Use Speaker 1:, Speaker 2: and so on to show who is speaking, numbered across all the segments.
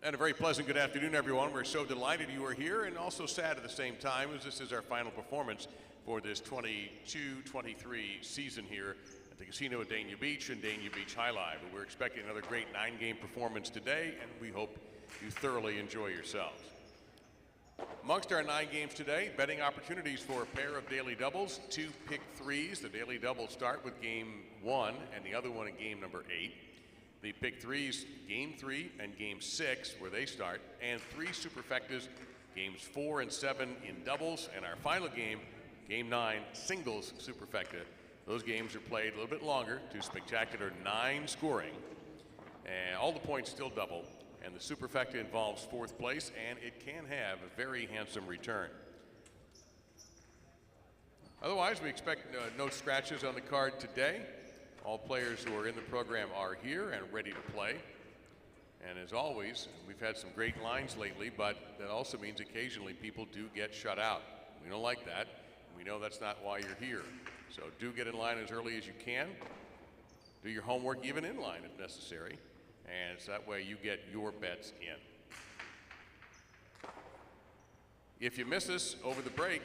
Speaker 1: And a very pleasant good afternoon, everyone. We're so delighted you are here and also sad at the same time, as this is our final performance for this 22-23 season here at the casino at Dania Beach and Dania Beach Alai. But we're expecting another great 9-game performance today, and we hope you thoroughly enjoy yourselves. Amongst our 9 games today, betting opportunities for a pair of daily doubles, 2 pick threes. The daily doubles start with game 1 and the other one in game number 8. The pick threes, game 3 and game 6, where they start, and 3 superfectas, games 4 and 7 in doubles, and our final game, game 9, singles superfecta. Those games are played a little bit longer to spectacular 9 scoring, and all the points still double, and the superfecta involves 4th place, and it can have a very handsome return. Otherwise, we expect no scratches on the card today. All players who are in the program are here and ready to play. And as always, we've had some great lines lately, but that also means occasionally people do get shut out. We don't like that. We know that's not why you're here. So do get in line as early as you can. Do your homework even in line if necessary. And so that way you get your bets in. If you miss us over the break,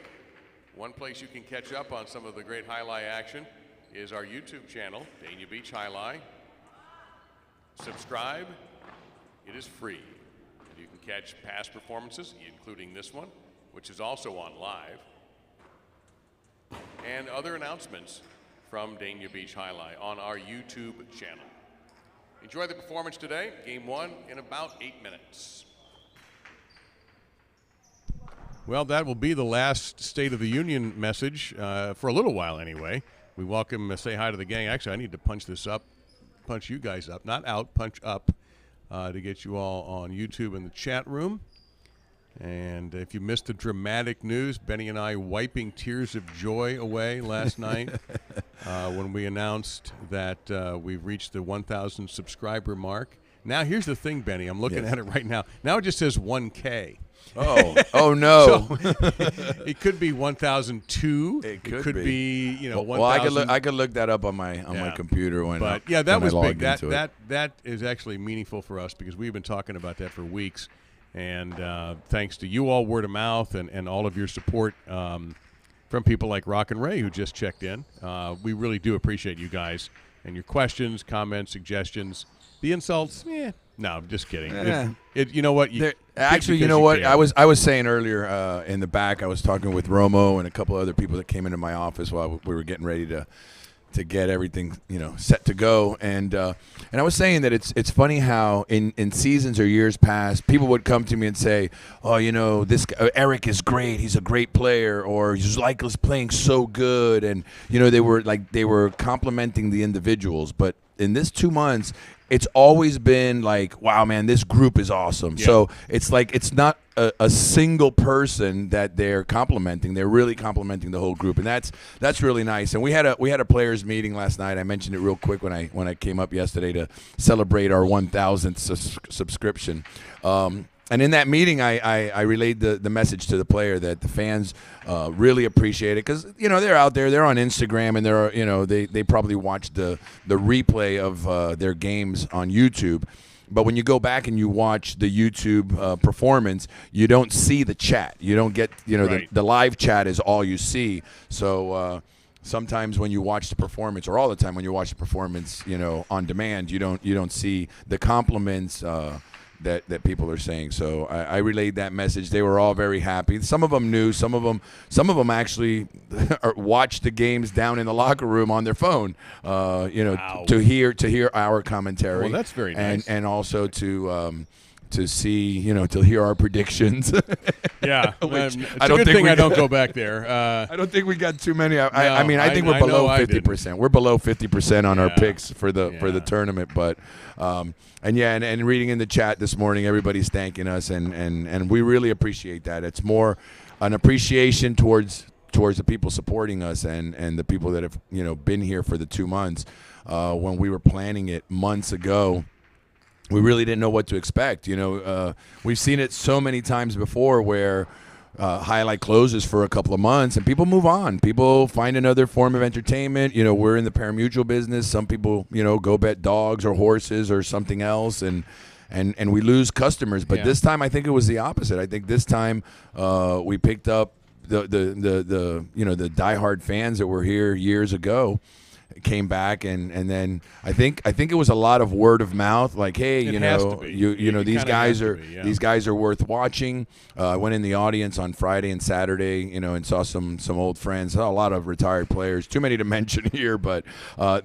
Speaker 1: one place you can catch up on some of the great highlight action is our YouTube channel, Dania Beach Alai. Subscribe. It is free. You can catch past performances, including this one, which is also on live, and other announcements from Dania Beach Alai on our YouTube channel. Enjoy the performance today. Game 1 in about 8 minutes. Well, that will be the last State of the Union message for a little while anyway. We welcome, say hi to the gang. Actually, I need to punch this up, punch you guys up, not out, punch up to get you all on YouTube in the chat room. And if you missed the dramatic news, Benny and I wiping tears of joy away last night when we announced that we've reached the 1,000 subscriber mark. Now, here's the thing, Benny. I'm looking at it right now. Now it just says 1K.
Speaker 2: Oh no!
Speaker 1: So, it could be 1,002. It could be 1,000.
Speaker 2: Well, I could look that up on my computer when.
Speaker 1: But yeah, that was big. That is actually meaningful for us because we've been talking about that for weeks, and thanks to you all, word of mouth, and all of your support from people like Rock and Ray who just checked in. We really do appreciate you guys and your questions, comments, suggestions. The insults, no, I'm just kidding. You know what?
Speaker 2: Actually, you know what? I was saying earlier in the back, I was talking with Romo and a couple other people that came into my office while we were getting ready to get everything set to go, and I was saying that it's funny how in seasons or years past, people would come to me and say, oh, this Eric is great, he's a great player, or he's like us playing so good, and they were complimenting the individuals, but in this 2 months, it's always been like, wow, man, this group is awesome. Yeah. So it's like it's not a single person that they're complimenting. They're really complimenting the whole group, and that's really nice. And we had a players meeting last night. I mentioned it real quick when I came up yesterday to celebrate our 1,000th subscription. And in that meeting, I relayed the message to the player that the fans really appreciate it because they're out there, they're on Instagram, and they probably watch the replay of their games on YouTube. But when you go back and you watch the YouTube performance, you don't see the chat. You don't get right. the live chat is all you see. So. Sometimes when you watch the performance, or all the time when you watch the performance, on demand, you don't see the compliments that people are saying. So I relayed that message. They were all very happy. Some of them knew. Some of them actually watched the games down in the locker room on their phone. Wow. to hear our commentary.
Speaker 1: Well, that's very nice.
Speaker 2: And also to see, to hear our predictions.
Speaker 1: Yeah, it's a good thing I don't go back there.
Speaker 2: I don't think we got too many. I think we're below 50%. We're below 50% on our picks for the tournament. But and reading in the chat this morning, everybody's thanking us, and we really appreciate that. It's more an appreciation towards the people supporting us and the people that have been here for the 2 months. When we were planning it months ago, we really didn't know what to expect. We've seen it so many times before where highlight closes for a couple of months and people move on. People find another form of entertainment. We're in the parimutuel business. Some people, go bet dogs or horses or something else. And and we lose customers. But
Speaker 3: Yeah.
Speaker 2: this time, I think it was the opposite. I think this time we picked up the diehard fans that were here years ago. Came back and then I think it was a lot of word of mouth, like, hey,
Speaker 1: It has to be.
Speaker 2: you know, these
Speaker 1: kinda
Speaker 2: guys
Speaker 1: has to
Speaker 2: are
Speaker 1: be, yeah.
Speaker 2: these guys are worth watching. I went in the audience on Friday and Saturday, and saw some old friends, saw a lot of retired players, too many to mention here, but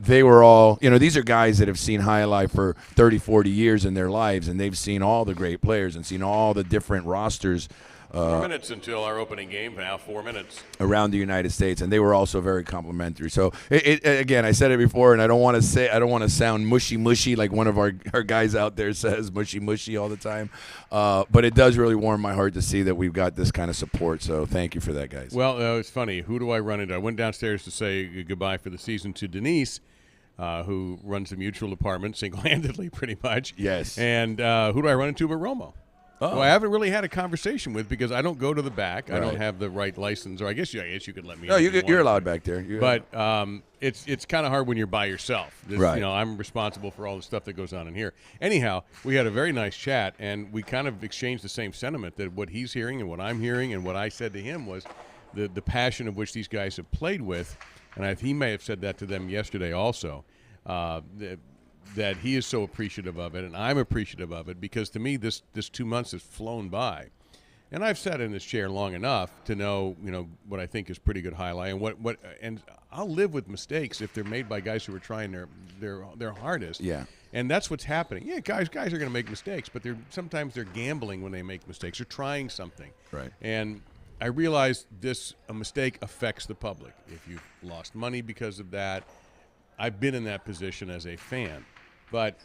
Speaker 2: they were all, these are guys that have seen Alai for 30, 40 years in their lives, and they've seen all the great players and seen all the different rosters
Speaker 1: 4 minutes until our opening game. Now 4 minutes
Speaker 2: around the United States, and they were also very complimentary. So again, I said it before, and I don't want to sound mushy like one of our guys out there says mushy all the time. But it does really warm my heart to see that we've got this kind of support. So thank you for that, guys.
Speaker 1: Well, it's funny. Who do I run into? I went downstairs to say goodbye for the season to Denise, who runs the mutual apartment single-handedly, pretty much.
Speaker 2: Yes.
Speaker 1: And who do I run into but Romo?
Speaker 2: Oh.
Speaker 1: Who I haven't really had a conversation with because I don't go to the back. I don't
Speaker 2: Right.
Speaker 1: have the right license, or I guess you could let me.
Speaker 2: No,
Speaker 1: in if you
Speaker 2: you're
Speaker 1: wanted
Speaker 2: allowed
Speaker 1: to.
Speaker 2: back there.
Speaker 1: But it's kind of hard when you're by yourself.
Speaker 2: Right.
Speaker 1: I'm responsible for all the stuff that goes on in here. Anyhow, we had a very nice chat, and we kind of exchanged the same sentiment that what he's hearing and what I'm hearing and what I said to him was the passion of which these guys have played with, and he may have said that to them yesterday also. That he is so appreciative of it, and I'm appreciative of it, because to me this 2 months has flown by, and I've sat in this chair long enough to know what I think is pretty good highlight, and and I'll live with mistakes if they're made by guys who are trying their hardest.
Speaker 2: Yeah.
Speaker 1: And that's what's happening. Yeah, guys are going to make mistakes, but sometimes they're gambling when they make mistakes. They're trying something.
Speaker 2: Right.
Speaker 1: And I realize a mistake affects the public. If you've lost money because of that, I've been in that position as a fan. But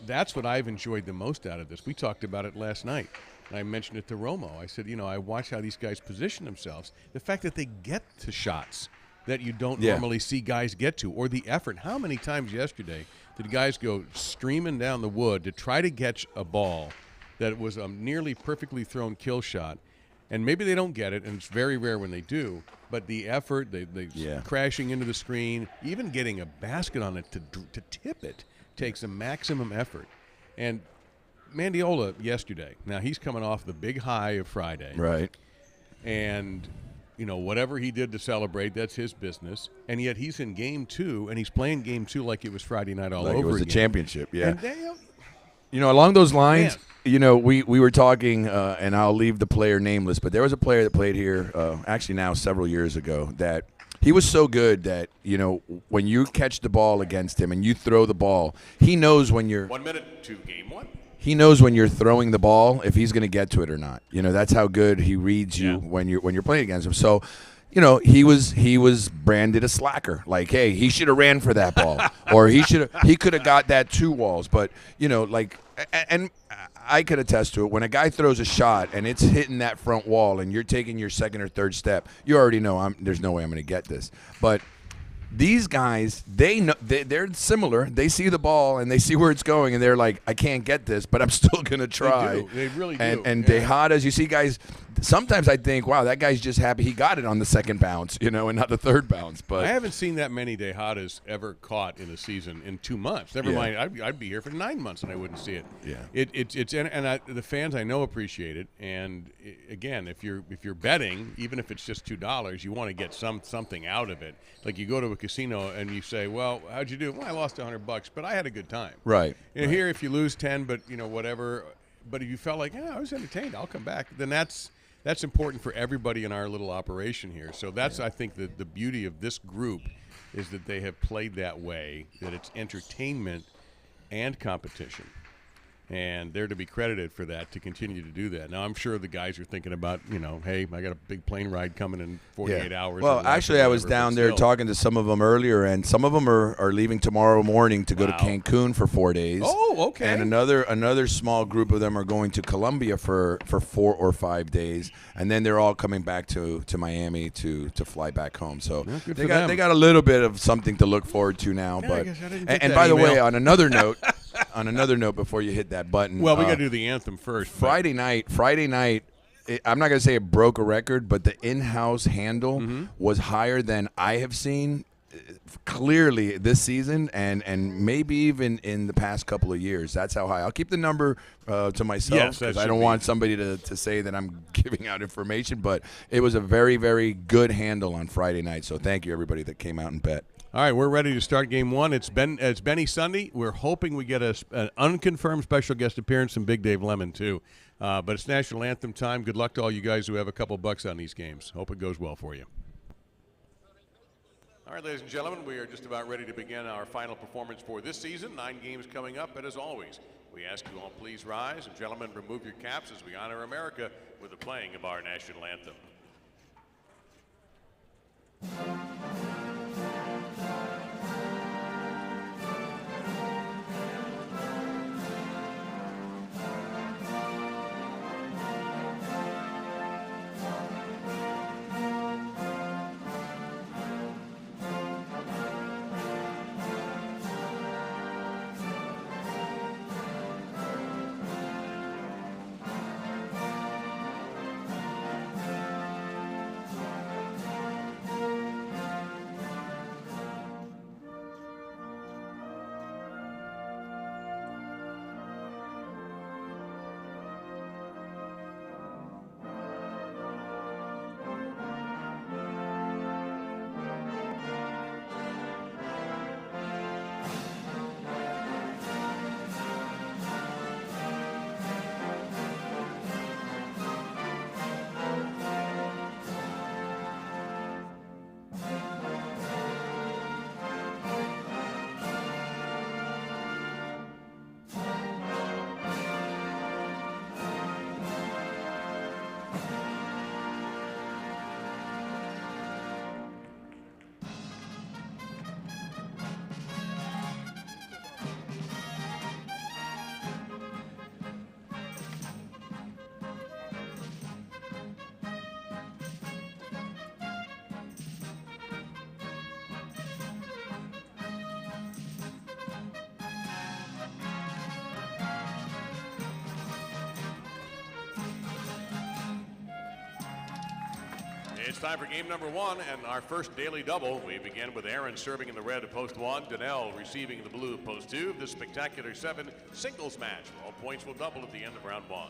Speaker 1: that's what I've enjoyed the most out of this. We talked about it last night, and I mentioned it to Romo. I said, I watch how these guys position themselves. The fact that they get to shots that you don't normally see guys get to, or the effort. How many times yesterday did guys go streaming down the wood to try to catch a ball that was a nearly perfectly thrown kill shot, and maybe they don't get it, and it's very rare when they do, but the effort, they crashing into the screen, even getting a basket on it to tip it, takes a maximum effort. And Mandiola yesterday, now he's coming off the big high of Friday.
Speaker 2: Right.
Speaker 1: And, whatever he did to celebrate, that's his business. And yet he's in game 2, and he's playing game 2 like it was Friday night all
Speaker 2: Like
Speaker 1: over
Speaker 2: it was
Speaker 1: again.
Speaker 2: a championship, yeah.
Speaker 1: And
Speaker 2: Along those lines,
Speaker 1: Man.
Speaker 2: we were talking, and I'll leave the player nameless, but there was a player that played here, actually now several years ago, that he was so good that, when you catch the ball against him and you throw the ball, he knows when you're
Speaker 1: 1 minute to game 1.
Speaker 2: he knows when you're throwing the ball if he's going to get to it or not. That's how good he reads you when you're playing against him. So, he was branded a slacker. Like, hey, he should have ran for that ball, or he could have got that 2 walls. But and I could attest to it. When a guy throws a shot and it's hitting that front wall, and you're taking your second or third step, you already know there's no way I'm going to get this. But these guys, they're similar. They see the ball and they see where it's going, and they're like, I can't get this, but I'm still going to try.
Speaker 1: They really do.
Speaker 2: And Tejadas, you see guys, sometimes I think, wow, that guy's just happy he got it on the second bounce, and not the third bounce. But
Speaker 1: I haven't seen that many Tejadas ever caught in a season in 2 months. Never mind, I'd be here for 9 months and I wouldn't see it.
Speaker 2: Yeah.
Speaker 1: The fans I know appreciate it. And again, if you're betting, even if it's just $2, you want to get something out of it. Like you go to a casino and you say, well, how'd you do? Well, I lost $100, but I had a good time.
Speaker 2: Right.
Speaker 1: Here, if you lose 10, but whatever. But if you felt like, I was entertained, I'll come back. Then that's important for everybody in our little operation here. So that's, I think, the beauty of this group is that they have played that way, that it's entertainment and competition. And they're to be credited for that, to continue to do that. Now, I'm sure the guys are thinking about, hey, I got a big plane ride coming in 48 hours.
Speaker 2: Well, actually, I was down there talking to some of them earlier, and some of them are leaving tomorrow morning to go to Cancun for 4 days.
Speaker 1: Oh, okay.
Speaker 2: And another small group of them are going to Colombia for 4 or 5 days, and then they're all coming back to Miami to fly back home. So they got a little bit of something to look forward to now.
Speaker 1: Yeah,
Speaker 2: but
Speaker 1: I guess I didn't get
Speaker 2: and
Speaker 1: that
Speaker 2: by the
Speaker 1: email.
Speaker 2: way, on another note, before you hit that button,
Speaker 1: Well, we got to do the anthem first.
Speaker 2: Friday night, I'm not going to say it broke a record, but the in-house handle was higher than I have seen clearly this season and maybe even in the past couple of years. That's how high. I'll keep the number to myself because I don't want somebody to say that I'm giving out information, but it was a very, very good handle on Friday night. So thank you, everybody that came out and bet.
Speaker 1: All right, we're ready to start game one. It's Benny Sunday. We're hoping we get an unconfirmed special guest appearance from Big Dave Lemon, too. But it's National Anthem time. Good luck to all you guys who have a couple bucks on these games. Hope it goes well for you. All right, ladies and gentlemen, we are just about ready to begin our final performance for this season. 9 games coming up, and as always, we ask you all please rise. And gentlemen, remove your caps as we honor America with the playing of our National Anthem. It's time for game number 1 and our first daily double. We begin with Aaron serving in the red of post 1, Danielle receiving the blue of post 2. This spectacular 7 singles match. All points will double at the end of round 1.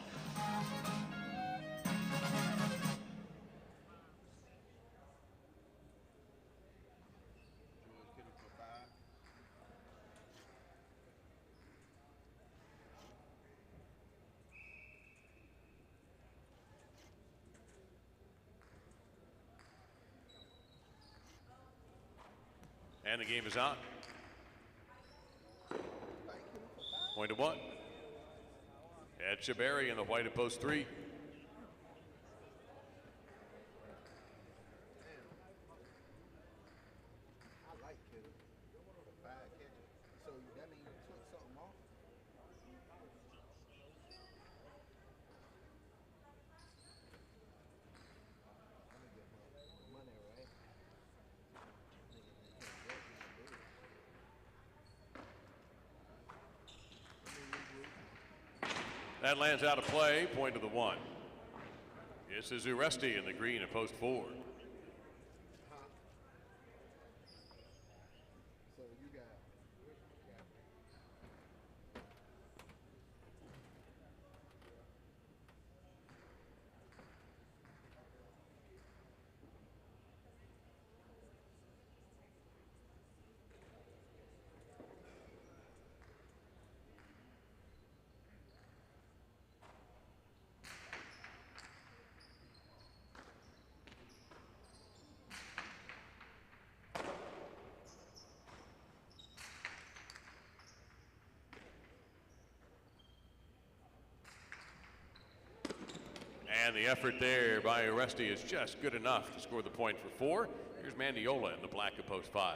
Speaker 1: And the game is on. Point to 1. Ed Shabari in the white of post 3. That lands out of play, point to the 1. This is Uresti in the green at post 4. And the effort there by Uresti is just good enough to score the point for 4. Here's Mandiola in the black of post 5.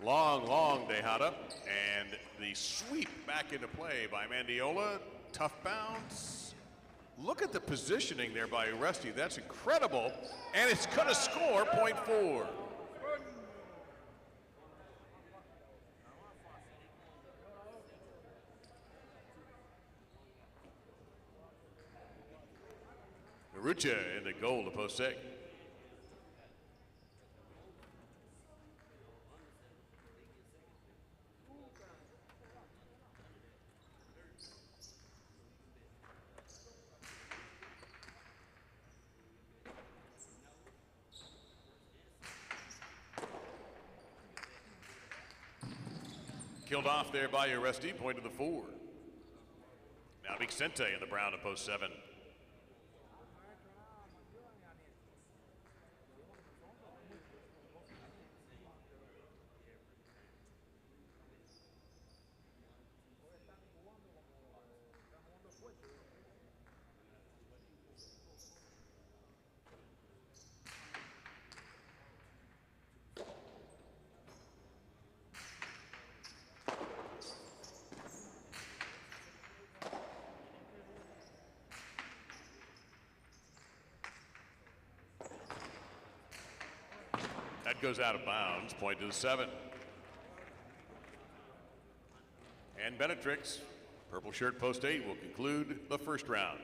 Speaker 1: Long Tejada, and the sweep back into play by Mandiola. Tough bounce. Look at the positioning there by Uresti. That's incredible, and it's going to score point 4. Rucha in the goal to post 6. Killed off there by Uresti, point to the 4. Now Vicente in the brown to post 7. That goes out of bounds, point to the 7. And Benetrix, purple shirt, post 8, will conclude the first round.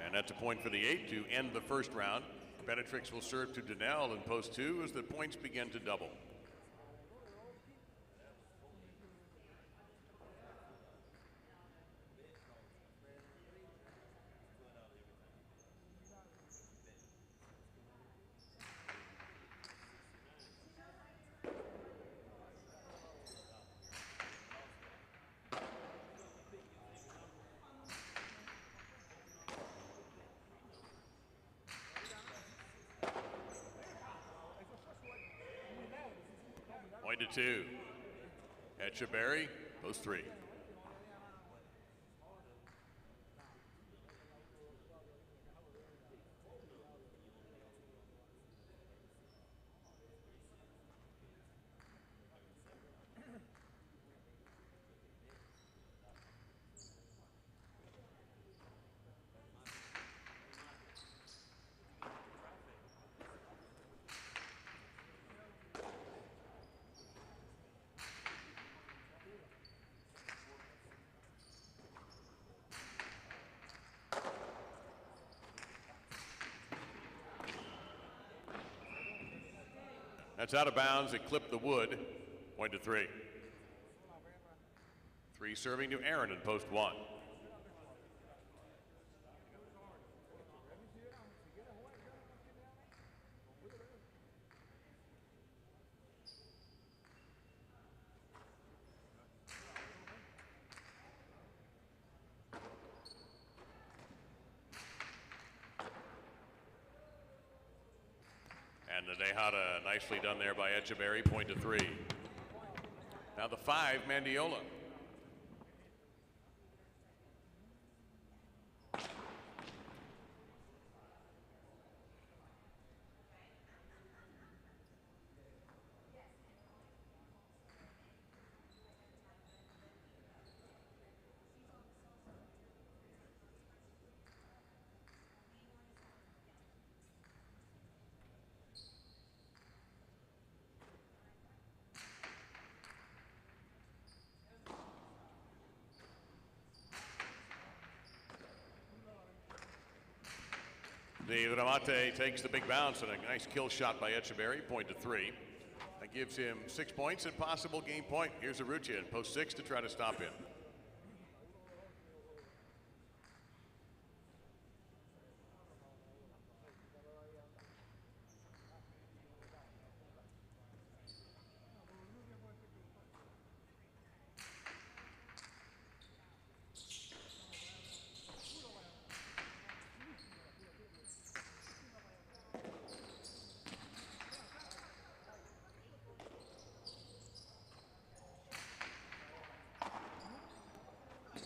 Speaker 1: And that's a point for the 8 to end the first round. Benetrix will serve to Danielle in post 2 as the points begin to double. Point to 2. Etcheberry, post 3. That's out of bounds. It clipped the wood. Point to 3. 3 serving to Aaron in post 1. And the Tejada nicely done there by Etcheberry, point to 3. Now the 5, Mandiola. The Ramate takes the big bounce and a nice kill shot by Etcheberry, point to 3. That gives him 6 points and possible game point. Here's Aruccia in post 6 to try to stop him.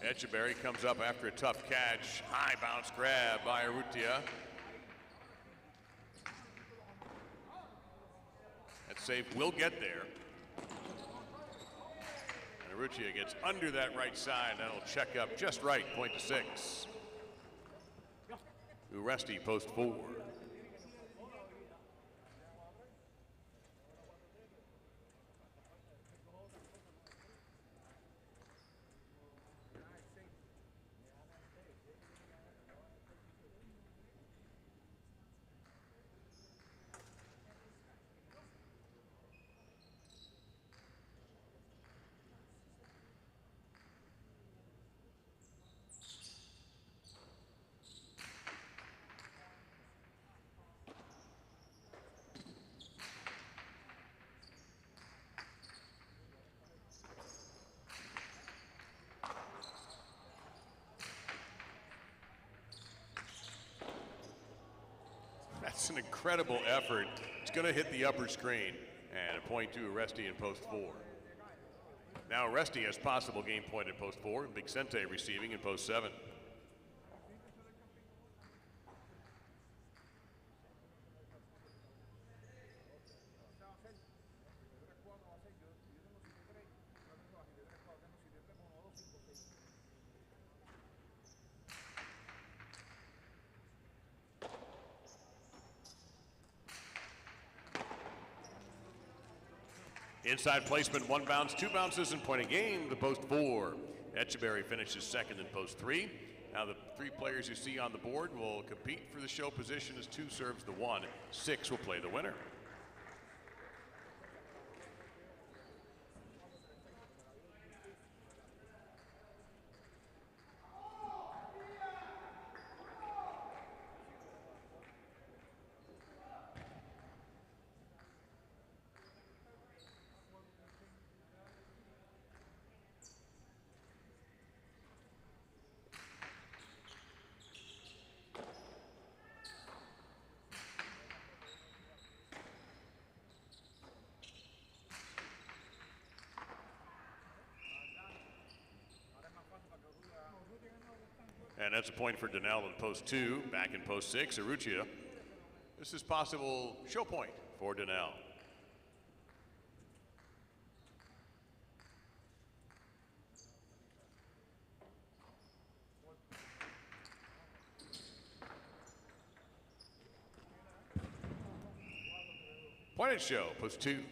Speaker 1: Etcheberry comes up after a tough catch. High bounce grab by Urrutia. That save will get there. And Urrutia gets under that right side. That'll check up just right, point to 6. Uresti post 4. That's an incredible effort. It's going to hit the upper screen. And a point to Uresti in post 4. Now Uresti has possible game point in post 4. Big Sente receiving in post 7. Inside placement, 1 bounce, 2 bounces, and point a game, the post 4. Etcheberry finishes second in post 3. Now the 3 players you see on the board will compete for the show position as 2 serves the 1. 6 will play the winner. And that's a point for Daniel in post 2. Back in post 6, Urrutia. This is possible show point for Daniel. Point and show, post 2.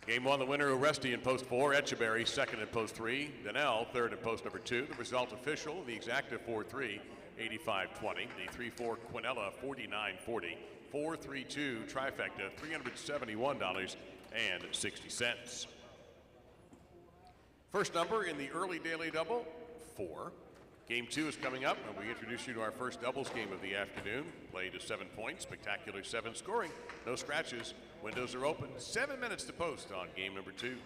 Speaker 1: Game 1, the winner, Uresti in post 4, Etcheberry second in post 3, Daniel third in post number 2. The result official, the exacta 4-3, 85-20. The 3-4 Quinella, 49-40. 4-3-2 trifecta, $371.60. First number in the early daily double, 4. Game 2 is coming up, and we introduce you to our first doubles game of the afternoon. Played to 7 points, spectacular 7 scoring, no scratches. Windows are open. 7 minutes to post on game number 2.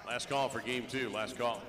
Speaker 1: Last call for game 2. Last call.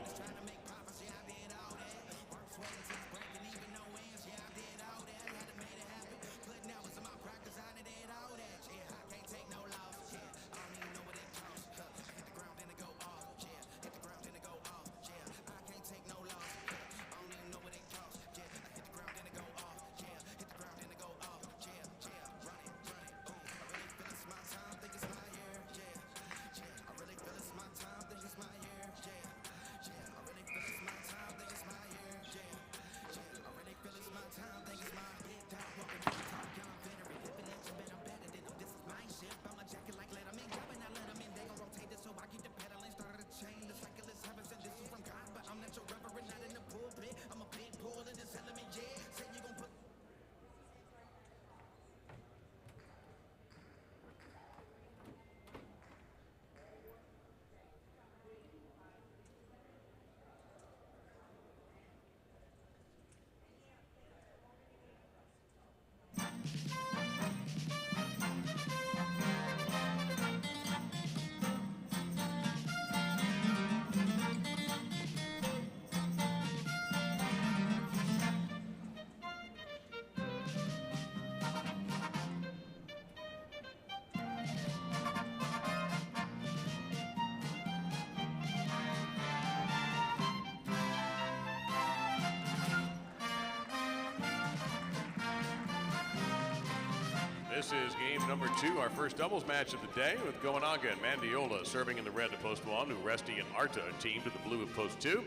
Speaker 1: This is game number 2, our first doubles match of the day, with Goanaga and Mandiola serving in the red to post 1, Uresti and Arta teamed to the blue at post 2.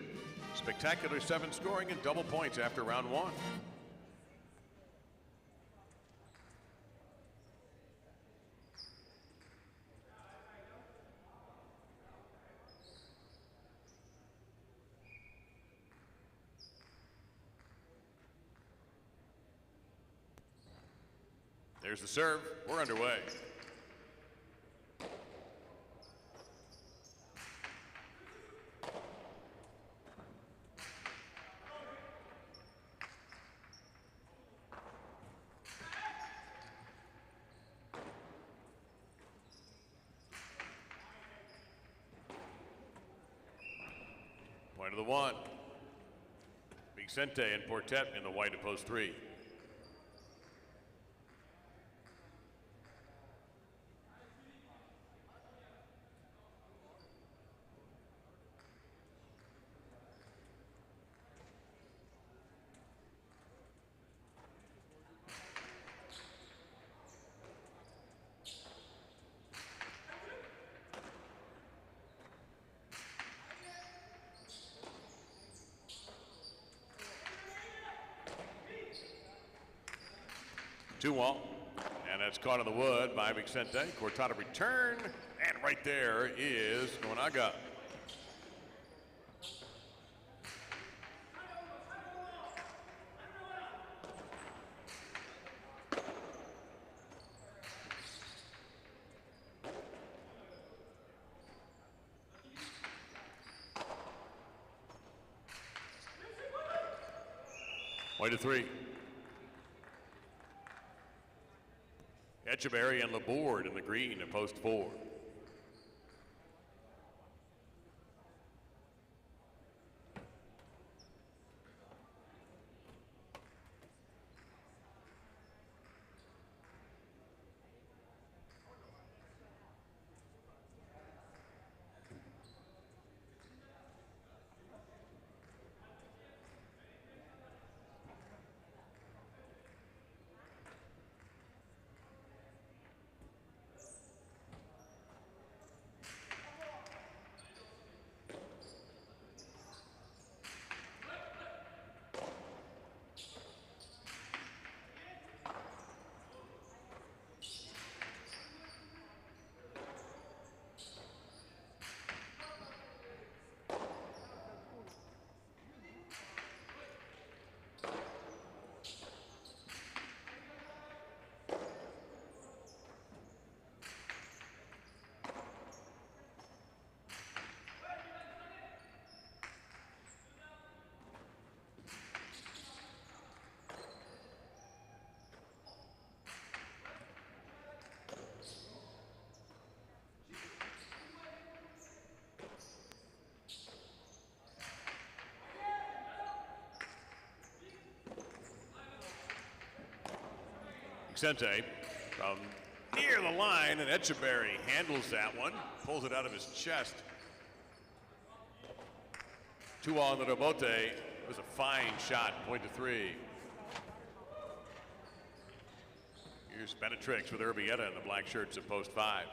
Speaker 1: Spectacular 7 scoring and double points after round 1. There's the serve. We're underway. Point of the 1. Vicente and Portet in the white at post 3. Two wall, and that's caught in the wood by Vicente. Cortada return, and right there is Goanaga. Point to 3. Echeverry and Laborde in the green at post 4. Vicente from near the line, and Echeverry handles that one, pulls it out of his chest. 2 on the Robote. It was a fine shot, point to 3. Here's Benetrix with Urbieta in the black shirts at post 5.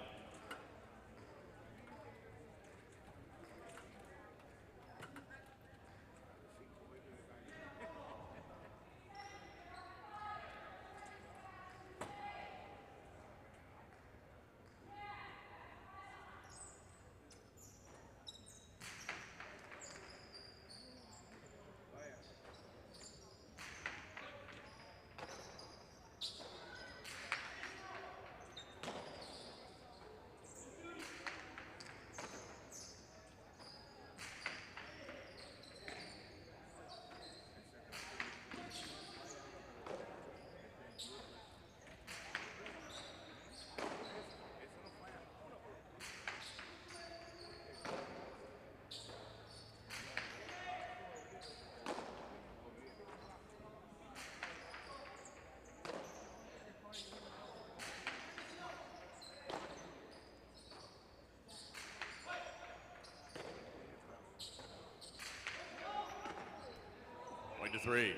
Speaker 1: Point to 3.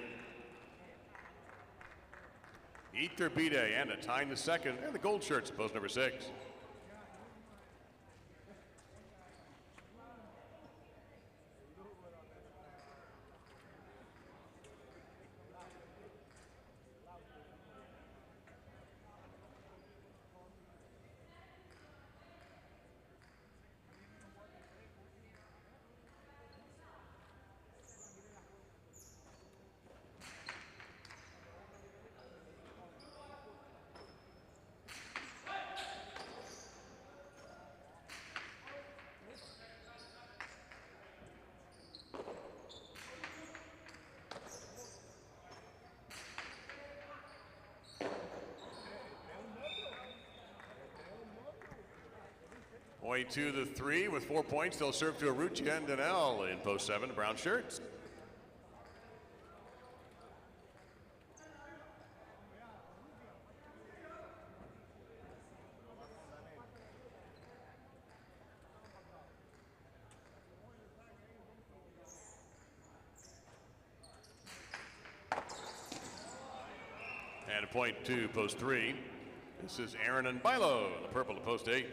Speaker 1: Iturbide and a tie in the second, and the gold shirts, post number 6. Point to the 3 with 4 points. They'll serve to Arucci and Danel in post 7, brown shirts. And a point to post 3. This is Aaron and Bilo, the purple to post 8.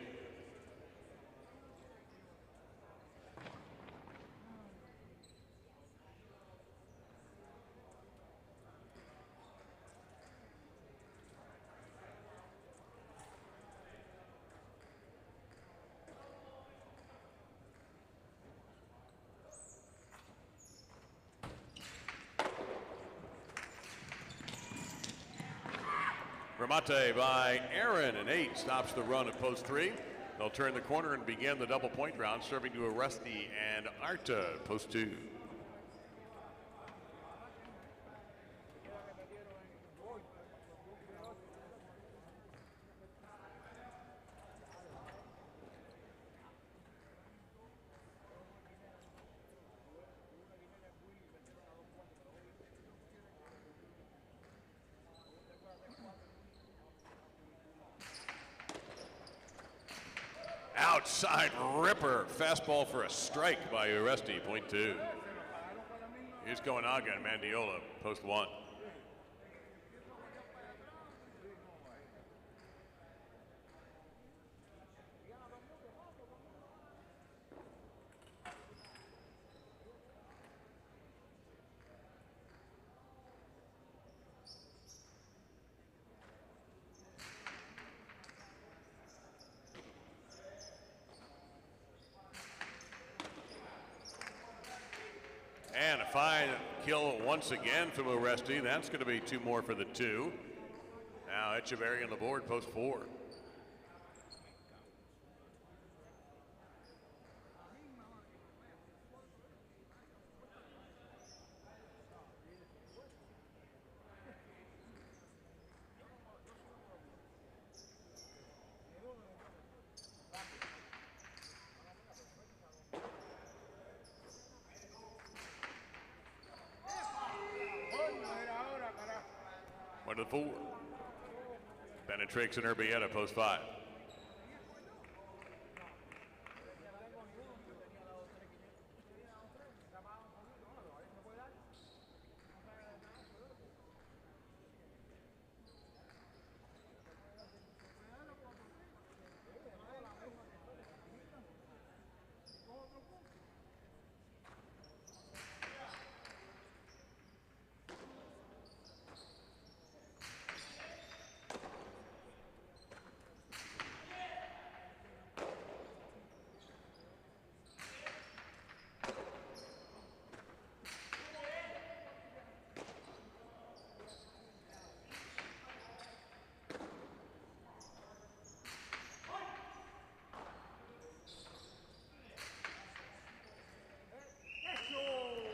Speaker 1: Remate by Aaron, and 8 stops the run at post 3. They'll turn the corner and begin the double point round, serving to Rusty and Arta, post 2. Outside ripper, fastball for a strike by Uresti, point 2. Here's Koenaga and Mandiola, post 1. And a fine kill once again from Uresti. That's going to be 2 more for the 2. Now Echeverry on the board, post 4. One to 4. Penetrates an Urbieta, post 5.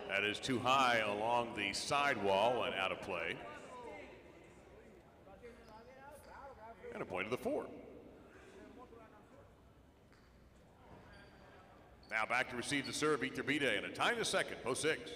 Speaker 1: That is too high along the sidewall and out of play. And a point to the 4. Now back to receive the serve, Iturbide, and a tie to second, post 6.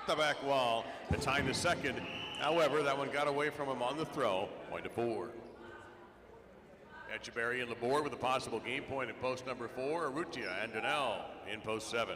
Speaker 1: The back wall, the time to second. However, that one got away from him on the throw. Point to 4. Echeverry in the board with a possible game point in post number 4. Urrutia and Daniel in post 7.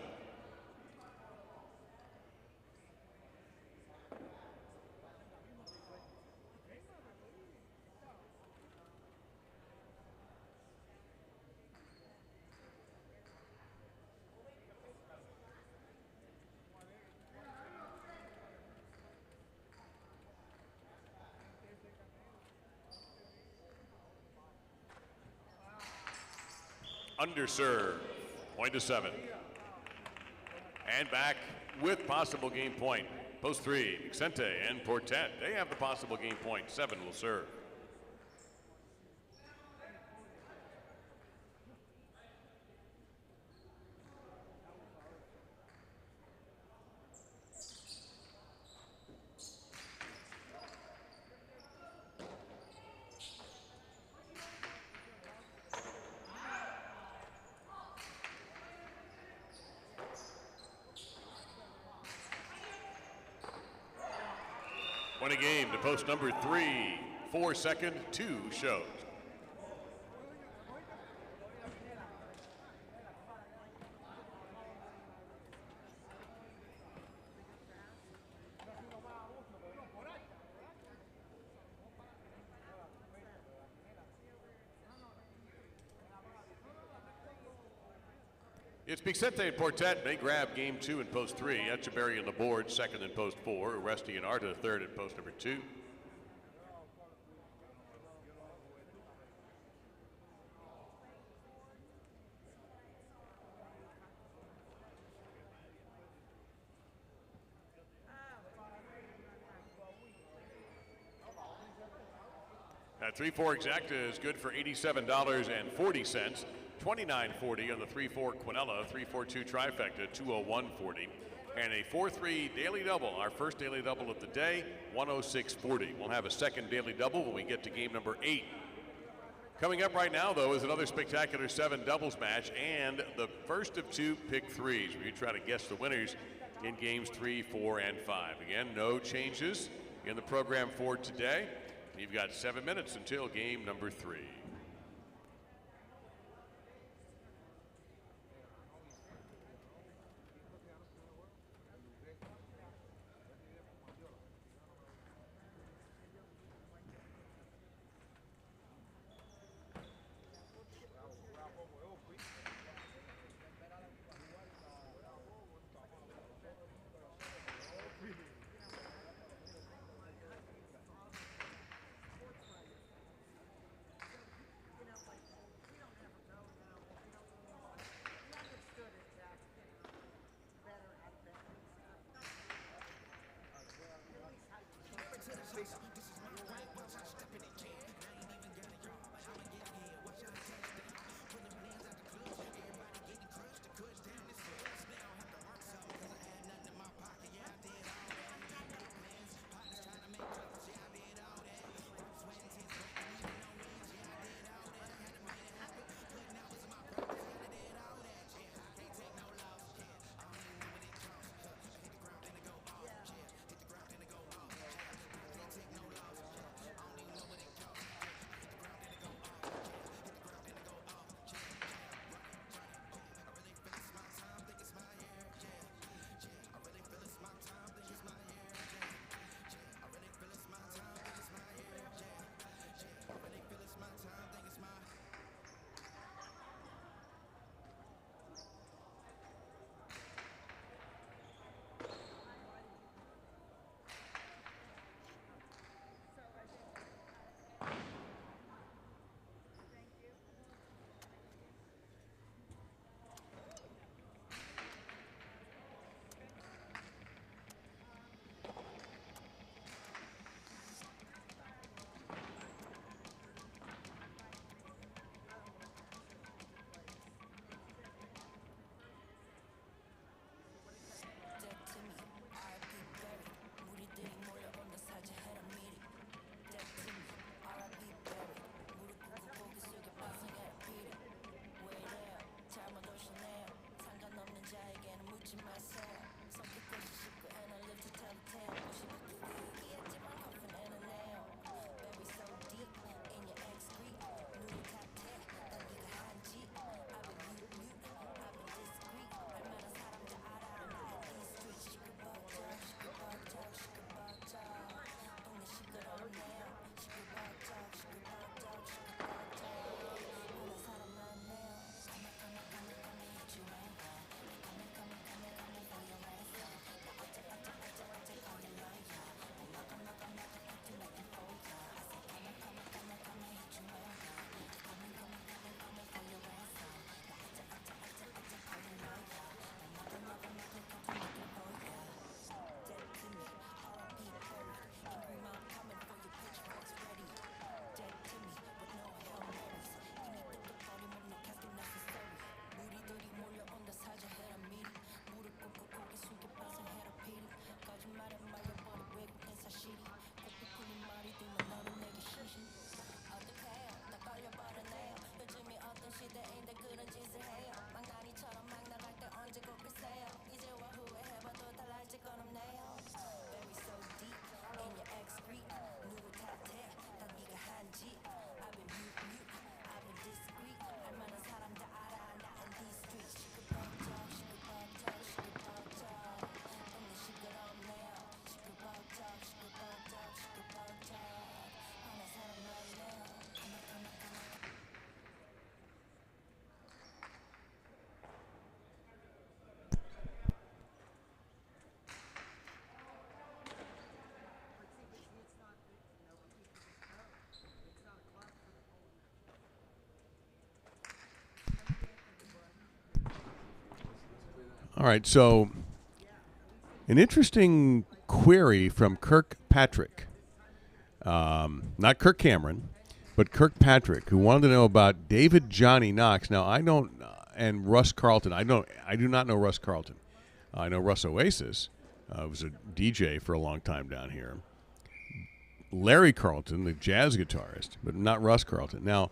Speaker 1: Underserve, point to 7. And back with possible game point. Post 3, Vicente and Portet. They have the possible game point. 7 will serve. Win a game to post number 3. 4 second, 2 shows. It's Vicente and Portet. They grab game 2 in post 3. Echeverry on the board, second in post 4. Aresti and Arta, third in post number 2. That 3-4 exacta is good for $87.40. $29.40 on the 3-4 Quinella, 3-4-2 trifecta, $201.40. And a 4-3 daily double, our first daily double of the day, $106.40. We'll have a second daily double when we get to game number 8. Coming up right now, though, is another spectacular 7 doubles match and the first of 2 pick 3s, where you try to guess the winners in games 3, 4, and 5. Again, no changes in the program for today. You've got 7 minutes until game number 3. All right, so an interesting query from Kirkpatrick. Not Kirk Cameron, but Kirkpatrick, who wanted to know about David Johnny Knox. Now, I don't, and Russ Carlton. I do not know Russ Carlton. I know Russ Oasis. Was a DJ for a long time down here. Larry Carlton, the jazz guitarist, but not Russ Carlton. Now,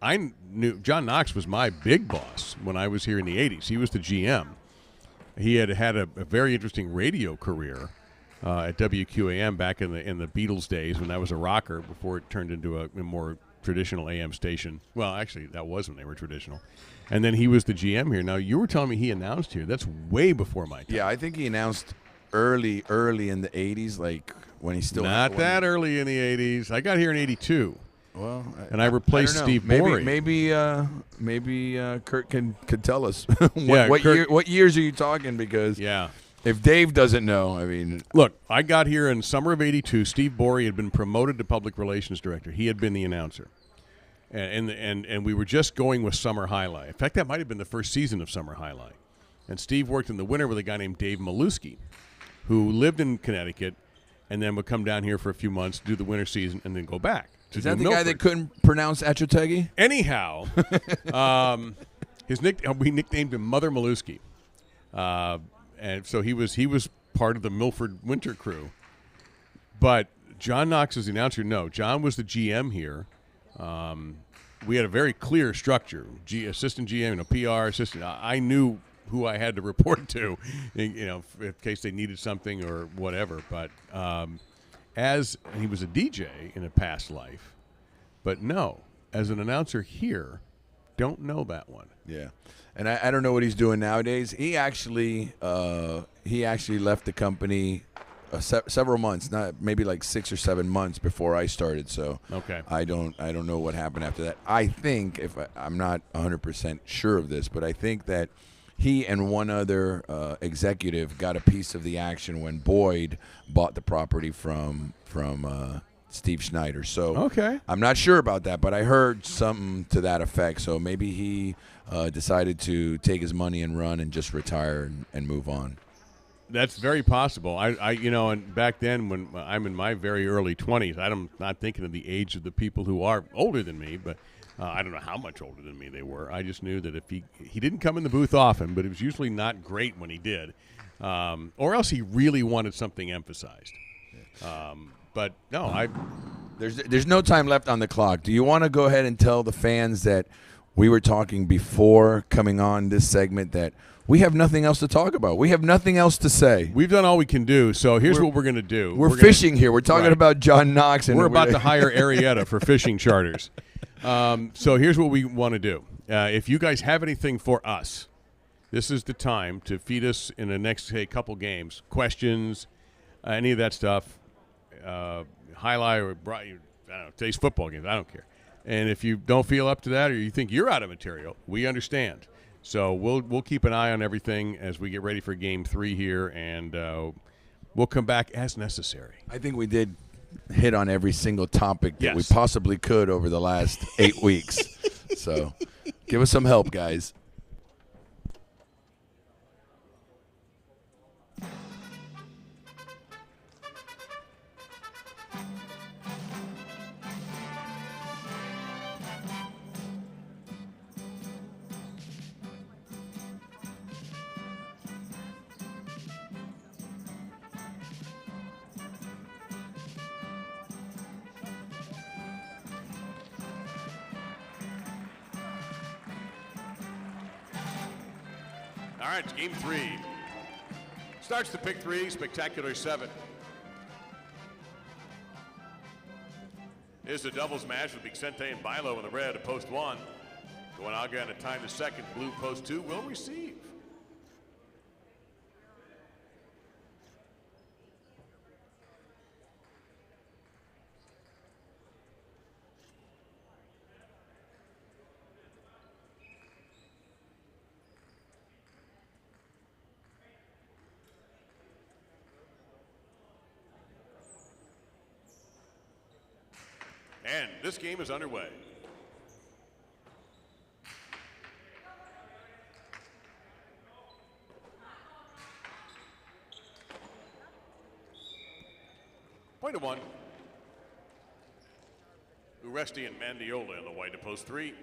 Speaker 1: I knew John Knox was my big boss when I was here in the 80s. He was the GM. He had a very interesting radio career at WQAM back in the Beatles days when that was a rocker before it turned into a more traditional AM station. Well, actually, that was when they were traditional. And then he was the GM here. Now, you were telling me he announced here. That's way before my time.
Speaker 2: Yeah, I think he announced early in the 80s, like when he still
Speaker 1: not that early in the 80s. I got here in 82.
Speaker 2: Well,
Speaker 1: and I replaced Steve Borey.
Speaker 2: Maybe Kurt can tell us
Speaker 1: Kurt,
Speaker 2: what years are you talking? Because if Dave doesn't know, I mean,
Speaker 1: look, I got here in summer of '82. Steve Borey had been promoted to public relations director. He had been the announcer, and we were just going with Summer Highlight. In fact, that might have been the first season of Summer Highlight. And Steve worked in the winter with a guy named Dave Maluski, who lived in Connecticut, and then would come down here for a few months, do the winter season, and then go back.
Speaker 2: Is that the guy that couldn't pronounce Achotegi?
Speaker 1: Anyhow, we nicknamed him Mother Maluski, and so he was part of the Milford Winter crew. But John Knox is the announcer. No, John was the GM here. We had a very clear structure: assistant GM, PR assistant. I knew who I had to report to, in case they needed something or whatever. But as he was a DJ in a past life, but no, as an announcer here, don't know that one.
Speaker 2: Yeah, and I don't know what he's doing nowadays. He actually left the company several months, not maybe like 6 or 7 months before I started. So
Speaker 1: okay,
Speaker 2: I don't know what happened after that. I think I'm not 100% sure of this, but I think that he and one other executive got a piece of the action when Boyd bought the property from Steve Schneider. So
Speaker 1: okay,
Speaker 2: I'm not sure about that, but I heard something to that effect. So maybe he decided to take his money and run and just retire and move on.
Speaker 1: That's very possible. And back then when I'm in my very early 20s, I'm not thinking of the age of the people who are older than me, but I don't know how much older than me they were. I just knew that if he didn't come in the booth often, but it was usually not great when he did, or else he really wanted something emphasized. But no,
Speaker 2: there's no time left on the clock. Do you want to go ahead and tell the fans that we were talking before coming on this segment that we have nothing else to talk about? We have nothing else to say.
Speaker 1: We've done all we can do, so here's what we're going to do.
Speaker 2: We're fishing here. We're talking about John Knox. And
Speaker 1: we're about to hire Arietta for fishing charters. So here's what we want to do. If you guys have anything for us, this is the time to feed us in the next couple games. Questions, any of that stuff. Highlight or I don't know, today's football games. I don't care. And if you don't feel up to that or you think you're out of material, we understand. So we'll keep an eye on everything as we get ready for Game 3 here, and we'll come back as necessary.
Speaker 2: I think we did hit on every single topic that we possibly could over the last 8 weeks. So give us some help, guys.
Speaker 1: All right, it's Game 3. Starts the pick 3, spectacular 7. Here's the doubles match with Vicente and Bilo in the red at post 1. Going Aga to time the second. Blue post 2 will receive. And this game is underway. 2-1. Uresti and Mandiola in the white to post 3.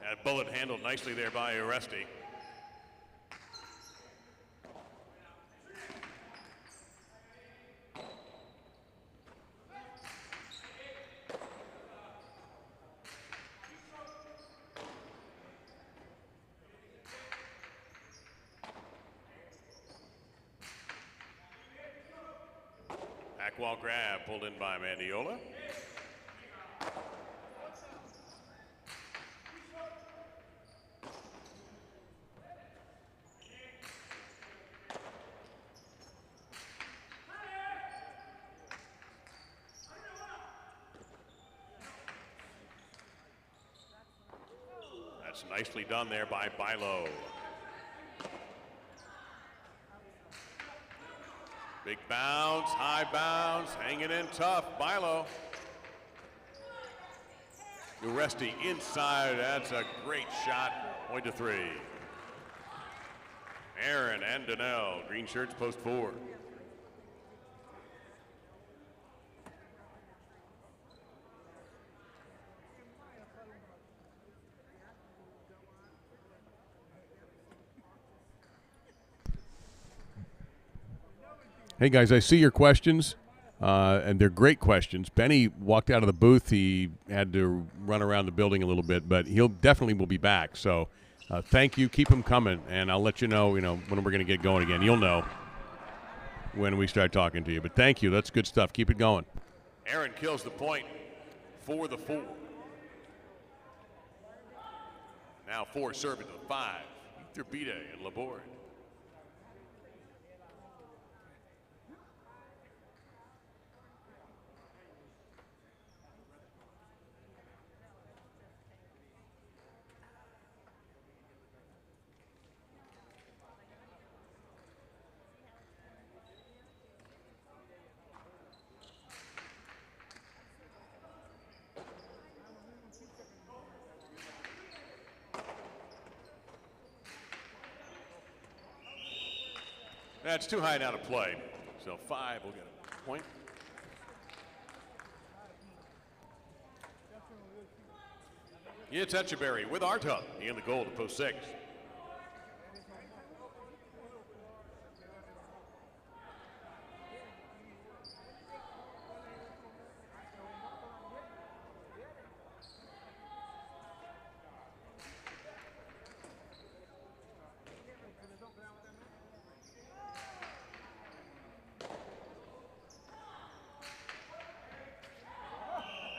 Speaker 1: That bullet handled nicely there by Uresti. Back wall grab pulled in by Mandiola. That's nicely done there by Bilo. Big bounce, high bounce, hanging in tough. Bilo. Uresti inside. That's a great shot. Point to 3. Aaron and Danielle, green shirts, post 4. Hey guys, I see your questions, and they're great questions. Benny walked out of the booth. He had to run around the building a little bit, but he'll definitely will be back. So thank you. Keep them coming, and I'll let you know, when we're going to get going again. You'll know when we start talking to you. But thank you. That's good stuff. Keep it going. Aaron kills the point for the 4. Now 4 serving to the 5. Iturbide and Laborde. That's too high now to play. So 5 will get a point. It's Etcheberry with Arta in the goal to post 6.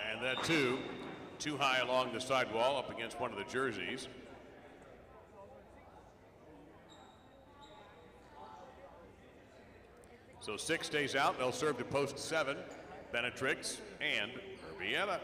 Speaker 1: And that 2, too high along the sidewall up against one of the jerseys. So 6 stays out. They'll serve to post 7. Benetrix and Urbieta.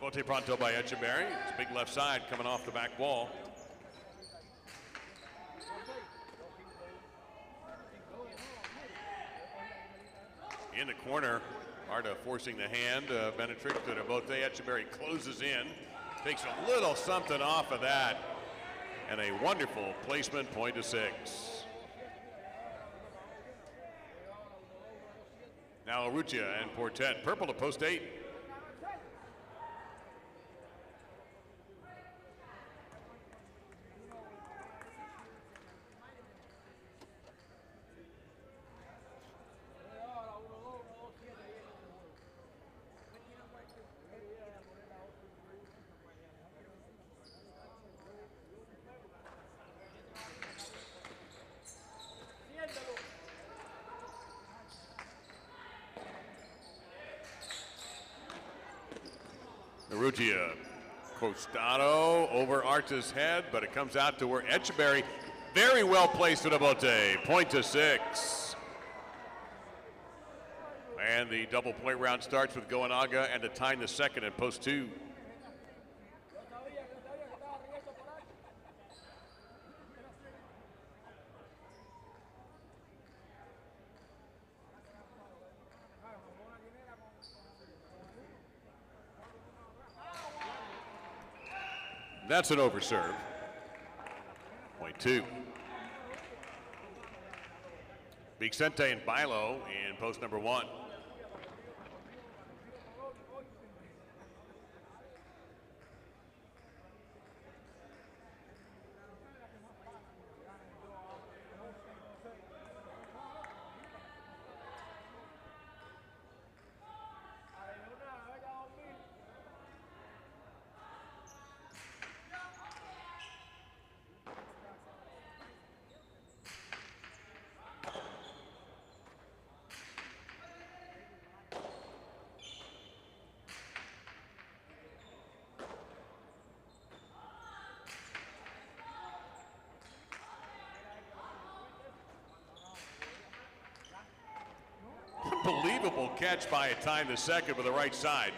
Speaker 1: Bote pronto by Etcheberry. It's big left side coming off the back wall. In the corner, Arta forcing the hand. Benetrix to Bote. Etcheberry closes in. Takes a little something off of that. And a wonderful placement, point to 6. Now Urrutia and Portet. Purple to post 8. Urrutia, Costado over Arta's head, but it comes out to where Echeverry, very well placed with a bote. Point to 6. And the double point round starts with Goanaga and a tie in the second at post 2. That's an overserve. Point 2. Vicente and Bilo in post number 1. Unbelievable catch by a time the second with the right side.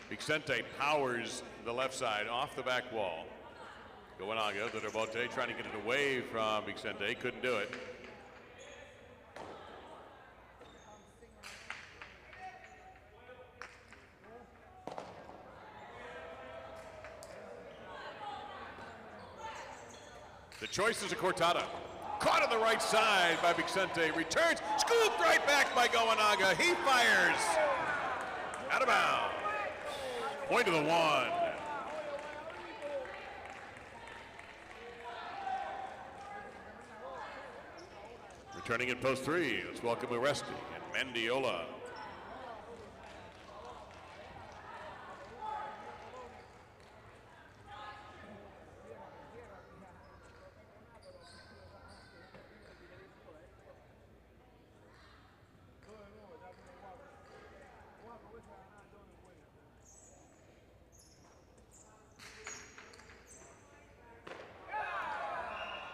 Speaker 1: Vicente powers the left side off the back wall. Goanaga, the Bote trying to get it away from Vicente, couldn't do it. The choice is a Cortada. Caught on the right side by Vicente, returns, scooped right back by Goanaga. He fires. Out of bounds. Point to the 1. Returning in post 3, let's welcome Uresti and Mendiola.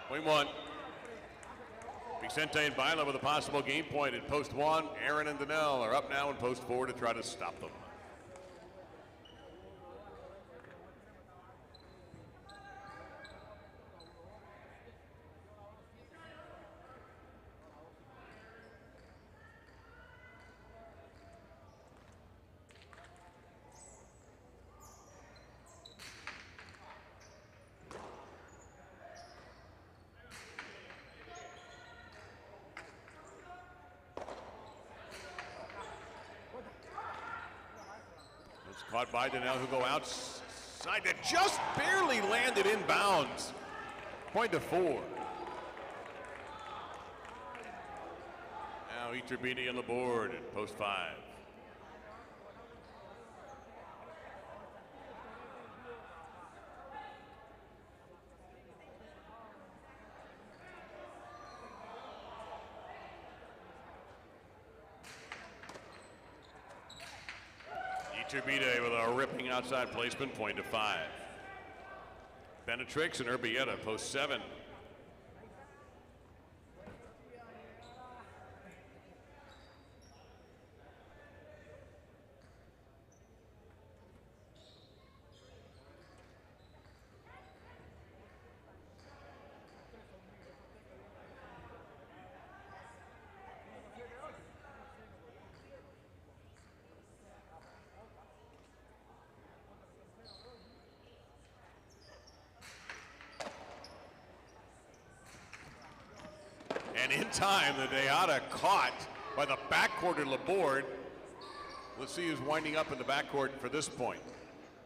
Speaker 1: Point 1. Vicente and Bila with a possible game point in post 1. Aaron and Danielle are up now in post 4 to try to stop them. Caught by Danielle, who go outside. That just barely landed in bounds. Point to 4. Now Iturbide on the board at post 5. Iturbide with a ripping outside placement, point to 5. Benetrix and Urbieta, post 7. And in time, the Deata caught by the backcourt of Laborde. Let's see who's winding up in the backcourt for this point.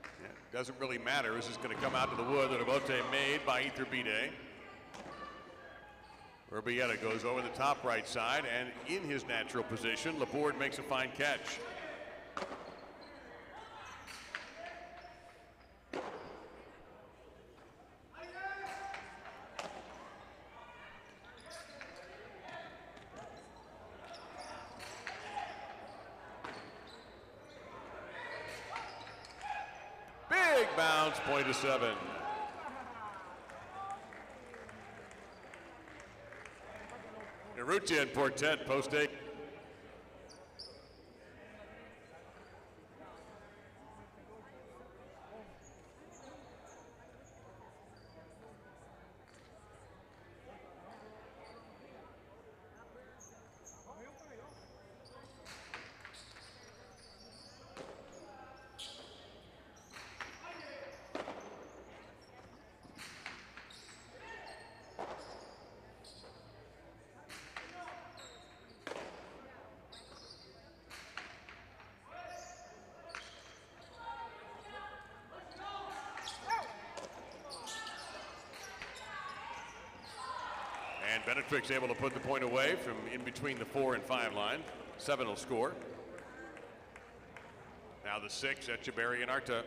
Speaker 1: Yeah, doesn't really matter. This is going to come out to the wood that Abote made by Iturbide. Urbieta goes over the top right side, and in his natural position, Laborde makes a fine catch. Big bounce, point to 7. Urrutia and Portet, post 8. And Benetrix able to put the point away from in between the 4 and 5 line. 7 will score. Now the 6, Echeverry and Arta.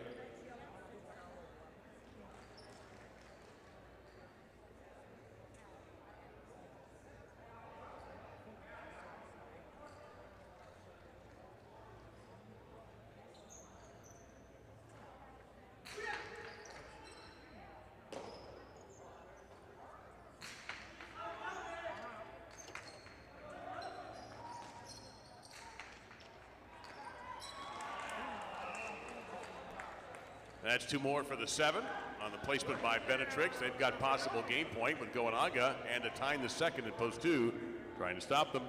Speaker 1: That's 2 more for the 7 on the placement by Benetrix. They've got possible game point with Goanaga and a tying the second at post 2, trying to stop them.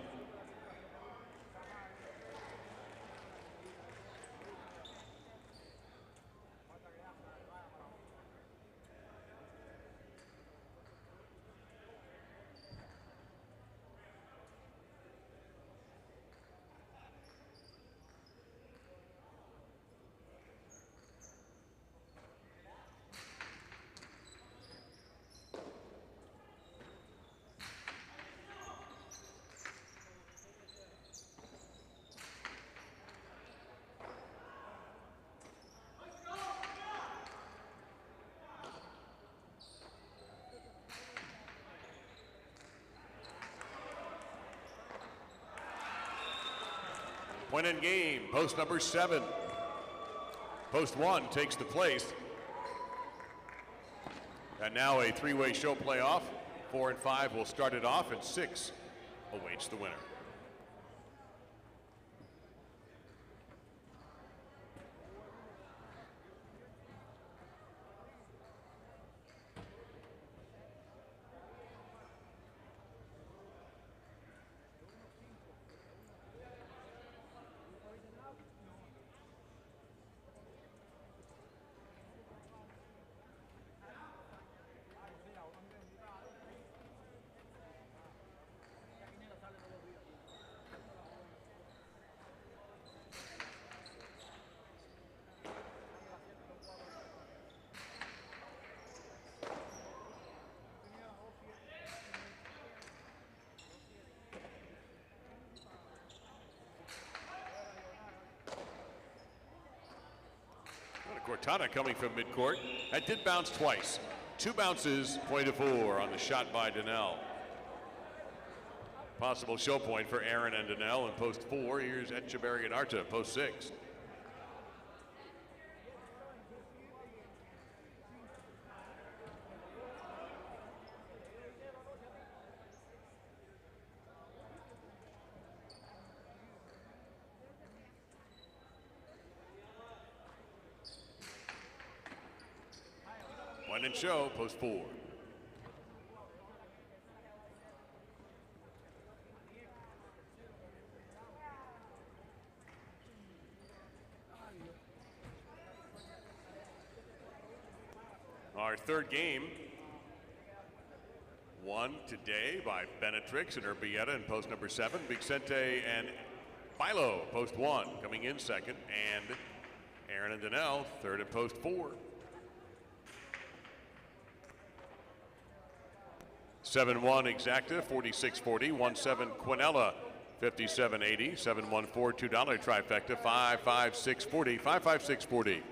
Speaker 1: Point in game, post number 7. Post 1 takes the place. And now a 3-way show playoff. 4 and 5 will start it off, and 6 awaits the winner. Cortana coming from midcourt. That did bounce twice. 2 bounces, point of 4 on the shot by Donnell. Possible show point for Aaron and Donnell in post 4. Here's Echeverry and Arta, post 6. One and show, post 4. Our third game won today by Benetrix and Urbieta in post number 7. Vicente and Philo, post 1, coming in second. And Aaron and Danelle, third in post 4. 7-1 Exacta, 46.40. 1-7 Quinella, 57.80. 7-1-4 $2 trifecta, 5-5-6-40. 5-5-6-40.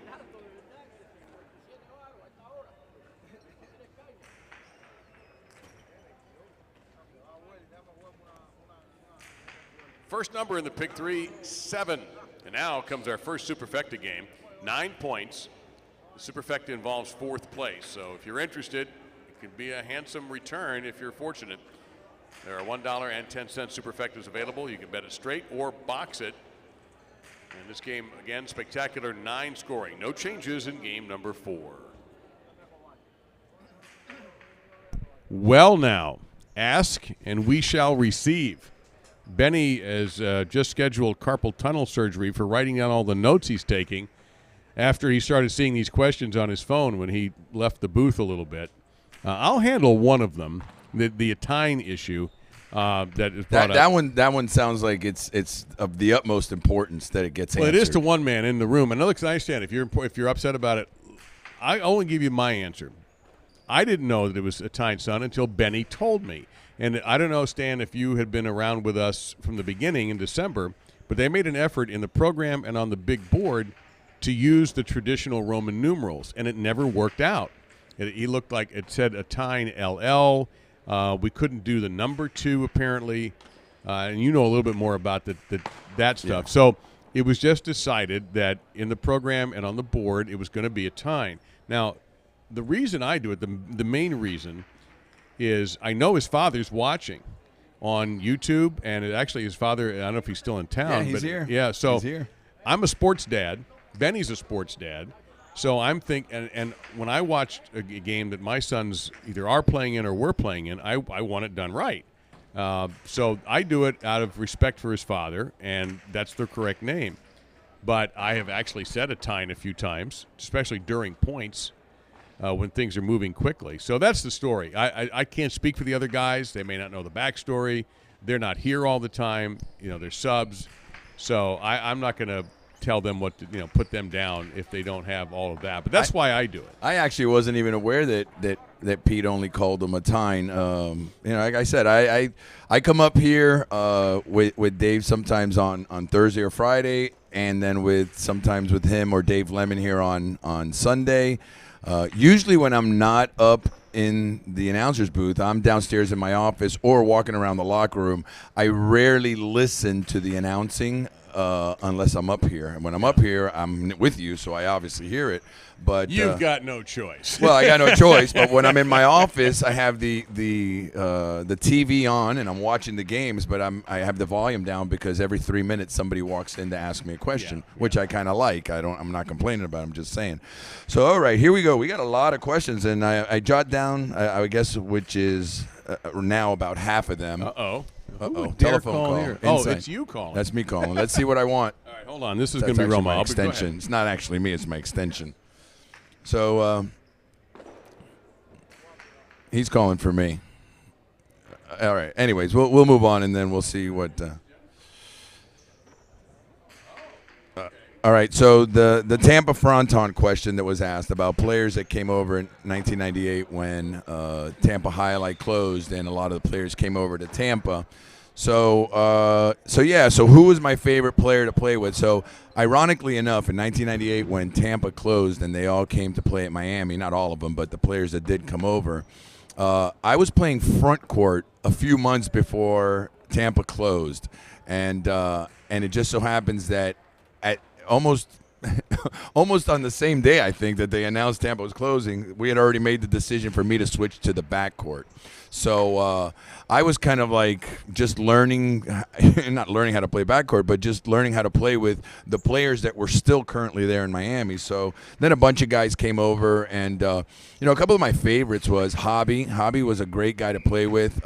Speaker 1: First number in the pick 3, 7. And now comes our first Superfecta game. 9 points. The Superfecta involves 4th place. So if you're interested, it can be a handsome return if you're fortunate. There are $1.10 Superfectas available. You can bet it straight or box it. And this game, again, spectacular 9 scoring. No changes in game number 4. Well now, ask and we shall receive. Benny has just scheduled carpal tunnel surgery for writing down all the notes he's taking after he started seeing these questions on his phone when he left the booth a little bit. I'll handle one of them, the Atine issue that is brought up.
Speaker 2: That one sounds like it's of the utmost importance that it gets answered.
Speaker 1: Well, it is to one man in the room. And look, I understand if you're upset about it, I only give you my answer. I didn't know that it was Atine's son until Benny told me. And I don't know, Stan, if you had been around with us from the beginning in December, but they made an effort in the program and on the big board to use the traditional Roman numerals, and it never worked out. He looked like it said Atine LL. We couldn't do the number 2, apparently. And you know a little bit more about that stuff. Yeah. So it was just decided that in the program and on the board, it was going to be Atine. Now, the reason I do it, the main reason, is I know his father's watching on YouTube, and actually his father, I don't know if he's still in town.
Speaker 2: Yeah, he's here.
Speaker 1: Yeah, so
Speaker 2: he's here.
Speaker 1: I'm a sports dad. Benny's a sports dad. So I'm thinking, and when I watched a game that my sons either are playing in or were playing in, I want it done right. So I do it out of respect for his father, and that's the correct name. But I have actually said Atine a few times, especially during points. When things are moving quickly. So that's the story. I can't speak for the other guys. They may not know the backstory. They're not here all the time. They're subs. So I'm not going to tell them what to, put them down if they don't have all of that. But that's why I do it.
Speaker 2: I actually wasn't even aware that Pete only called him Atine. Like I said, I come up here with Dave sometimes on Thursday or Friday, and then sometimes with him or Dave Lemon here on Sunday. Usually when I'm not up in the announcer's booth, I'm downstairs in my office or walking around the locker room. I rarely listen to the announcing unless I'm up here. And when I'm up here, I'm with you, so I obviously hear it. But
Speaker 1: you've got no choice.
Speaker 2: Well, I got no choice. But when I'm in my office, I have the TV on and I'm watching the games, but I have the volume down because every 3 minutes somebody walks in to ask me a question, which I kind of like. I'm not complaining about it. I'm just saying. So all right, here we go. We got a lot of questions, and I jot down, I guess, which is now about half of them.
Speaker 1: Uh-oh.
Speaker 2: Telephone call.
Speaker 1: Here. Oh, it's you calling.
Speaker 2: That's me calling. Let's see what I want.
Speaker 1: All right, hold on. This is going to be Roma.
Speaker 2: My extension. It's not actually me. It's my extension. So he's calling for me. All right. Anyways, we'll move on, and then we'll see what. All right. So the Tampa Fronton question that was asked about players that came over in 1998 when Tampa Alai closed, and a lot of the players came over to Tampa. So who was my favorite player to play with? So ironically enough, in 1998 when Tampa closed and they all came to play at Miami, not all of them, but the players that did come over, I was playing front court a few months before Tampa closed, and it just so happens that at almost on the same day, I think, that they announced Tampa was closing, we had already made the decision for me to switch to the backcourt. So I was kind of like just learning, not learning how to play backcourt, but just learning how to play with the players that were still currently there in Miami. So then a bunch of guys came over, and a couple of my favorites was Hobby. Hobby was a great guy to play with.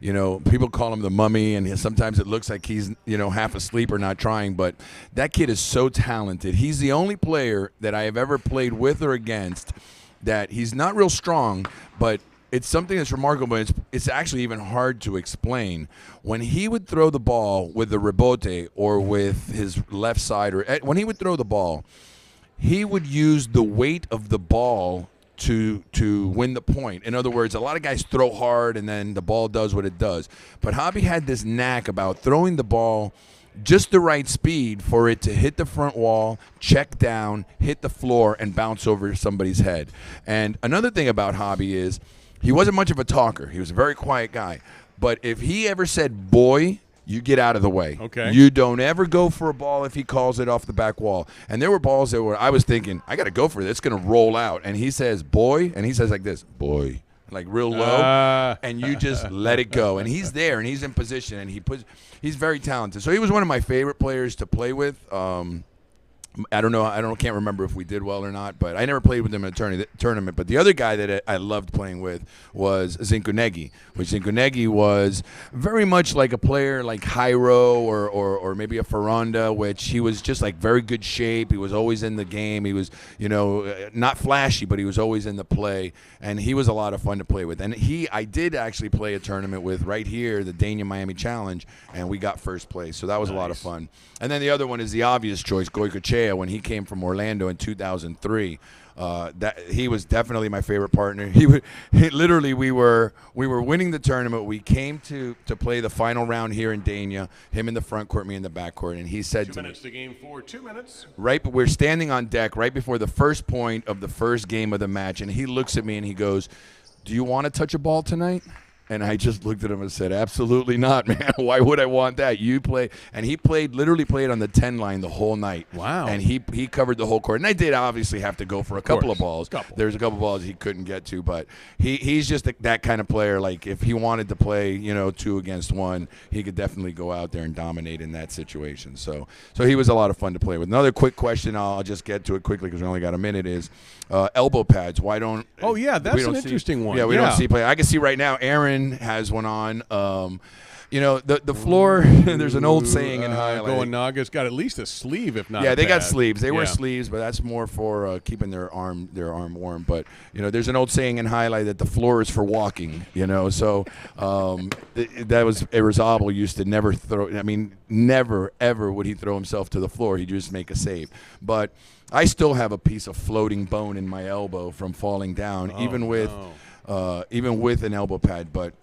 Speaker 2: People call him the mummy, and sometimes it looks like he's half asleep or not trying, but that kid is so talented. He's the only player that I have ever played with or against that he's not real strong, but it's something that's remarkable. It's actually even hard to explain. When he would throw the ball with the rebote or with his left side, or when he would throw the ball, he would use the weight of the ball to win the point. In other words, a lot of guys throw hard and then the ball does what it does. But Hobby had this knack about throwing the ball just the right speed for it to hit the front wall, check down, hit the floor, and bounce over somebody's head. And another thing about Hobby is he wasn't much of a talker. He was a very quiet guy. But if he ever said, boy, you get out of the way.
Speaker 1: Okay.
Speaker 2: You don't ever go for a ball if he calls it off the back wall. And there were balls that were, I was thinking, I got to go for it. It's going to roll out. And he says, boy, and he says like this, boy, like real low, and you just let it go. And he's there, and he's in position, and he's very talented. So he was one of my favorite players to play with. I don't know. Can't remember if we did well or not, but I never played with him in a tournament. But the other guy that I loved playing with was Zinkunegi, which Zinkunegi was very much like a player like Jairo or maybe a Ferranda, which he was just like very good shape. He was always in the game. He was, not flashy, but he was always in the play, and he was a lot of fun to play with. And I did actually play a tournament with right here, the Dania Miami Challenge, and we got first place. So that was a lot of fun. And then the other one is the obvious choice, Goycochea, when he came from Orlando in 2003. That he was definitely my favorite partner. Literally we were winning the tournament. We came to play the final round here in Dania. Him in the front court, me in the back court, and he said
Speaker 1: 2 minutes to game 4. 2 minutes.
Speaker 2: Right, but we're standing on deck right before the first point of the first game of the match, and he looks at me and he goes, "Do you want to touch a ball tonight?" And I just looked at him and said, "Absolutely not, man. Why would I want that? You play." And he literally played on the 10 line the whole night.
Speaker 1: Wow.
Speaker 2: And he covered the whole court. And I did obviously have to go for a couple of balls. There's a couple of balls he couldn't get to, but he's just that kind of player. Like if he wanted to play, 2 against 1, he could definitely go out there and dominate in that situation. So he was a lot of fun to play with. Another quick question, I'll just get to it quickly because we only got a minute, is elbow pads. Why don't?
Speaker 1: Oh yeah, that's an interesting one.
Speaker 2: Yeah, we don't see play. I can see right now Aaron has one on. The floor. There's an old saying in highlight.
Speaker 1: Going Naga's got at least a sleeve, if not.
Speaker 2: Yeah,
Speaker 1: a
Speaker 2: they
Speaker 1: pad.
Speaker 2: got sleeves. They wear sleeves, but that's more for keeping their arm warm. But there's an old saying in highlight that the floor is for walking. So that was Arizabal used to never throw. I mean, never ever would he throw himself to the floor. He'd just make a save. But I still have a piece of floating bone in my elbow from falling down, even with an elbow pad. But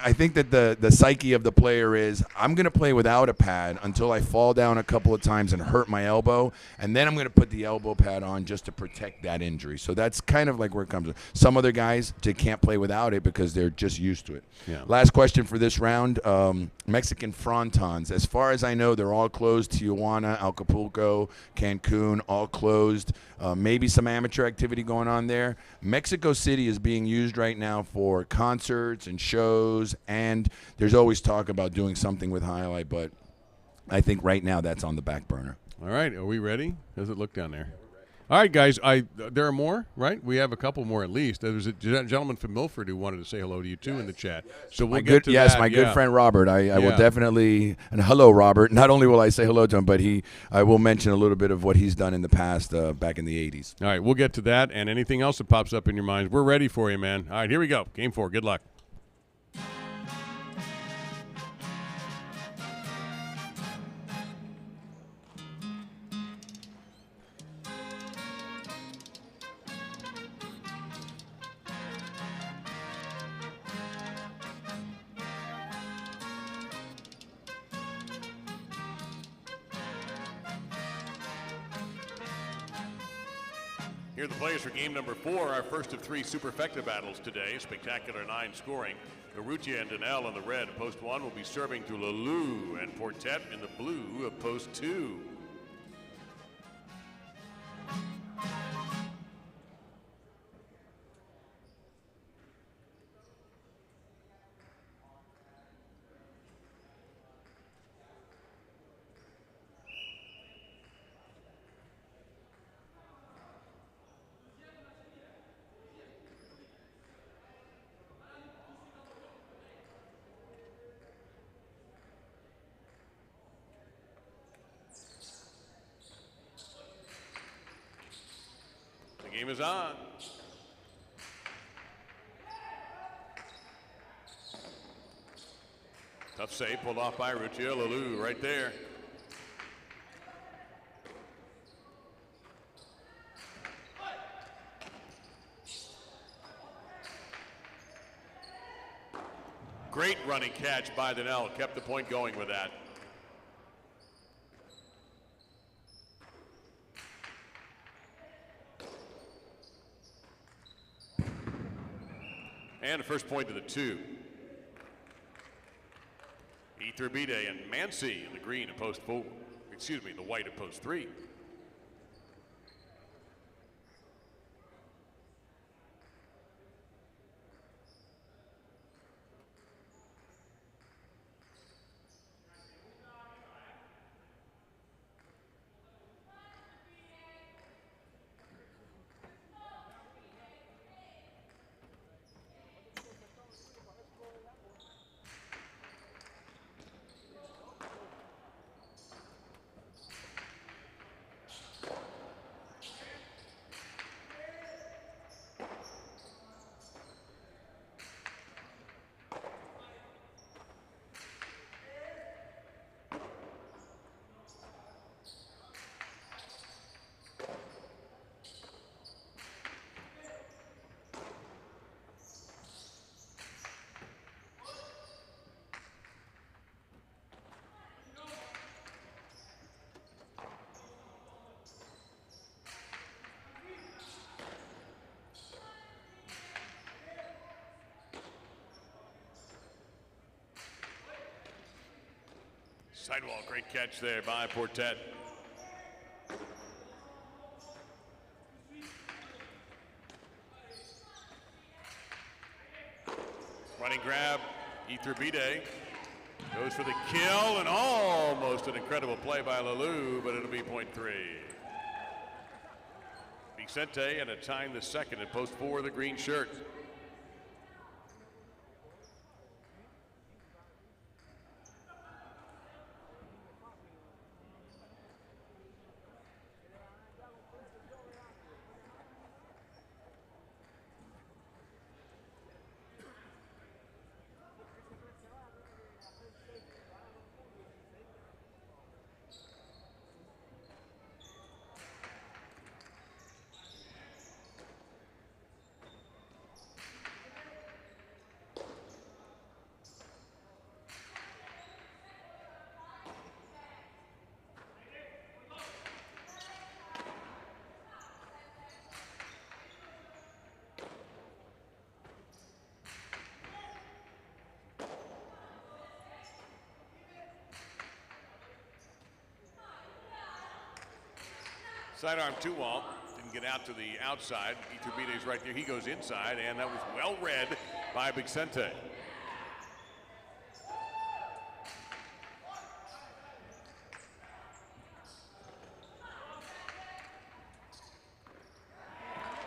Speaker 2: I think that the psyche of the player is, I'm going to play without a pad until I fall down a couple of times and hurt my elbow, and then I'm going to put the elbow pad on just to protect that injury. So that's kind of like where it comes from. Some other guys, they can't play without it because they're just used to it.
Speaker 1: Yeah.
Speaker 2: Last question for this round, Mexican frontons. As far as I know, they're all closed. Tijuana, Acapulco, Cancun, all closed. Maybe some amateur activity going on there. Mexico City is being used right now for concerts and shows, and there's always talk about doing something with Alai, but I think right now that's on the back burner.
Speaker 1: All right, are we ready? How does it look down there? All right, guys, there are more, right? We have a couple more at least. There was a gentleman from Milford who wanted to say hello to you, too, in the chat. So we'll get to that.
Speaker 2: My good friend Robert. I will definitely – and hello, Robert. Not only will I say hello to him, but I will mention a little bit of what he's done in the past back in the 80s.
Speaker 1: All right, we'll get to that and anything else that pops up in your minds. We're ready for you, man. All right, here we go. Game 4. Good luck. Here are the players for game number 4, our first of 3 superfecta battles today. Spectacular 9 scoring. Urrutia and Danel in the red. Post 1 will be serving to Lalou and Portet in the blue of post 2. Game is on. Tough save pulled off by Rutia Lalu right there. Great running catch by Danielle, kept the point going with that. And the first point to the 2. Iturbide and Mansi in the green at post 4. Excuse me, the white at post 3. Sidewall, great catch there by Portet. Running grab, Iturbide goes for the kill, and almost an incredible play by Lalu, but it'll be point 3. Vicente and a time the second at post 4, the green shirt. Sidearm 2-wall, didn't get out to the outside. Iturbide's right there, he goes inside, and that was well read by Vicente.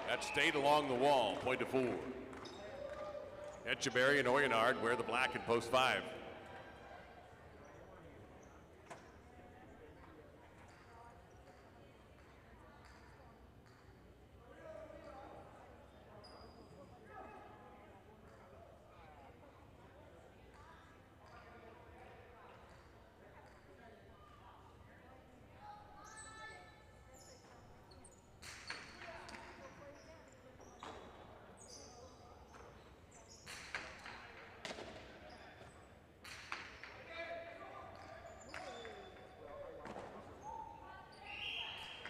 Speaker 1: That stayed along the wall, point to 4. Echeverry and Oyenard wear the black in post 5.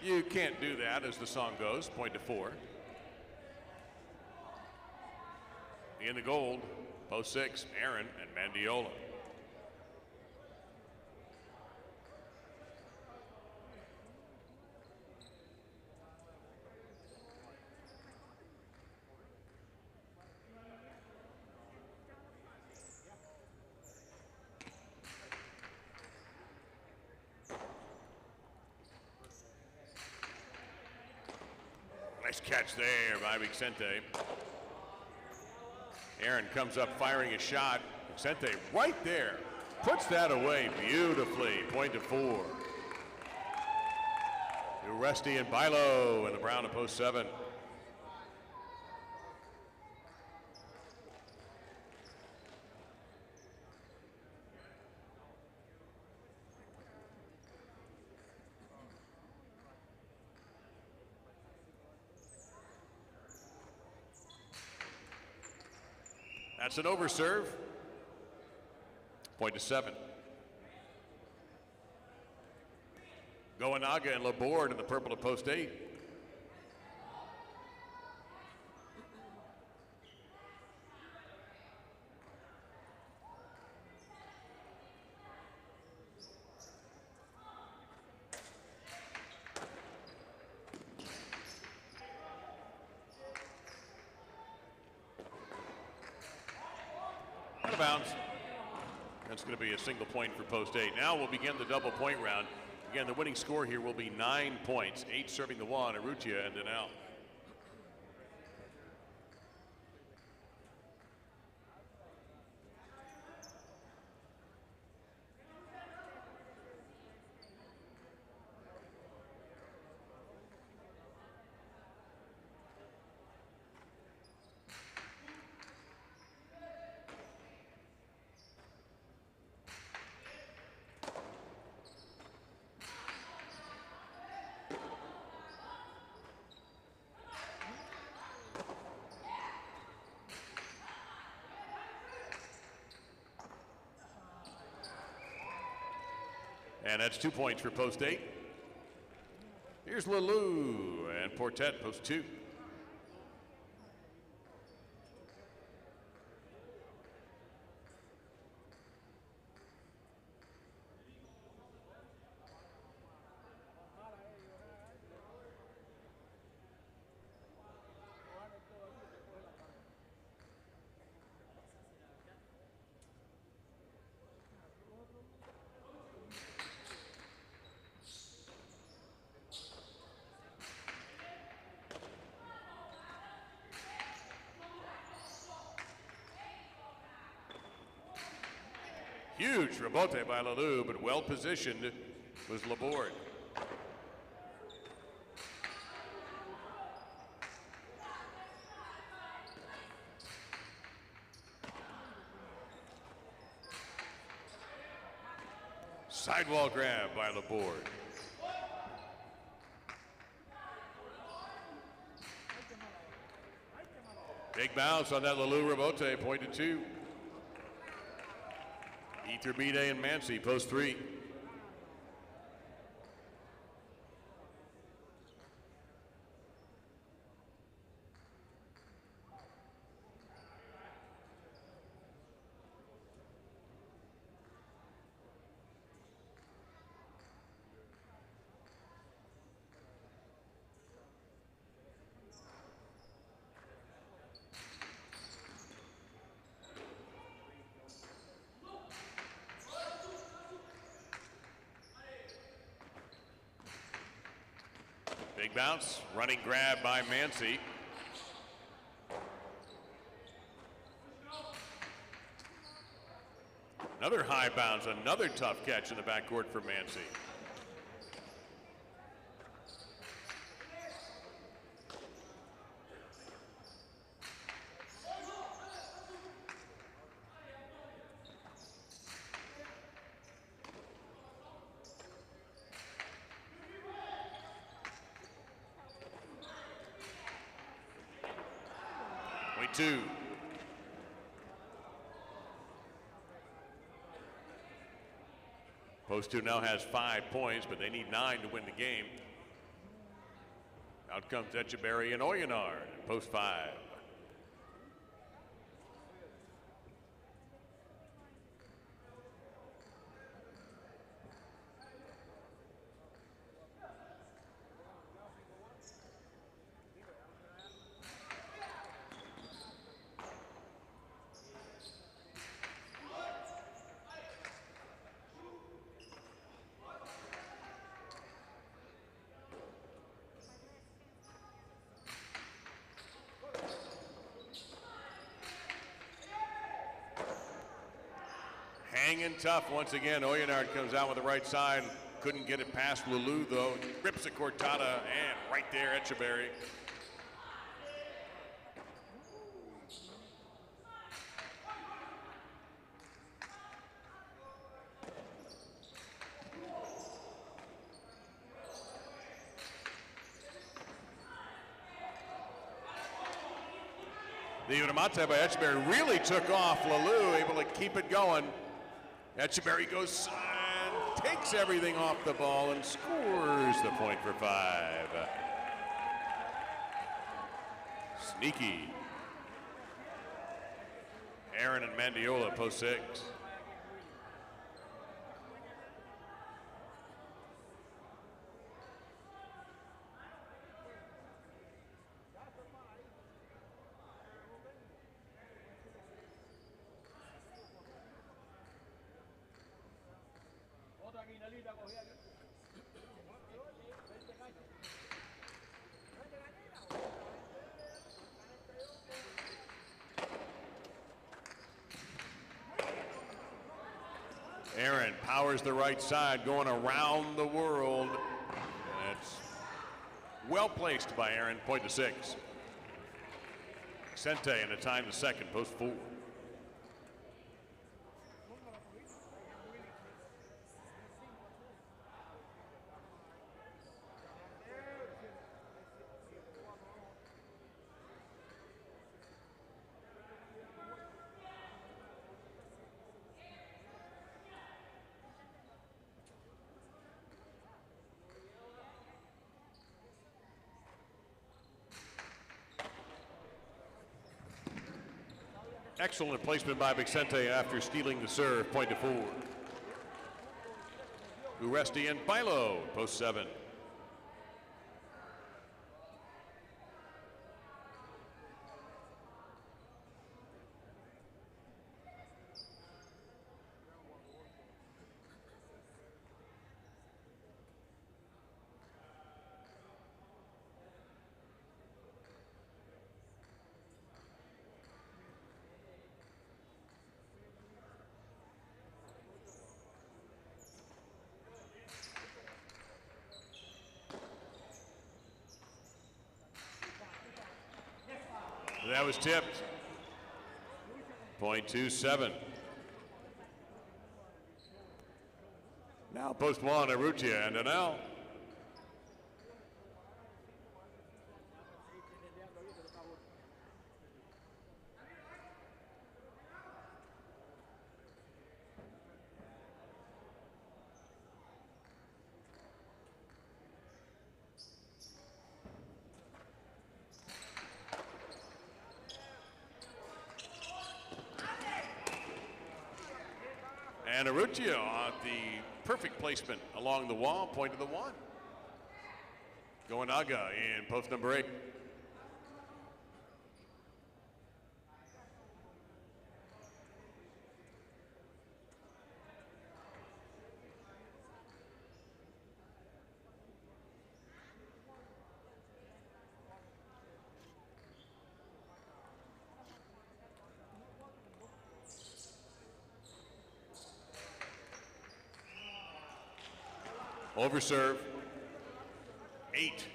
Speaker 1: You can't do that, as the song goes, point to 4. In the gold, post 6, Aaron and Mandiola. Nice catch there by Vicente. Aaron comes up firing a shot. Vicente right there. Puts that away beautifully. Point to 4. Uresti and Bilo in the brown of post 7. That's an overserve. Point to 7. Goanaga and Laborde in the purple at post 8. Out of bounds. That's going to be a single point for post 8. Now we'll begin the double point round. Again, the winning score here will be 9 points. 8 serving the one, Urrutia and Dania. And that's 2 points for post 8. Here's Lelou and Portet, post 2. Huge rebote by Lelou, but well positioned was Laborde. Sidewall grab by Laborde. Big bounce on that Lelou rebote, pointed 2. Iturbide and Mansi, post 3. Big bounce, running grab by Mansi. Another high bounce, another tough catch in the backcourt for Mansi. Point 2. Post 2 now has 5 points, but they need 9 to win the game. Out comes Echeberry and Oyenard, post 5. Hanging tough once again. Oyenard comes out with the right side. Couldn't get it past Lelou though. Rips a Cortada and right there Echeberry. The Uramate by Etcheberry really took off. Lalou able to keep it going. Etcheberry goes and takes everything off the ball and scores the point for 5. Sneaky. Aaron and Mandiola post 6. Aaron powers the right side, going around the world. That's well placed by Aaron, point to 6. Sente in a time to second, post 4. Excellent placement by Vicente after stealing the serve, point to 4. Uresti and Bilo, post 7. That was tipped. Point 27. Now post 1, Arrutia and Anel. And Arrutia on the perfect placement along the wall, point to the 1. Goenaga in post number 8. Overserve. 8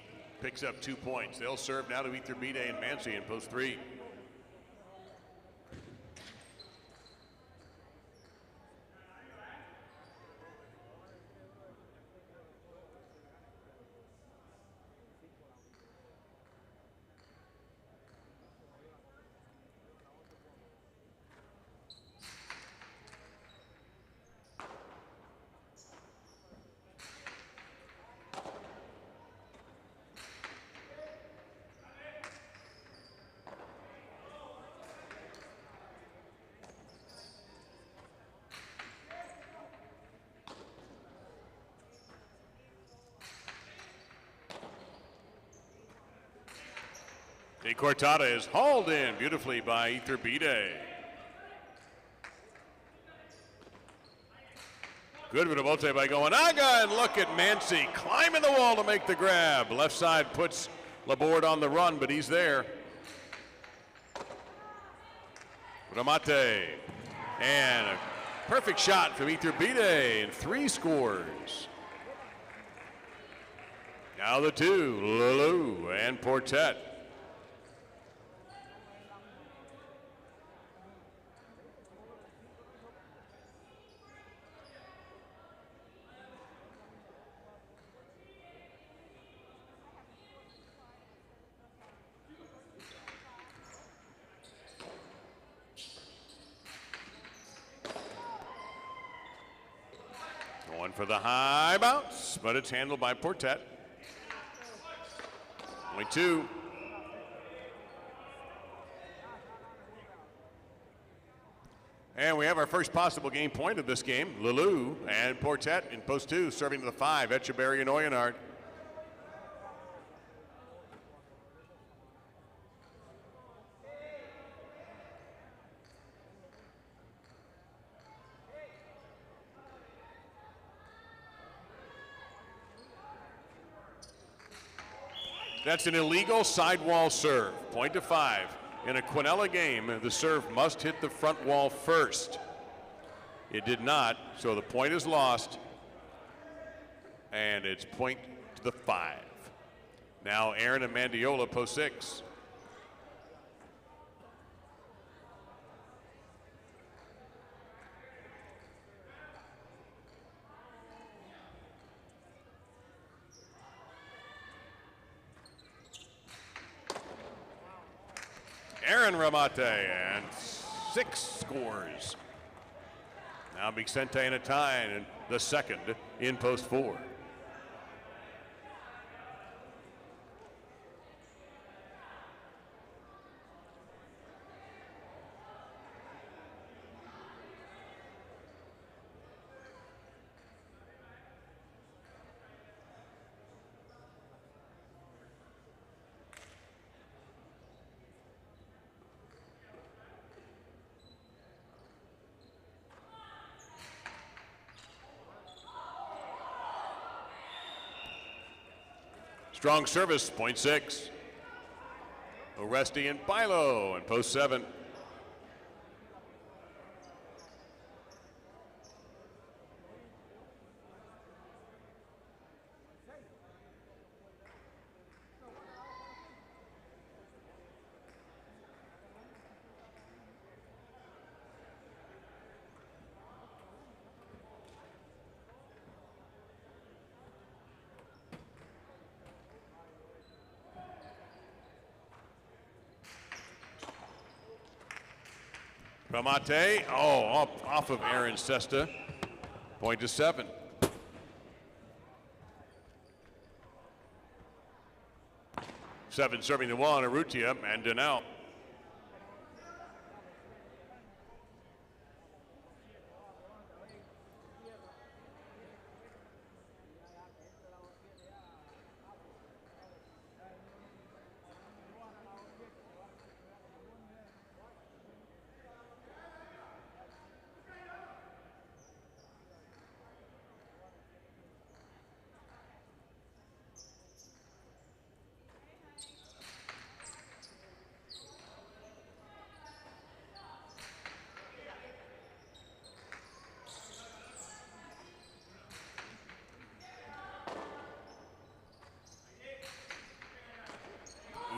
Speaker 1: picks up 2 points. They'll serve now to Iturbide and Mansi in post 3. The Cortada is hauled in beautifully by Iturbide. Good Vinabote by Goenaga, and look at Mansi climbing the wall to make the grab. Left side puts Laborde on the run, but he's there. Ramate, and a perfect shot from Iturbide, and 3 scores. Now the 2, Lalou and Portet. for the high bounce, but it's handled by Portet. Only 2. And we have our first possible game point of this game. Lelou and Portet in post 2, serving to the 5. Echeberry and Oyenard. That's an illegal sidewall serve. Point to 5. In a Quinella game, the serve must hit the front wall first. It did not, so the point is lost. And it's point to the 5. Now Aaron and Mandiola post 6. Aaron Ramate, and 6 scores. Now Vicente and a tie, and the second in post 4. Strong service, point 6. Oresti and Bilo in post 7. Ramate, off of Aaron Sesta. Point to 7. Seven serving the 1, Urrutia and Dania.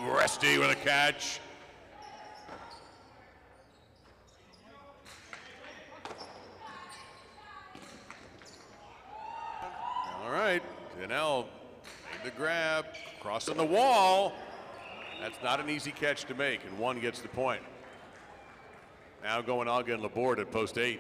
Speaker 1: Uresti with a catch. All right, Janelle made the grab, crossing the wall. That's not an easy catch to make, and 1 gets the point. Now going Aga and Laborde at post 8.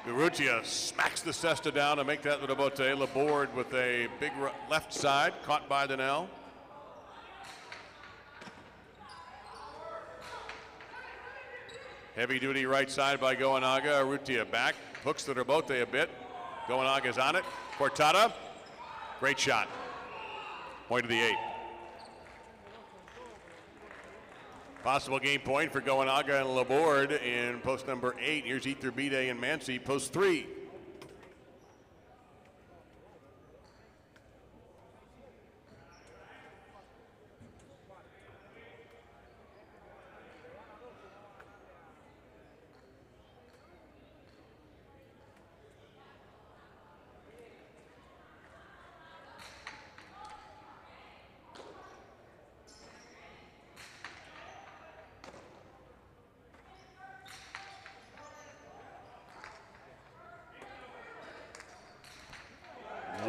Speaker 1: Urrutia smacks the Sesta down to make that with a bote. Laborde with a big left side, caught by Danielle. Heavy duty right side by Goanaga. Urrutia back, hooks the Rebote a bit. Goanaga's on it. Cortada, great shot. Point to the 8. Possible game point for Goanaga and Laborde in post number 8. Here's Iturbide and Mansi, post 3.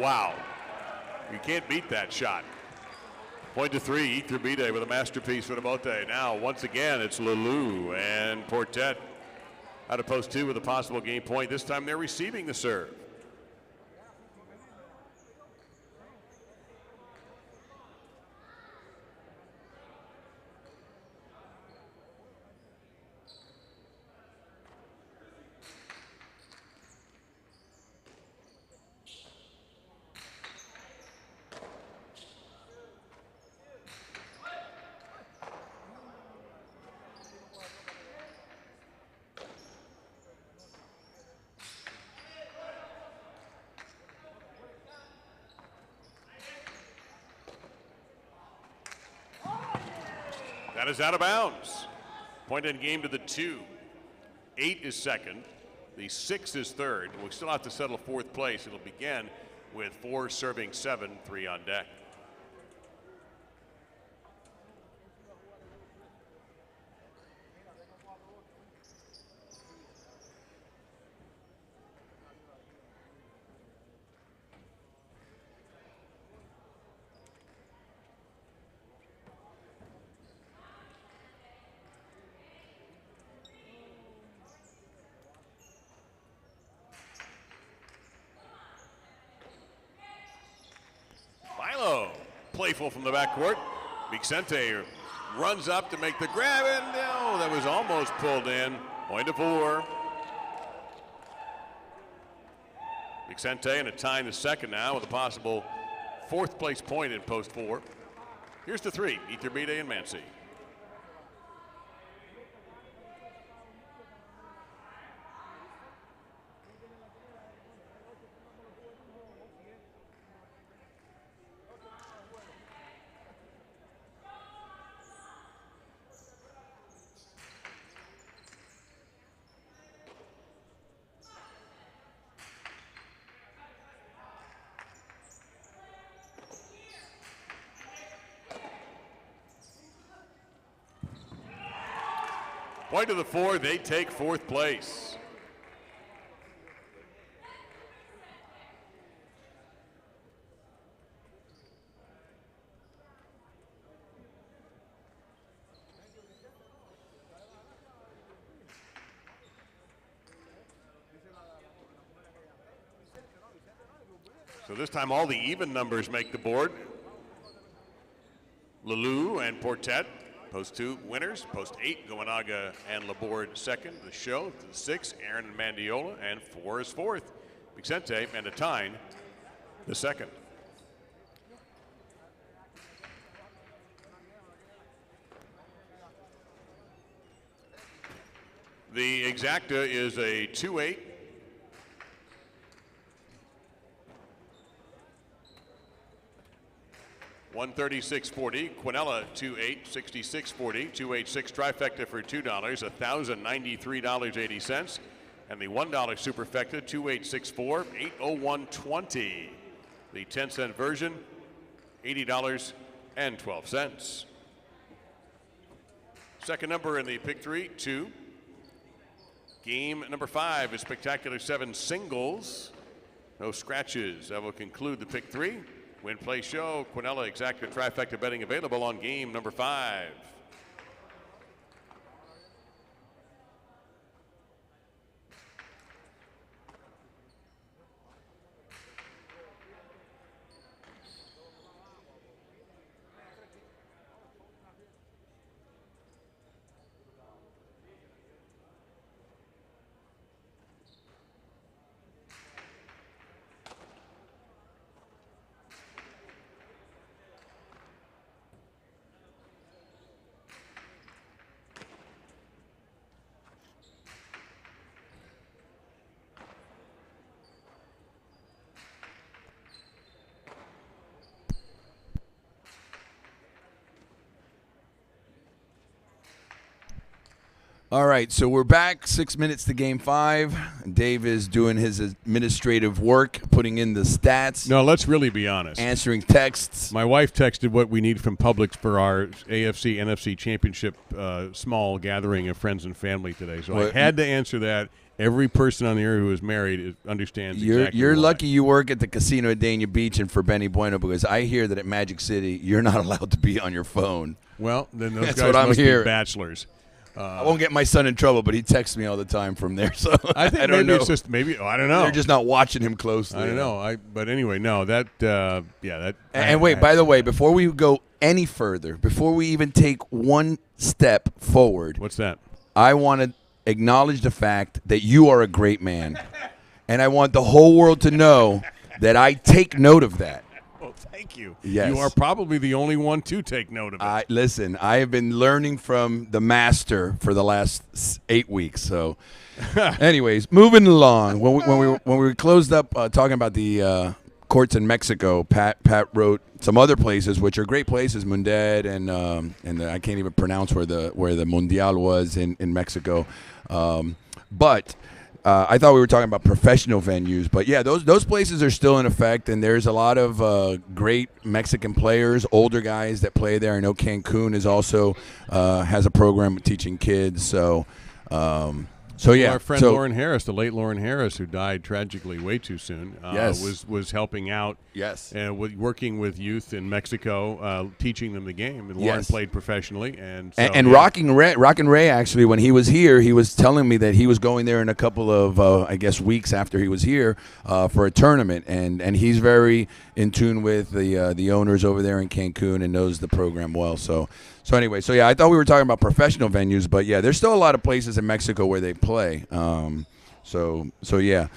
Speaker 1: Wow. You can't beat that shot. Point to three, Iturbide with a masterpiece for the Mote. Now, once again, it's Lelou and Portet out of post two with a possible game point. This time they're receiving the serve. That is out of bounds. Point in game to the 2. 8 is second. The 6 is third. We'll still have to settle fourth place. It'll begin with 4 serving 7, 3 on deck. Playful from the backcourt. Vicente runs up to make the grab, and no, that was almost pulled in. Point to 4. Vicente in a tie in the second now with a possible fourth place point in post 4. Here's the 3, Iturbide and Mancy. Point to the 4, they take fourth place. So this time all the even numbers make the board. Lelou and Portet. Post 2 winners. Post 8, Goenaga and Laborde second. The show to the 6, Aaron and Mandiola, and 4 is fourth. Vicente and Atine the second. The exacta is a 2-8. $136.40. Quinella 2-8, $66.40. 286 trifecta for $2, $1,093.80. And the $1 superfecta 2864, $801.20. The 10-cent version, $80.12. Second number in the pick 3, 2. Game number 5 is Spectacular 7 singles. No scratches. That will conclude the pick 3. Win, play, show. Quinella exacta trifecta betting available on game number 5.
Speaker 2: All right, so we're back 6 minutes to game 5. Dave is doing his administrative work, putting in the stats.
Speaker 1: No, let's really be honest.
Speaker 2: Answering texts.
Speaker 1: My wife texted what we need from Publix for our AFC NFC championship small gathering of friends and family today. So I had to answer that, every person on the air who is married understands exactly
Speaker 2: You're
Speaker 1: why.
Speaker 2: lucky you work at the casino at Dania Beach and for Benny Bueno, because I hear that at Magic City you're not allowed to be on your phone.
Speaker 1: Well, then those
Speaker 2: That's
Speaker 1: guys
Speaker 2: what I'm
Speaker 1: must be
Speaker 2: hearing.
Speaker 1: bachelors.
Speaker 2: I won't get my son in trouble, but he texts me all the time from there. So
Speaker 1: I think
Speaker 2: I don't
Speaker 1: maybe
Speaker 2: know.
Speaker 1: it's just I don't know.
Speaker 2: They're just not watching him closely.
Speaker 1: I don't know. But anyway, no, that that.
Speaker 2: And wait, by the way, before we go any further, before we even take one step forward,
Speaker 1: What's that?
Speaker 2: I want to acknowledge the fact that you are a great man. And I want the whole world to know that I take note of that.
Speaker 1: Well, thank you.
Speaker 2: Yes.
Speaker 1: You are probably the only one to take note of it.
Speaker 2: Listen, I have been learning from the master for the last 8 weeks. So, anyways, moving along. When we closed up talking about the courts in Mexico, Pat wrote some other places, which are great places, Mundet and I can't even pronounce where the Mundial was in Mexico, but. I thought we were talking about professional venues, but yeah, those places are still in effect, and there's a lot of great Mexican players, older guys that play there. I know Cancun is also has a program teaching kids, so yeah.
Speaker 1: Our friend Lauren Harris, the late Lauren Harris, who died tragically way too soon,
Speaker 2: yes.
Speaker 1: was helping out.
Speaker 2: Yes.
Speaker 1: And working with youth in Mexico, teaching them the game. And Lauren
Speaker 2: Yes.
Speaker 1: played professionally, and
Speaker 2: Rockin' Ray actually, when he was here, he was telling me that he was going there in a couple of I guess weeks after he was here for a tournament, and he's very in tune with the owners over there in Cancun and knows the program well. So anyway, yeah, I thought we were talking about professional venues, but yeah, there's still a lot of places in Mexico where they play. So yeah.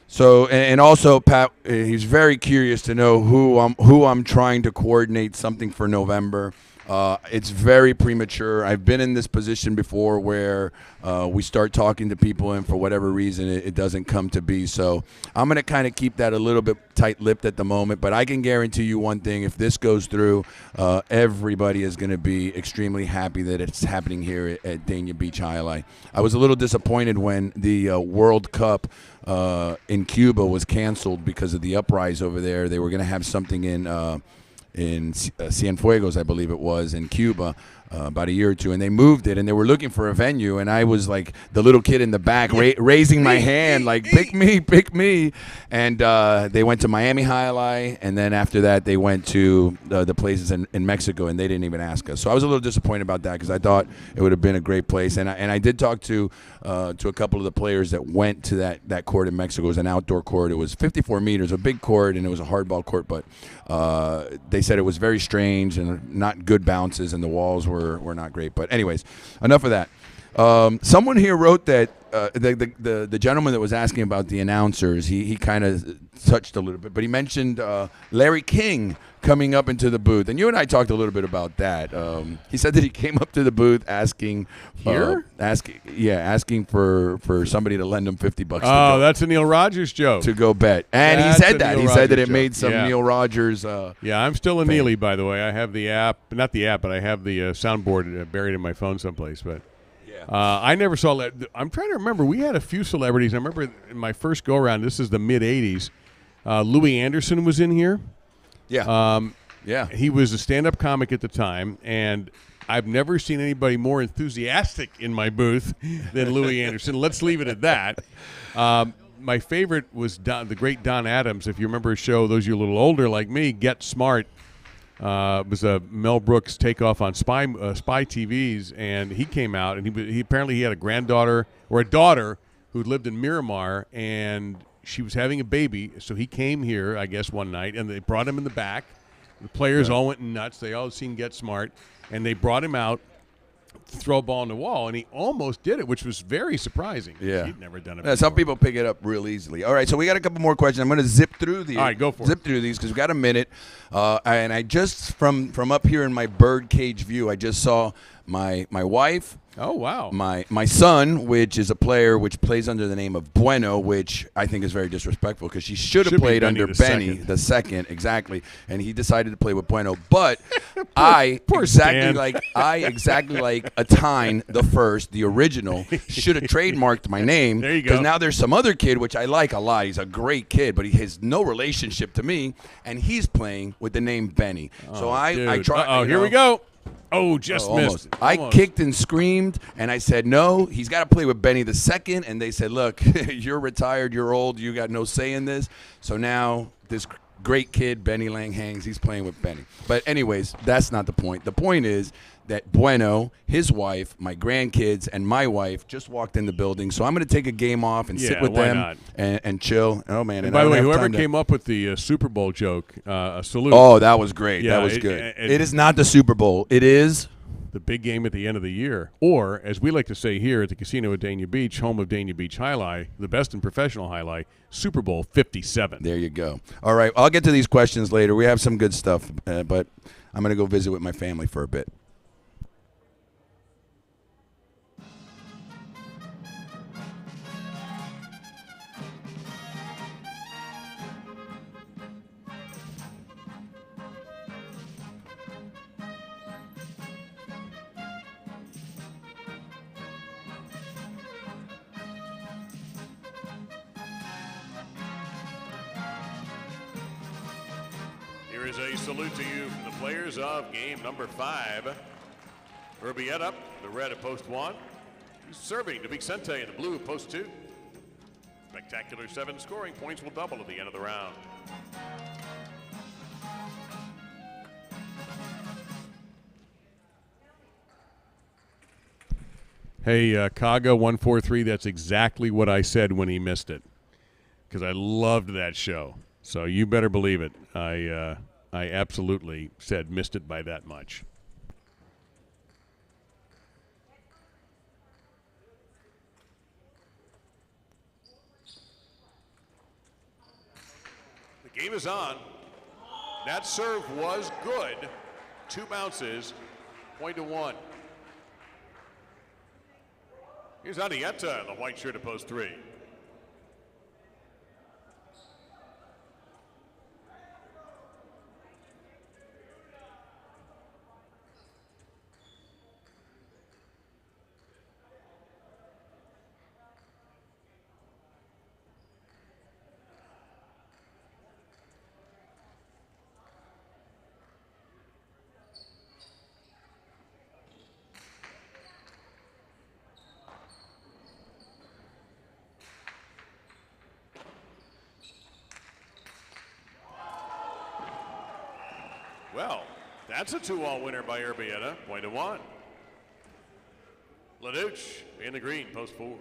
Speaker 2: So and also Pat, he's very curious to know who I'm trying to coordinate something for November. It's very premature. I've been in this position before where we start talking to people and for whatever reason it doesn't come to be. So I'm going to kind of keep that a little bit tight-lipped at the moment. But I can guarantee you one thing. If this goes through, everybody is going to be extremely happy that it's happening here at Dania Beach, Alai. I was a little disappointed when the World Cup in Cuba was canceled because of the uprise over there. They were going to have something in Cienfuegos, I believe it was, in Cuba about a year or two, and they moved it, and they were looking for a venue, and I was like the little kid in the back raising my hand like, pick me, and they went to Miami Alai, and then after that they went to the places in Mexico, and they didn't even ask us. So I was a little disappointed about that because I thought it would have been a great place, and I did talk to a couple of the players that went to that court in Mexico. It was an outdoor court. It was 54 meters, a big court, and it was a hardball court, but they said it was very strange and not good bounces, and the walls were not great. But anyways, enough of that. Someone here wrote that the gentleman that was asking about the announcers, he kind of touched a little bit, but he mentioned Larry King coming up into the booth, and you and I talked a little bit about that. He said that he came up to the booth asking asking for somebody to lend him $50.
Speaker 1: Oh, that's a Neil Rogers joke.
Speaker 2: To go bet, and
Speaker 1: That's
Speaker 2: he said
Speaker 1: a
Speaker 2: that.
Speaker 1: Neil
Speaker 2: He said that
Speaker 1: Rogers
Speaker 2: it made
Speaker 1: joke.
Speaker 2: some
Speaker 1: Yeah.
Speaker 2: Neil Rogers.
Speaker 1: Yeah, I'm still a Neely, by the way. I have the app, not the app, but I have the soundboard buried in my phone someplace. But I never saw that. I'm trying to remember. We had a few celebrities. I remember in my first go-around, this is the mid-'80s, Louis Anderson was in here.
Speaker 2: Yeah. Yeah.
Speaker 1: He was a stand-up comic at the time, and I've never seen anybody more enthusiastic in my booth than Louis Anderson. Let's leave it at that. My favorite was the great Don Adams. If you remember his show, those of you a little older like me, Get Smart. It was a Mel Brooks takeoff on Spy TVs, and he came out, and he apparently had a granddaughter or a daughter who lived in Miramar, and she was having a baby. So he came here, I guess, one night, and they brought him in the back. The players all went nuts. They all seen Get Smart, and they brought him out to throw a ball on the wall, and he almost did it, which was very surprising.
Speaker 2: Yeah.
Speaker 1: He'd never done it before.
Speaker 2: Some people pick it up real easily. All right, so we got a couple more questions. I'm going to zip through these.
Speaker 1: All right, go for it.
Speaker 2: Zip through these because we got a minute. And I just, from up here in my bird cage view, I just saw my wife.
Speaker 1: Oh, wow.
Speaker 2: My son, which is a player which plays under the name of Bueno, which I think is very disrespectful because she should have played under Benny the second, exactly, and he decided to play with Bueno. But I exactly like Atine the first, the original, should have trademarked my name.
Speaker 1: There you go.
Speaker 2: Because now there's some other kid which I like a lot. He's a great kid, but he has no relationship to me, and he's playing with the name Benny. So I try.
Speaker 1: Oh, here we go. Oh, just missed.
Speaker 2: I kicked and screamed, and I said, no, he's got to play with Benny the second. And they said, look, you're retired, you're old, you got no say in this. So now this great kid, Benny Lang Hangs, he's playing with Benny. But anyways, that's not the point. The point is that Bueno, his wife, my grandkids, and my wife just walked in the building. So I'm going to take a game off and sit with them and chill. Oh, man.
Speaker 1: And by the way, whoever came up with the Super Bowl joke, a salute.
Speaker 2: Oh, that was great.
Speaker 1: Yeah,
Speaker 2: that was good. It is not the Super Bowl. It is
Speaker 1: the big game at the end of the year. Or, as we like to say here at the casino at Dania Beach, home of Dania Beach Alai, the best in professional Alai, Super Bowl 57.
Speaker 2: There you go. All right, I'll get to these questions later. We have some good stuff, but I'm going to go visit with my family for a bit.
Speaker 1: Here is a salute to you from the players of game number 5. Urbieta, the red at post 1. He's serving to Vicente in the blue at post 2. Spectacular 7 scoring points will double at the end of the round. Hey, Kaga 143, that's exactly what I said when he missed it, because I loved that show. So you better believe it. I absolutely said missed it by that much. The game is on. That serve was good. 2 bounces, 0.1. Here's Adieta in the white shirt at post 3. Well, that's a 2-all winner by Urbieta, 0.1. Leduc in the green, post 4.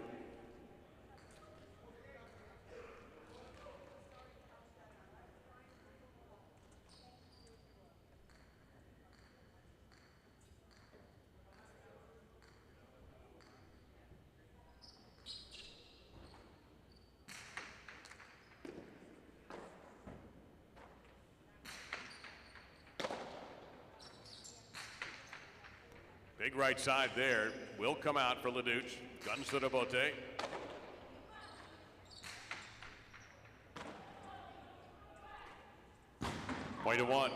Speaker 1: Big right side there will come out for Leduc. Guns to the bote. 0.1.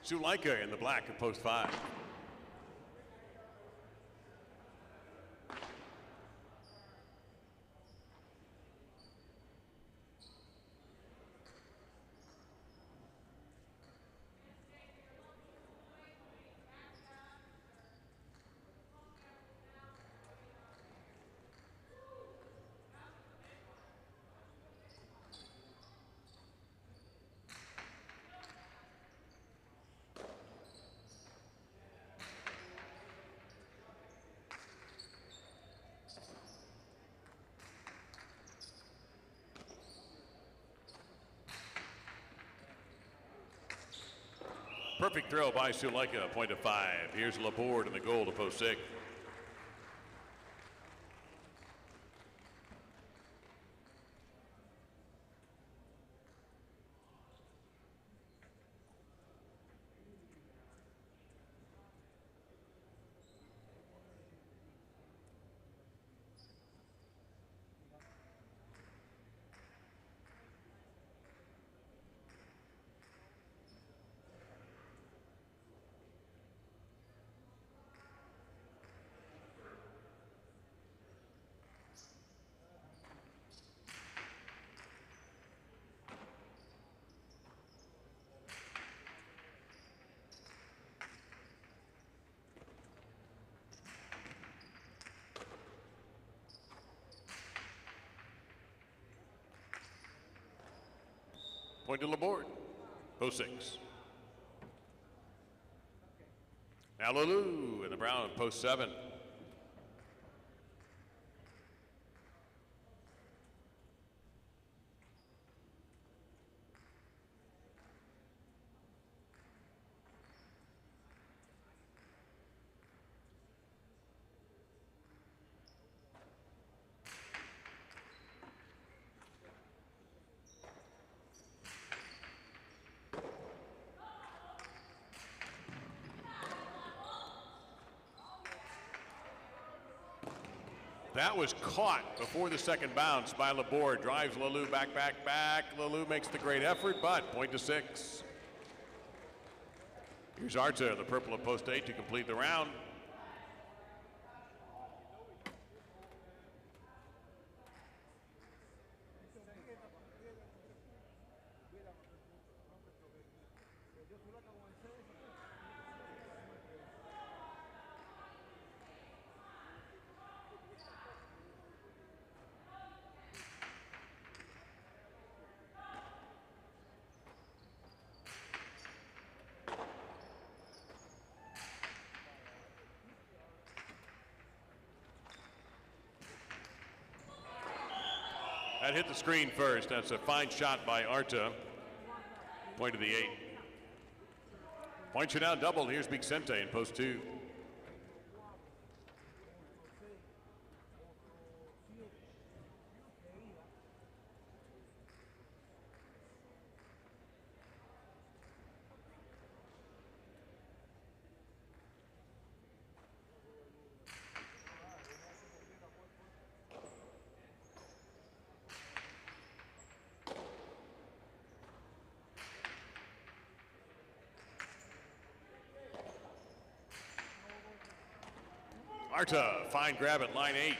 Speaker 1: Suleika in the black at post 5. Perfect throw by Suleika, 0.5. Here's Laborde in the goal to post 6. Point to Laborde. Post 6. Now Lulu in the brown, post 7. That was caught before the second bounce by Laborde. Drives Lulu back. Lulu makes the great effort, but point to 6. Here's Arta, the purple of post 8 to complete the round. That hit the screen first. That's a fine shot by Arta. Point to the 8. Points are now doubled. Here's Vicente in post 2. Arta, fine grab at line 8.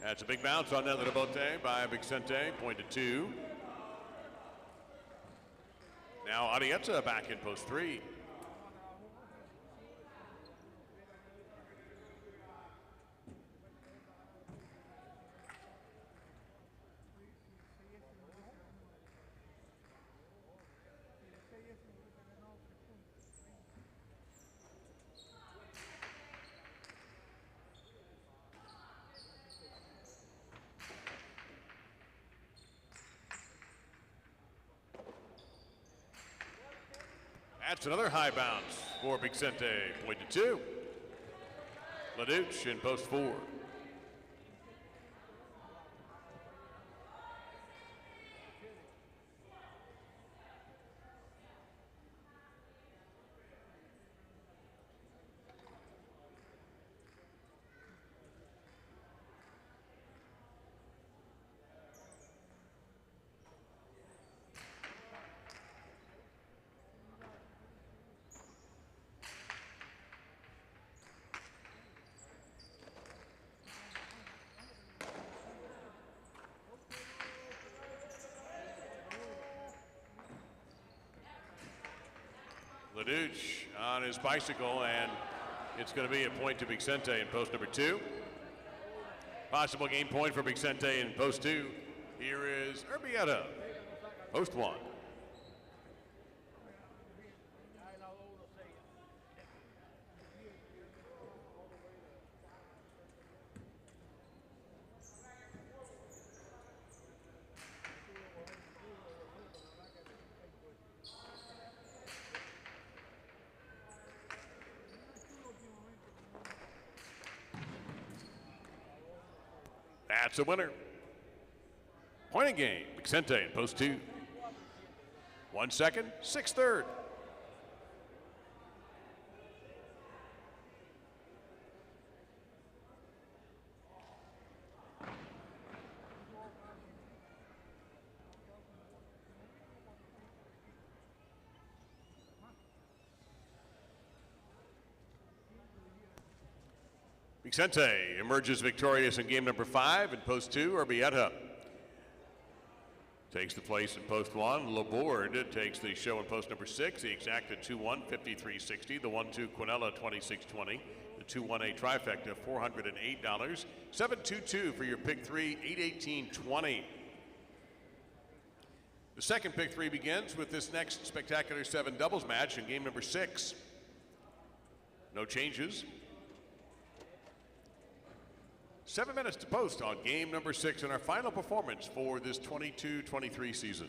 Speaker 1: That's a big bounce on that little bote by Vicente, point to 2. Now Arietta back in post 3. That's another high bounce for Vicente, point to 2. LaDuche in post 4. LaDuche on his bicycle, and it's going to be a point to Vicente in post number 2. Possible game point for Vicente in post 2. Here is Urbieta, post 1. That's a winner. Pointing game, Vicente in post 2. 1 second, 6/3. Vicente emerges victorious in game number 5 in post 2, Urbieta. Takes the place in post 1. Laborde takes the show in post number 6. The exacta 2-1, 53.60. The 1-2 Quinella, 26.20. The 2-1-A trifecta, $408. 7-2-2 for your pick 3, 818.20. The second pick 3 begins with this next spectacular 7 doubles match in game number 6. No changes. 7 minutes to post on game number 6 in our final performance for this 22-23 season.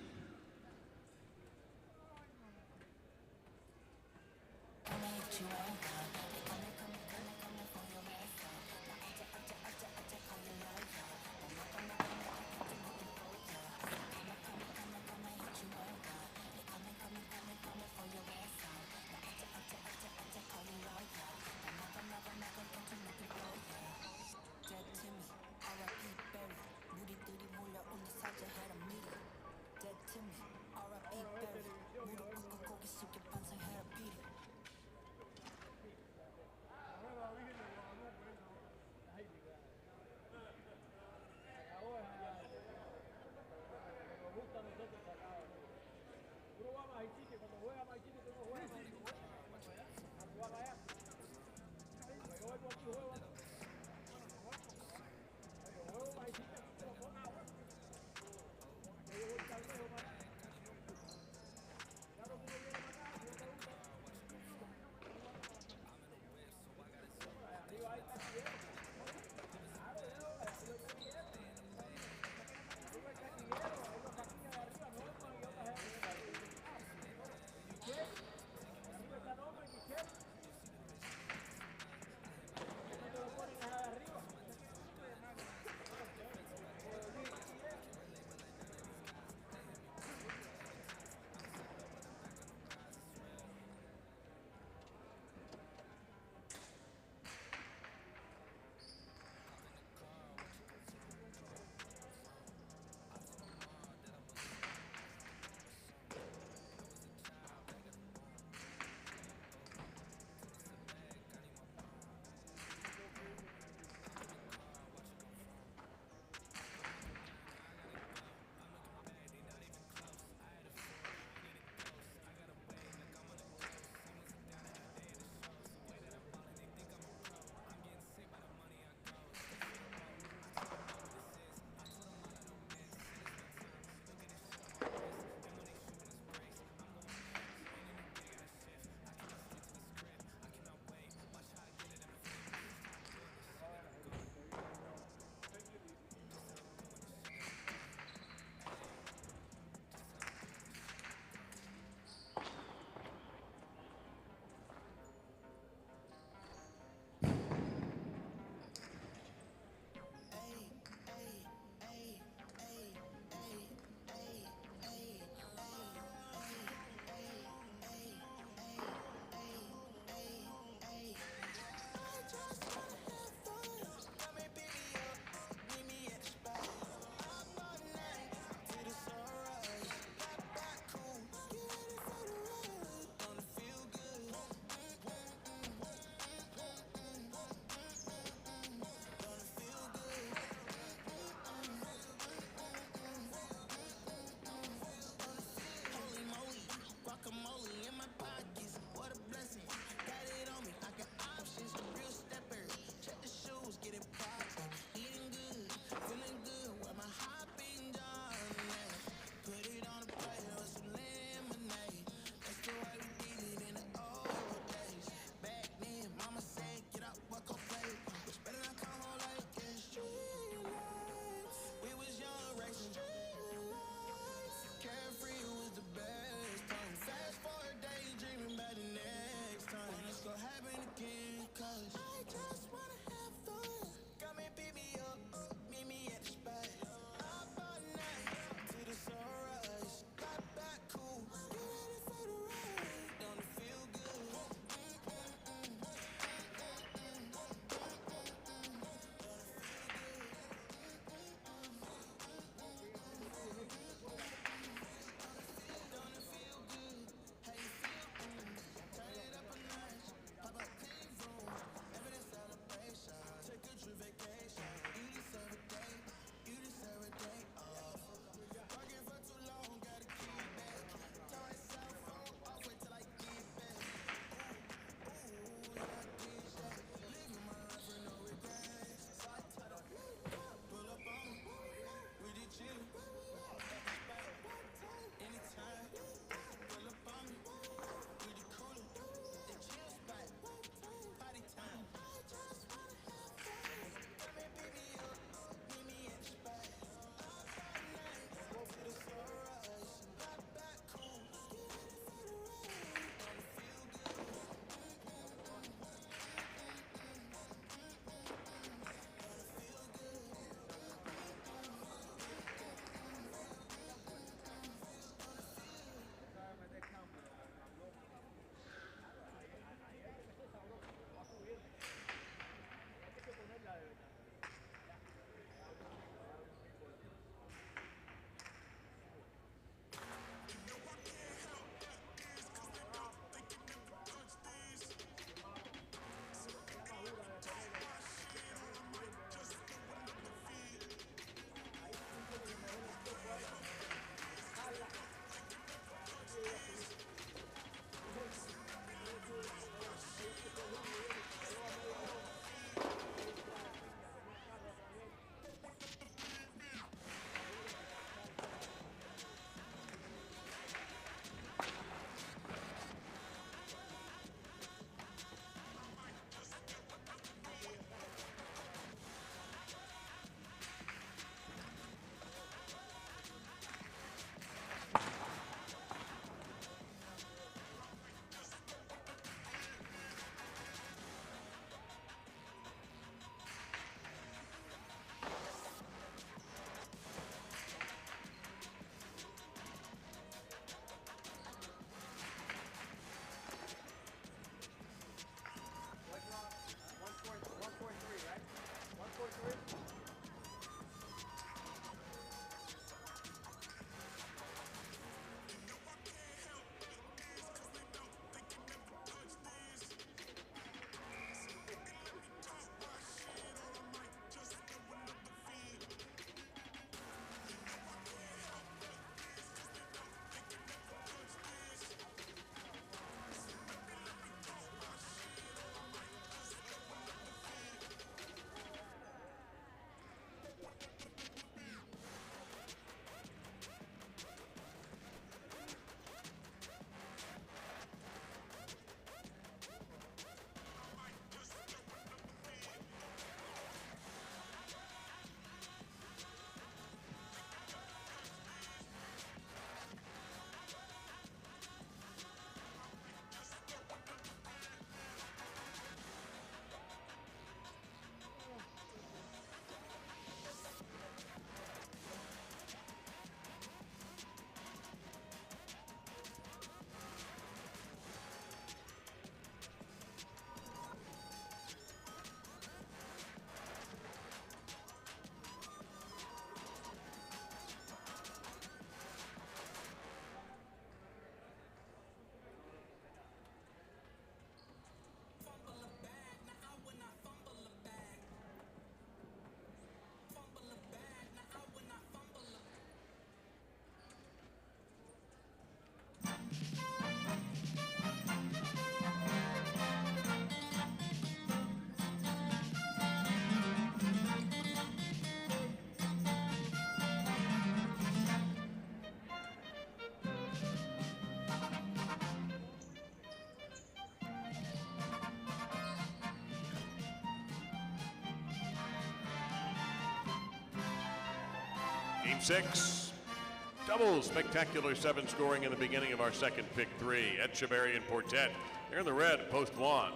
Speaker 1: Game 6. Double spectacular 7 scoring in the beginning of our second pick 3. Echeverry and Portet. They're in the red at post 1.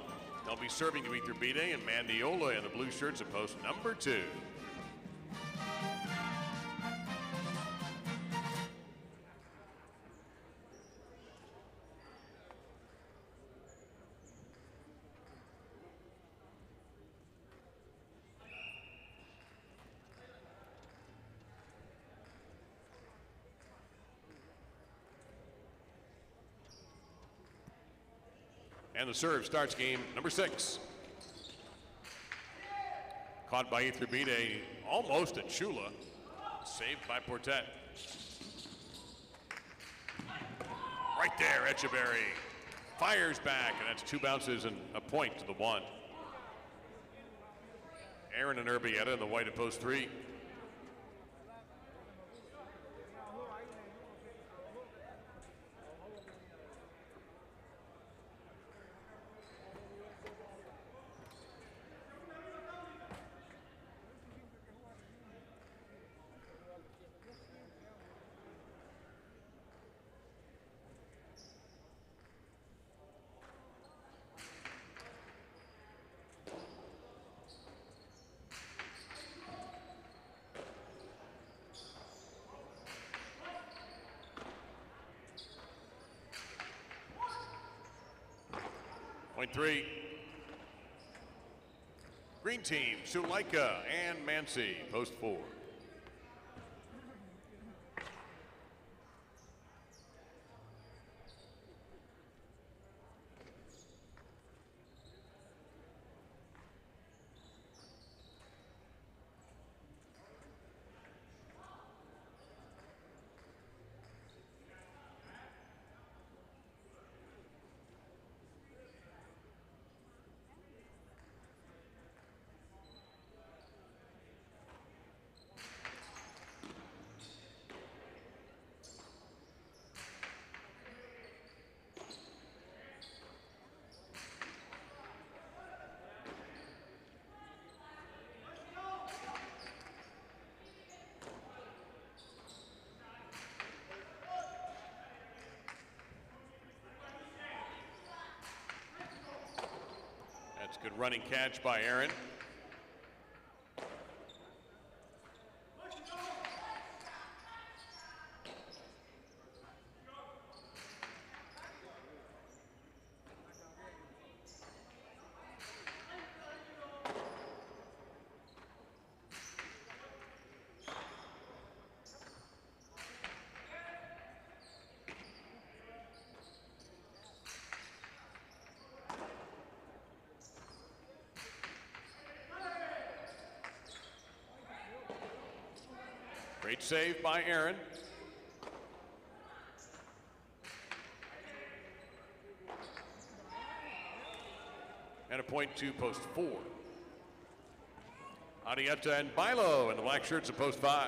Speaker 1: They'll be serving to Iturbide and Mandiola in the blue shirts at post number 2. And the serve starts game number 6. Caught by Iturbide, almost at Chula. Saved by Portet. Right there, Echeverry fires back, and that's 2 bounces and a point to the 1. Aaron and Urbieta in the white at post 3. Point 3. Green team, Sulaika and Mansi, post 4. That's a good running catch by Aaron. Great save by Aaron. And a point to post 4. Adieta and Bilo in the black shirts at post 5.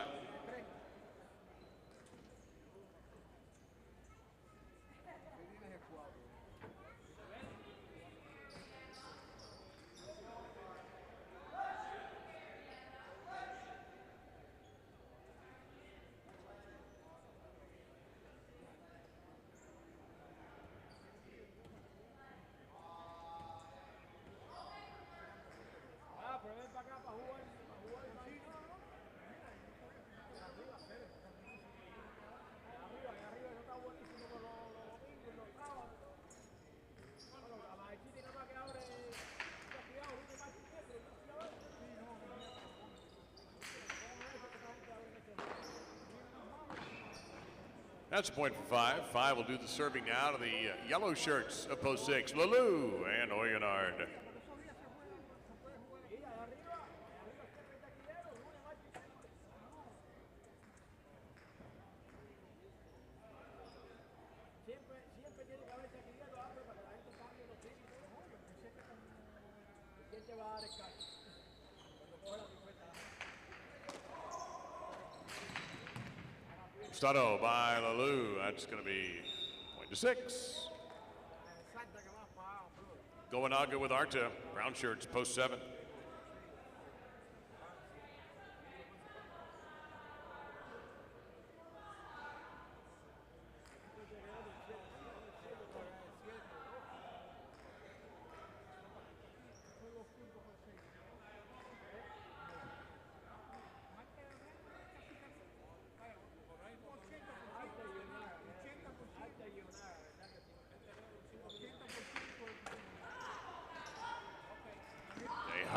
Speaker 1: That's a point for 5. 5 will do the serving now to the yellow shirts of post 6. Lalou and Oyenard. Stutto by Lalou. That's going to be point to 6. Goenaga with Arta. Brown shirts, post 7.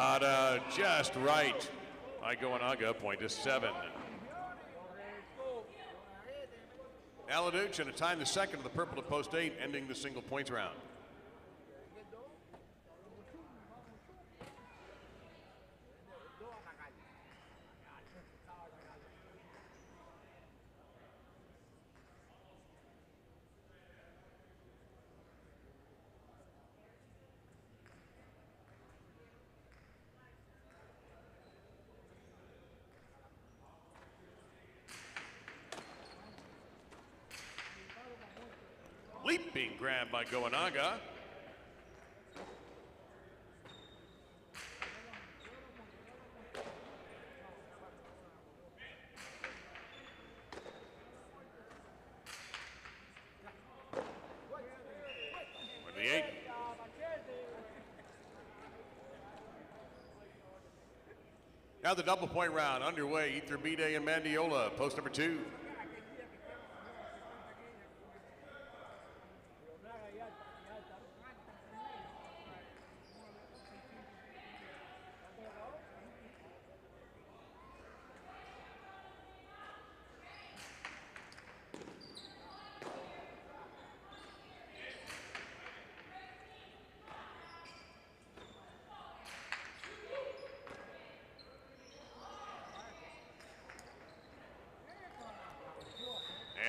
Speaker 1: Tejada just right. By Goanaga, point to 7. Aladuch in a time the second of the purple to post 8, ending the single points round. Leaping grab by Goanaga. For the 8. Now the double point round underway. Iturbide and Mandiola, post number 2.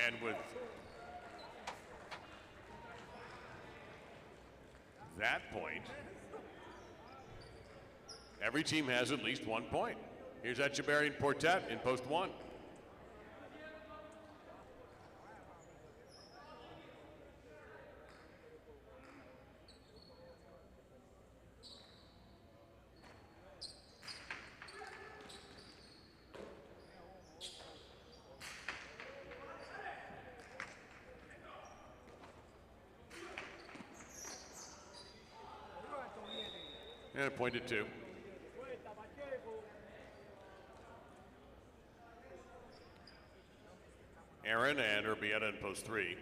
Speaker 1: And with that point, every team has at least 1 point. Here's Etcheberry and Portet in post 1. And a point at 2. Aaron and Urbieta in post 3.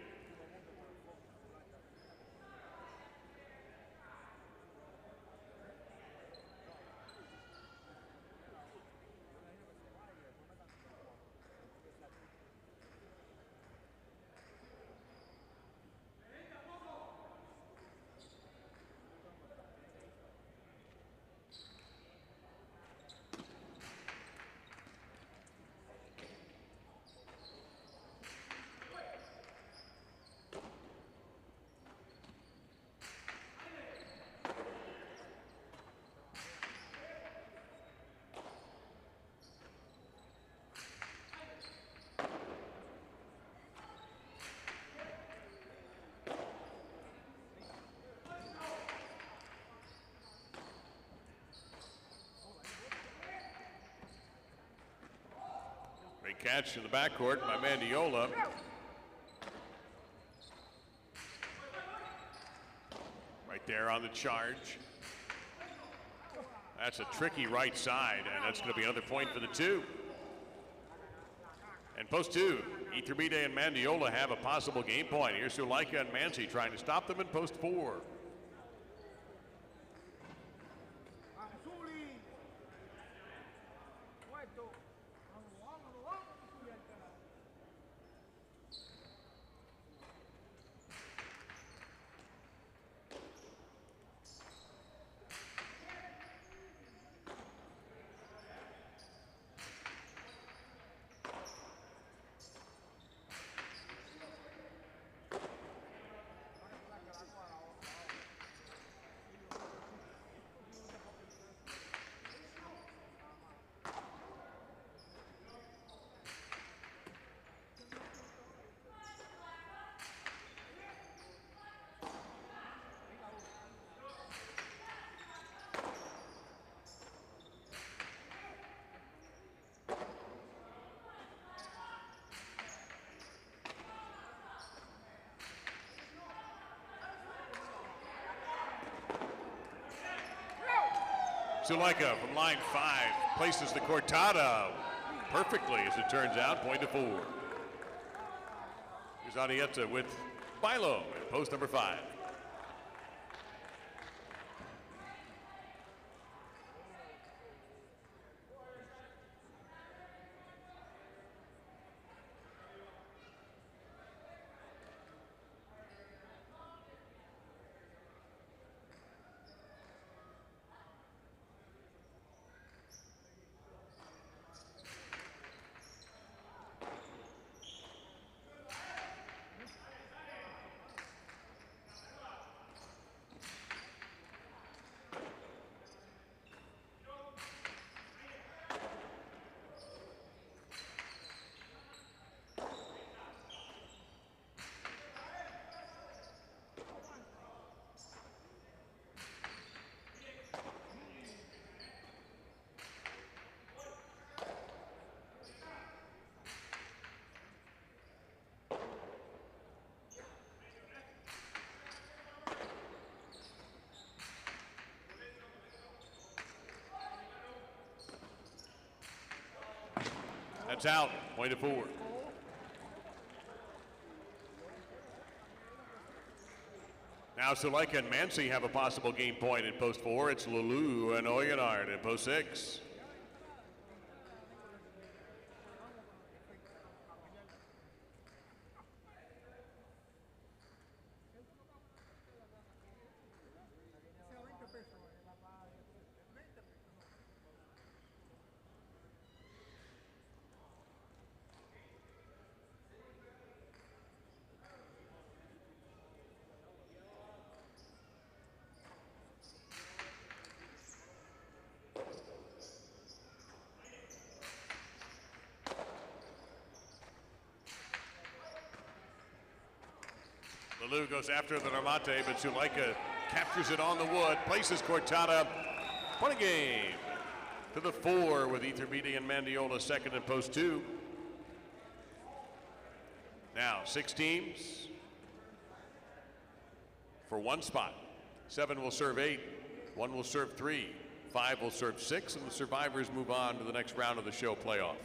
Speaker 1: Great catch in the backcourt by Mandiola. Right there on the charge. That's a tricky right side, and that's going to be another point for the 2. And post 2, Iturbide and Mandiola have a possible game point. Here's Suleika and Mansi trying to stop them in post 4. Suleika from line 5 places the cortada perfectly, as it turns out, point to 4. Here's Arietta with Bilo at post number 5. That's out. Point of 4. Now Suleika and Mansi have a possible game point in post 4. It's Lulu and Oyonard in post 6. Lulu goes after the Ramate, but Suleika captures it on the wood, places Cortada. Point of game to the 4 with Iturbide and Mandiola second in post 2. Now 6 teams for 1 spot. 7 will serve 8, 1 will serve 3, 5 will serve 6, and the survivors move on to the next round of the show playoff.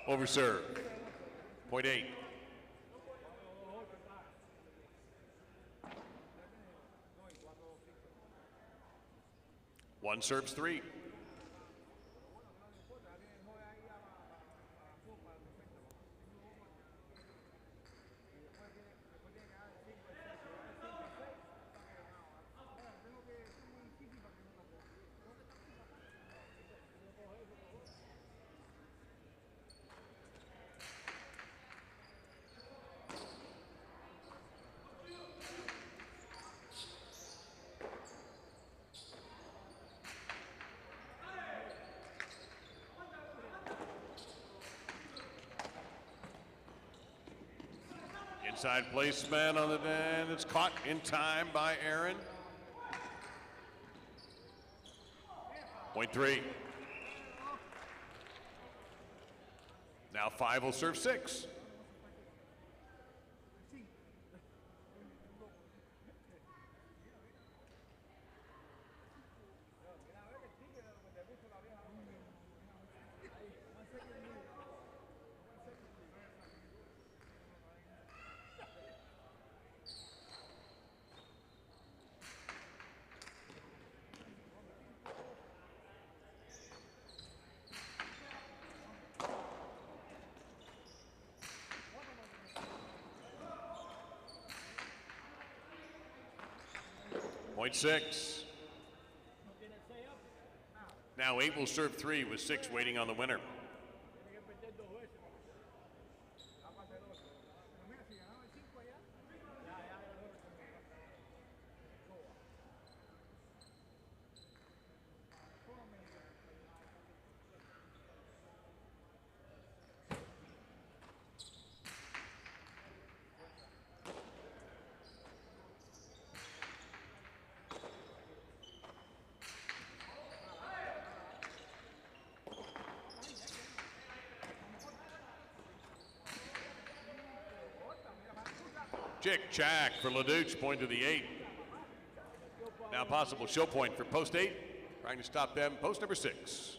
Speaker 1: Over serve. Point 8. One serves 3. Inside placement on the end. It's caught in time by Aaron. Point 3. Now 5 will serve 6. Point 6. Now 8 will serve 3 with 6 waiting on the winner. Chick-chack for Leduc, point to the 8. Now possible show point for post 8. Trying to stop them, post number 6.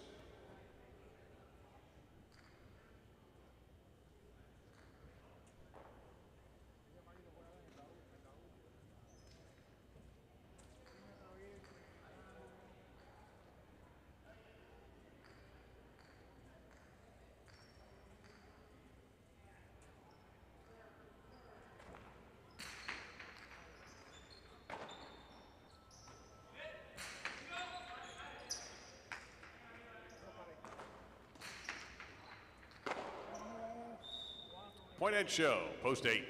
Speaker 1: Point and show, post 8.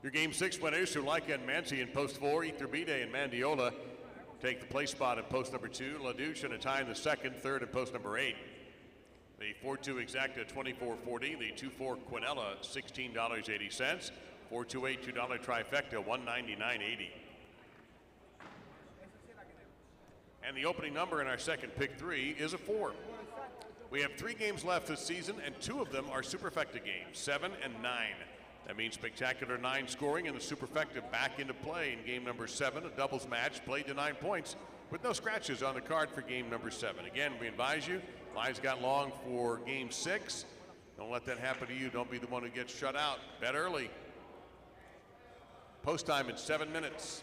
Speaker 1: Your game 6 winners, Suleika and Mansi in post 4, Iturbide and Mandiola take the play spot in post number 2. LaDouche in a tie in the second, third in post number 8. The 4-2 exacta $24.40. The 2-4 Quinella $16.80. 4-2-8 $2 trifecta $199.80. And the opening number in our second pick 3 is a 4. We have 3 games left this season, and 2 of them are superfecta games, 7 and 9. That means spectacular 9 scoring and the superfecta back into play in game number 7, a doubles match played to 9 points with no scratches on the card for game number 7. Again, we advise you, lines got long for game 6. Don't let that happen to you. Don't be the one who gets shut out. Bet early. Post time in 7 minutes.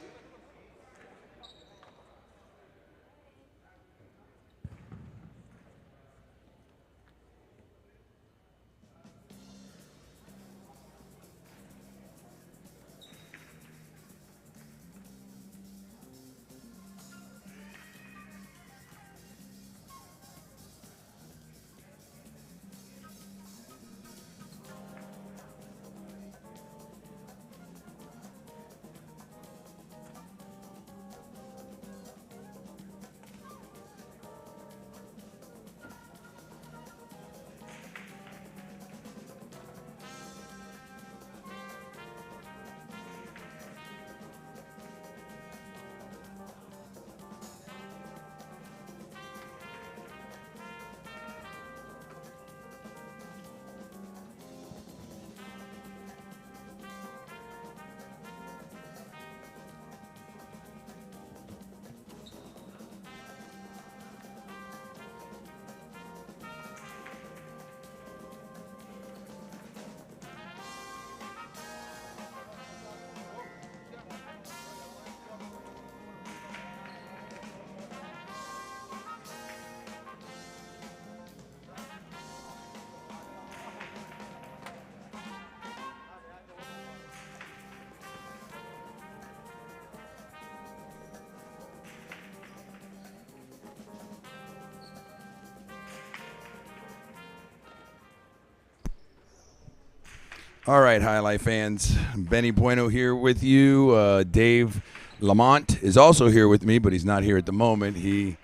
Speaker 2: All right, Highlight fans. Benny Bueno here with you. Dave Lamont is also here with me, but he's not here at the moment. He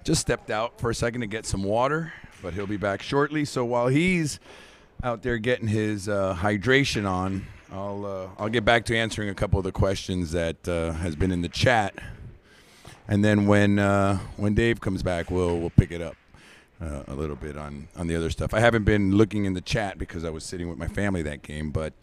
Speaker 2: just stepped out for a second to get some water, but he'll be back shortly. So while he's out there getting his hydration on, I'll get back to answering a couple of the questions that has been in the chat, and then when Dave comes back, we'll pick it up a little bit on the other stuff. I haven't been looking in the chat because I was sitting with my family that game, but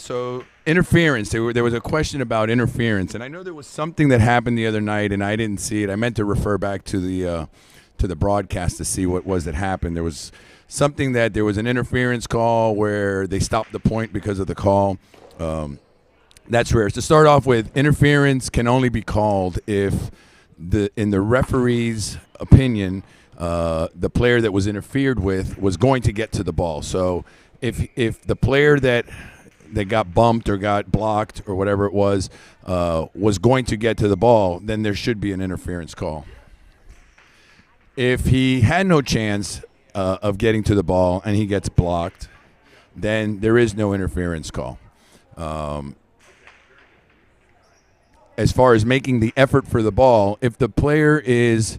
Speaker 2: so interference. There was a question about interference, and I know there was something that happened the other night, and I didn't see it. I meant to refer back to the broadcast to see what was that happened. There was something that there was an interference call where they stopped the point because of the call. That's rare. To start off with, interference can only be called if in the referee's opinion, the player that was interfered with was going to get to the ball. So if the player that got bumped or got blocked or whatever it was going to get to the ball, then there should be an interference call. If he had no chance of getting to the ball and he gets blocked, then there is no interference call. As far as making the effort for the ball, if the player is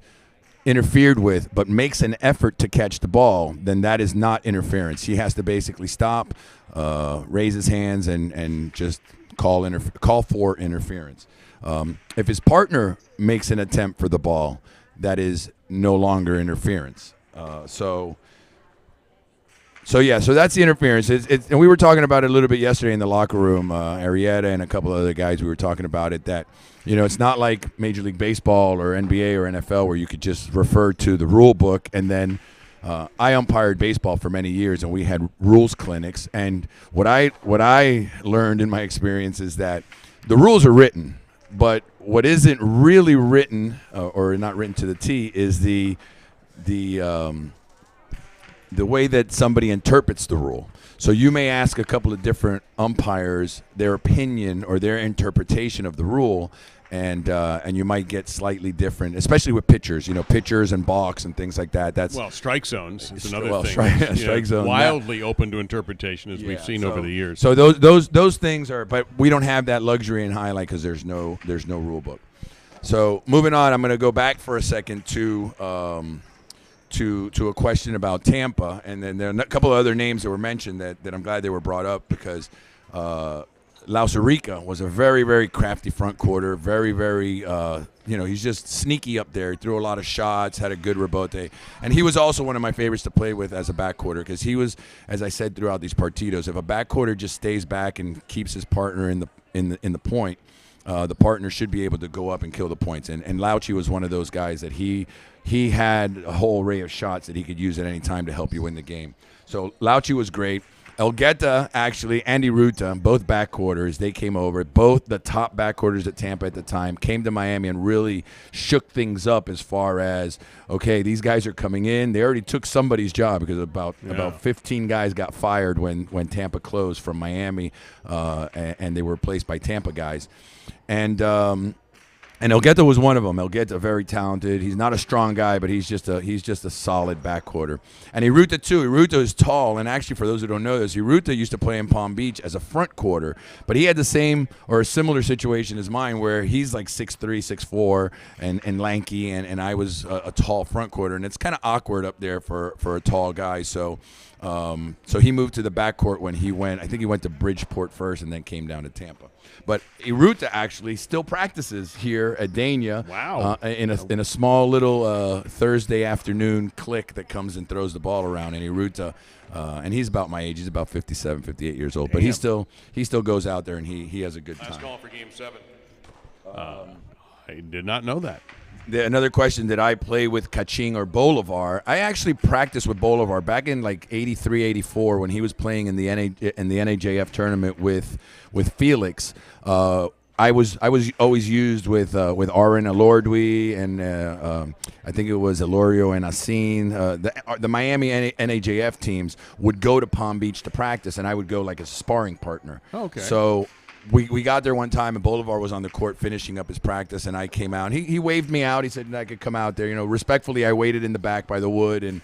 Speaker 2: interfered with but makes an effort to catch the ball, then that is not interference. He has to basically stop, raise his hands, and just call for interference. If his partner makes an attempt for the ball, that is no longer interference. So that's the interference. And we were talking about it a little bit yesterday in the locker room. Arietta and a couple of other guys, we were talking about it, that, it's not like Major League Baseball or NBA or NFL where you could just refer to the rule book. And then I umpired baseball for many years, and we had rules clinics. And what I learned in my experience is that the rules are written, but what isn't really written or not written to the T is the way that somebody interprets the rule. So you may ask a couple of different umpires their opinion or their interpretation of the rule, and you might get slightly different, especially with pitchers. Pitchers and balks and things like that. That's
Speaker 1: strike zones is another thing.
Speaker 2: Strike zone,
Speaker 1: wildly open to interpretation, as we've seen over the years.
Speaker 2: So those things are, but we don't have that luxury in highlight because there's no rule book. So moving on, I'm going to go back for a second to a question about Tampa, and then there are a couple of other names that were mentioned that I'm glad they were brought up because Lauserica was a very, very crafty front quarter, very, very, he's just sneaky up there. He threw a lot of shots, had a good rebote, and he was also one of my favorites to play with as a backcourter because he was, as I said throughout these partidos, if a backcourter just stays back and keeps his partner in the point, the partner should be able to go up and kill the points. And Lauchi was one of those guys that he had a whole array of shots that he could use at any time to help you win the game. So Lauchi was great. Elgueta, actually, Andy Ruta, both backquarters, they came over. Both the top backquarters at Tampa at the time came to Miami and really shook things up as far as, okay, these guys are coming in. They already took somebody's job because about 15 guys got fired when Tampa closed from Miami, and they were replaced by Tampa guys. And Elgueta was one of them. Elgueta, very talented. He's not a strong guy, but he's just a solid backquarter. And Iruta too. Iruta is tall, and actually, for those who don't know this, Iruta used to play in Palm Beach as a front quarter, but he had the same or a similar situation as mine, where he's like 6'3", 6'4", and lanky, and I was a tall front quarter, and it's kind of awkward up there for a tall guy. So he moved to the backcourt when he went. I think he went to Bridgeport first, and then came down to Tampa. But Iruta actually still practices here at Dania.
Speaker 3: Wow!
Speaker 2: In a small little Thursday afternoon clique that comes and throws the ball around. And Iruta, and he's about my age. He's about 57, 58 years old. But he still goes out there and he has a good time.
Speaker 1: Last call for Game 7.
Speaker 3: I did not know that.
Speaker 2: Another question, did I play with Kaching or Bolivar? I actually practiced with Bolivar back in like 83, 84 when he was playing in the NAJF tournament with Felix. I was always used with Aaron Alordwi and I think it was Elorio and Asin. The Miami NAJF teams would go to Palm Beach to practice, and I would go like as a sparring partner.
Speaker 3: Okay.
Speaker 2: So we got there one time, and Bolivar was on the court finishing up his practice, and I came out. He waved me out. He said I could come out there. Respectfully, I waited in the back by the wood, and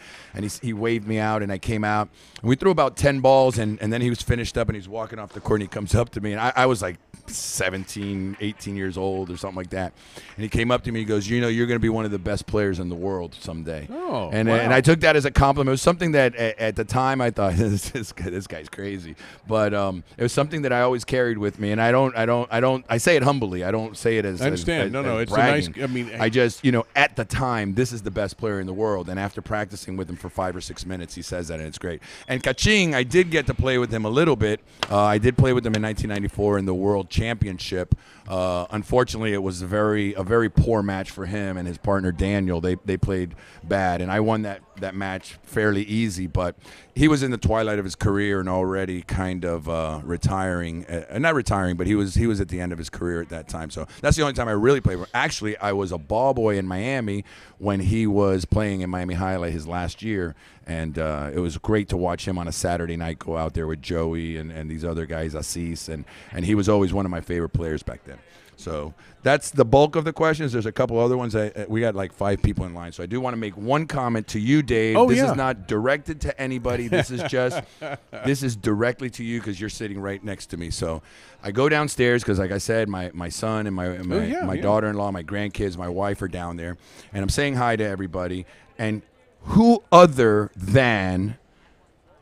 Speaker 2: he waved me out, and I came out. And we threw about 10 balls, and then he was finished up, and he's walking off the court, and he comes up to me, and I was like 17, 18 years old or something like that. And he came up to me, he goes, you're going to be one of the best players in the world someday.
Speaker 3: Oh,
Speaker 2: and
Speaker 3: wow.
Speaker 2: And I took that as a compliment. It was something that at the time I thought, this guy's crazy. But it was something that I always carried with me. And I say it humbly. I don't say it as
Speaker 3: I understand.
Speaker 2: as
Speaker 3: It's
Speaker 2: bragging.
Speaker 3: a nice.
Speaker 2: I just, at the time, this is the best player in the world. And after practicing with him for 5 or 6 minutes, he says that, and it's great. And Kaching, I did get to play with him a little bit. I did play with him in 1994 in the World Championship. Unfortunately, it was a very poor match for him and his partner Daniel. They played bad, and I won that match fairly easy. But he was in the twilight of his career and already kind of retiring. Not retiring, but he was at the end of his career at that time. So that's the only time I really played. Actually, I was a ball boy in Miami when he was playing in Miami Highlight his last year. And it was great to watch him on a Saturday night go out there with Joey and these other guys, Assis, and he was always one of my favorite players back then. So that's the bulk of the questions. There's a couple other ones. We got like 5 people in line. So I do want to make one comment to you, Dave. This is not directed to anybody. This is just this is directly to you because you're sitting right next to me. So I go downstairs because, like I said, my son and my daughter-in-law, my grandkids, my wife are down there. And I'm saying hi to everybody. And who other than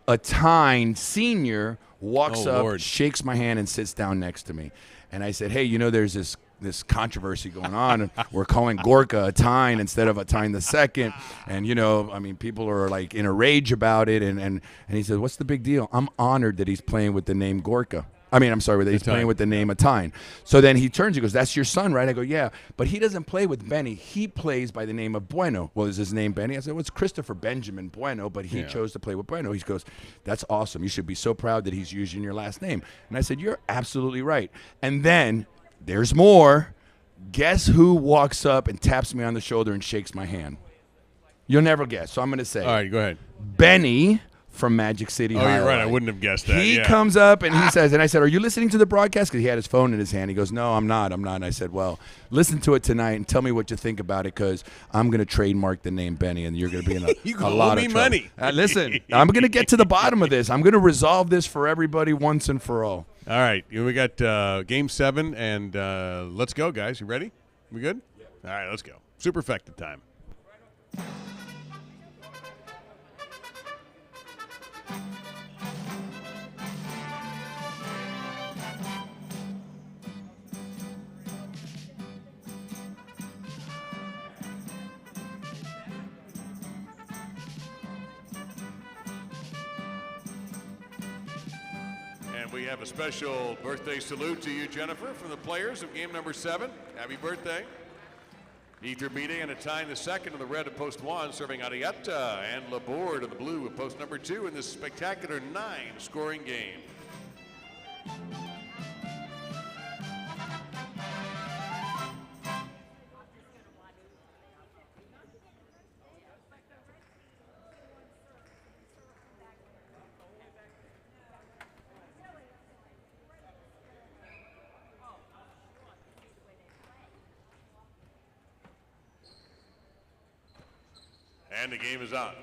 Speaker 2: a Tyne senior walks up,
Speaker 3: Lord.
Speaker 2: shakes my hand, and sits down next to me. And I said, hey, there's this controversy going on. And we're calling Gorka a Tyne instead of a Tyne II. And, people are like in a rage about it. And he said, what's the big deal? I'm honored that he's playing with the name Gorka. I'm sorry, that he's playing with the name of Tyne. So then he turns, he goes, that's your son, right? I go, yeah, but he doesn't play with Benny. He plays by the name of Bueno. Well, is his name Benny? I said, well, it's Christopher Benjamin Bueno, but he chose to play with Bueno. He goes, that's awesome. You should be so proud that he's using your last name. And I said, you're absolutely right. And then there's more. Guess who walks up and taps me on the shoulder and shakes my hand? You'll never guess, so I'm going to say
Speaker 3: All right, go ahead.
Speaker 2: Benny from Magic City Highlight.
Speaker 3: You're right. I wouldn't have guessed that.
Speaker 2: He comes up and he says, and I said, are you listening to the broadcast? Because he had his phone in his hand. He goes, no, I'm not. And I said, well, listen to it tonight and tell me what you think about it because I'm going to trademark the name Benny and you're going to be in a lot of trouble.
Speaker 3: Money.
Speaker 2: Listen, I'm going to get to the bottom of this. I'm going to resolve this for everybody once and for all.
Speaker 3: All right. We got Game 7, and let's go, guys. You ready? We good? All right, let's go. Superfecta time.
Speaker 1: And we have a special birthday salute to you, Jennifer, from the players of game number 7. Happy birthday. Iturbide and Atine the second in the red of post 1, serving Arietta and Laborde in the blue of post number 2 in this spectacular 9-scoring game. And the game is on.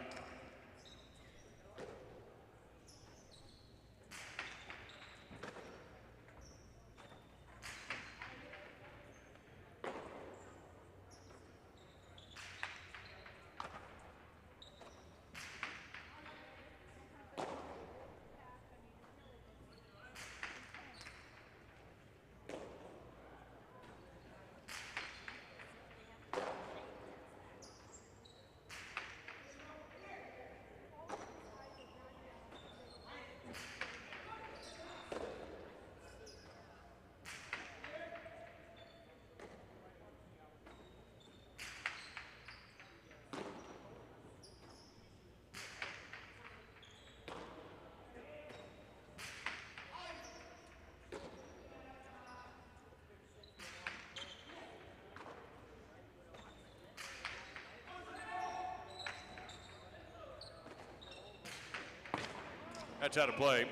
Speaker 1: That's how to play.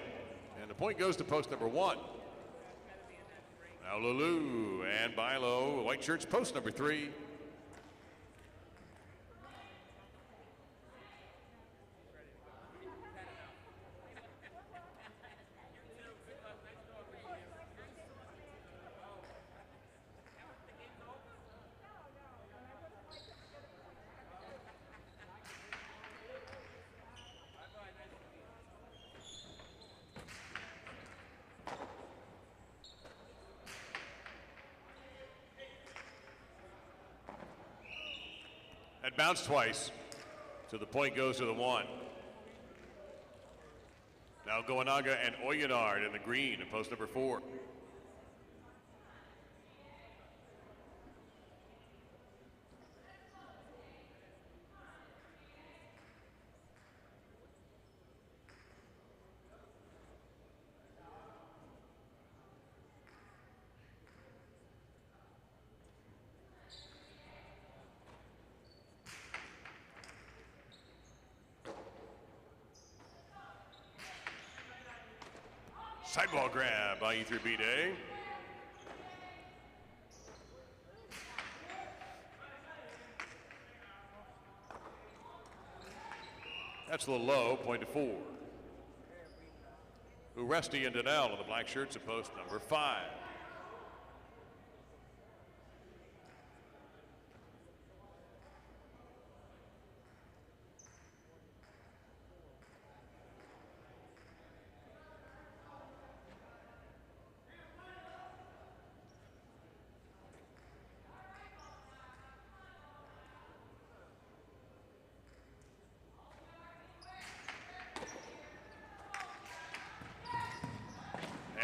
Speaker 1: And the point goes to post number 1. Now Lulu and Bilo, white shirts, post number 3. That bounced twice, so the point goes to the 1. Now Goanaga and Oyonard in the green in post number 4. Sideball grab by Iturbide. That's a little low, point to 4. Uresti and Danielle in the black shirts at post number 5.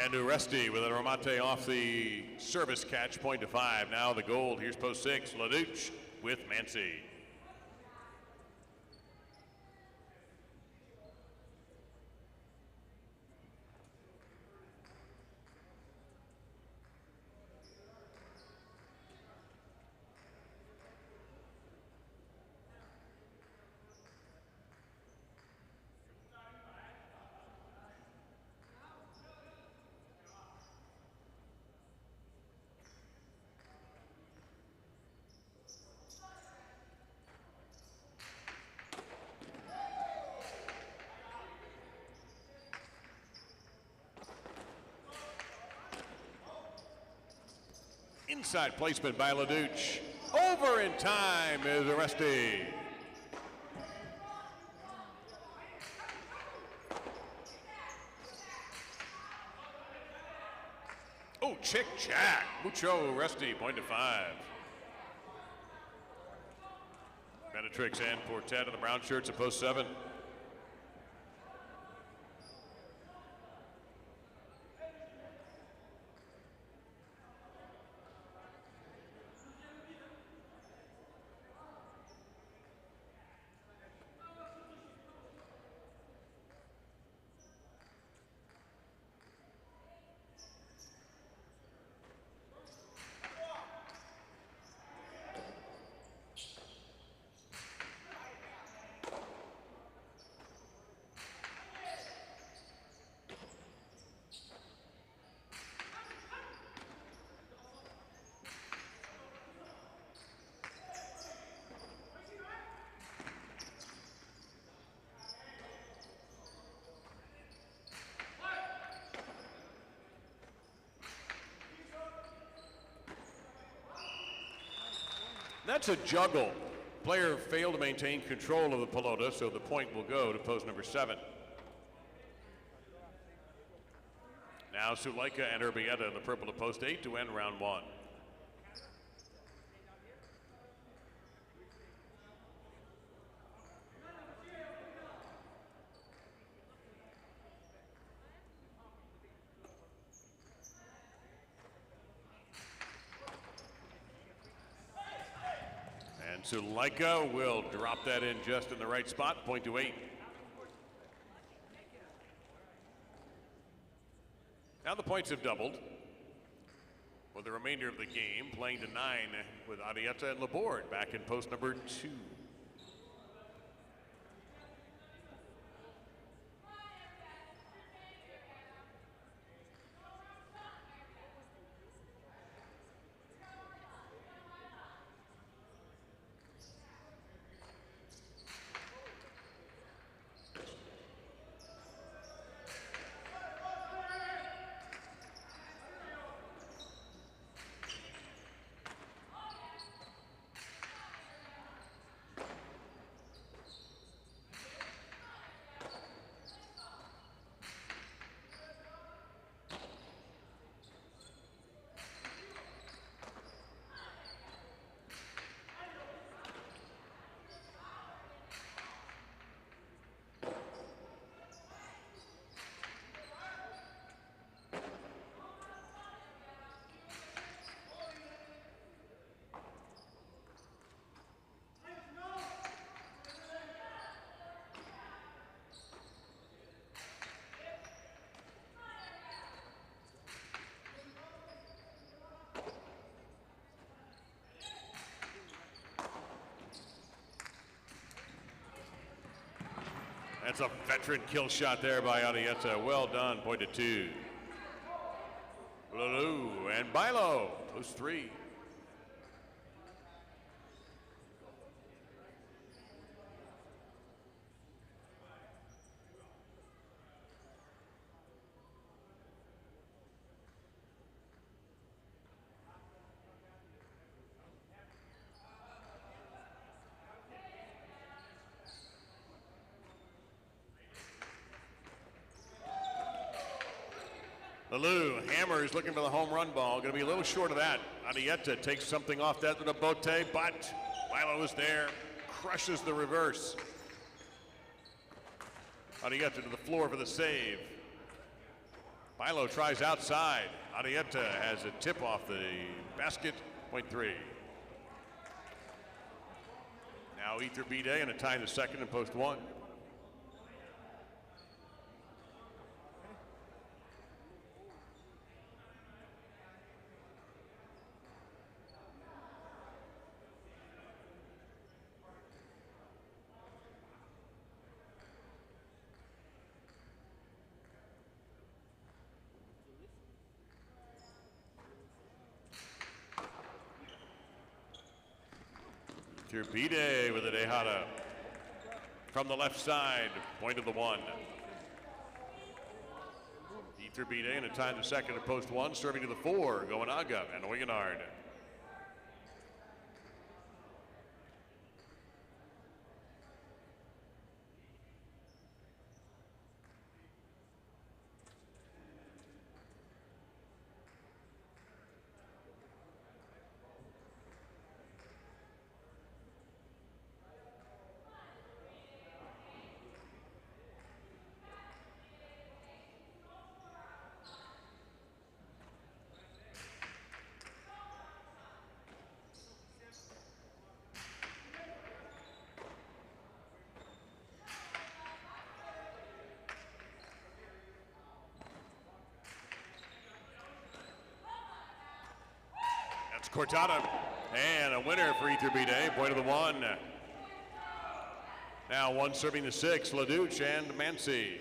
Speaker 1: And Uresti with a remate off the service catch, point to 5. Now the gold. Here's post 6. Laduch with Mancy. Inside placement by Laduch. Over in time is Aresti. Oh, chick jack. Mucho Aresti, 5. Benetrix and Portet in the brown shirts at post 7. That's a juggle. Player failed to maintain control of the pelota, so the point will go to post number 7. Now Suleika and Urbieta in the purple to post 8 to end round 1. And Suleika will drop that in just in the right spot, point to 8. Now the points have doubled. For the remainder of the game, playing to 9 with Arrieta and Laborde back in post number 2. That's a veteran kill shot there by Arrieta. Well done, point to 2. Lulu and Bilo, post 3. Lulu hammers, looking for the home run ball. Going to be a little short of that. Arrieta takes something off that with a bote, but Bilo is there, crushes the reverse. Arrieta to the floor for the save. Bilo tries outside. Arrieta has a tip off the basket, point 3. Now Iturbide and a tie in the second and post 1. Iturbide with a dejada from the left side, point of the 1. Iturbide in a tie in the second at post 1, serving to the 4, Goenaga and Oyonard. Cortada, and a winner for Iturbide, point of the one. Now one serving the six, LaDuce and Mancy.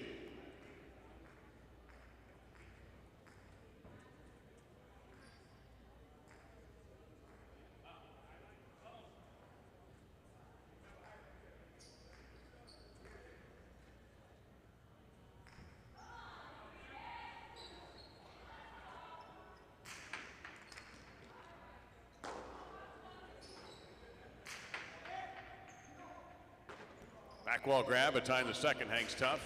Speaker 1: Back wall grab, a tie in the second, hangs tough.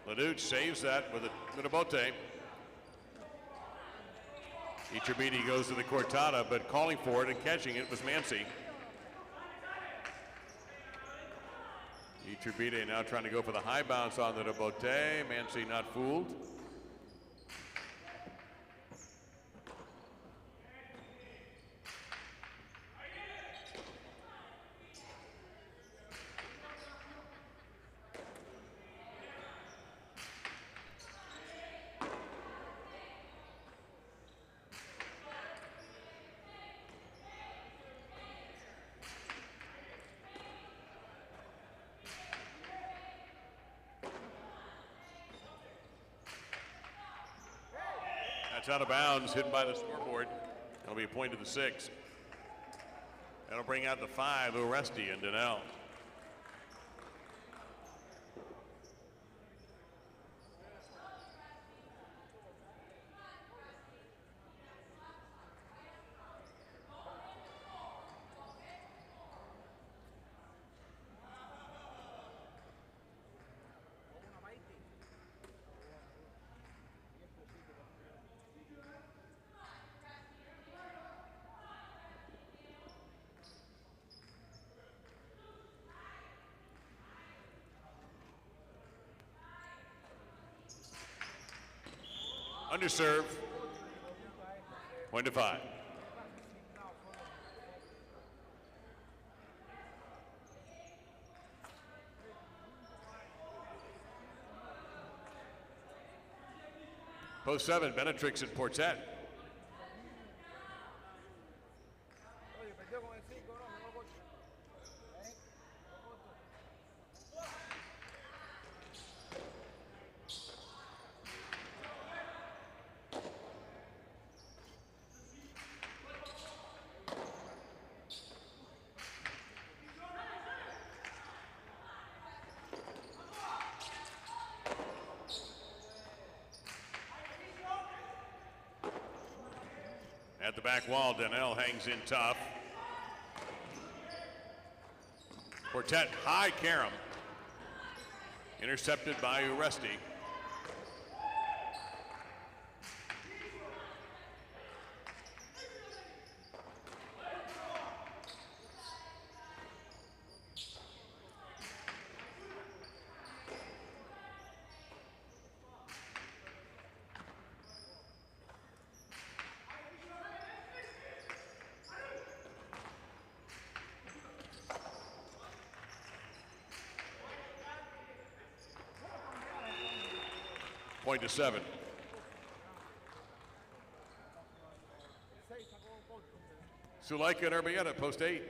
Speaker 1: LaDuce saves that with a bote. Iturbide goes to the cortada, but calling for it and catching it was Mancy. Iturbide now trying to go for the high bounce on the bote. Mancy not fooled. That's out of bounds, hidden by the scoreboard. That'll be a point to the six. That'll bring out the five, Oresti and Danielle. Underserve, point to five. Post seven, Benetrix and Portet. At the back wall, Danielle hangs in tough. Portet, high carom. Intercepted by Oresti. Point to seven. Suleika and Urbieta, post eight.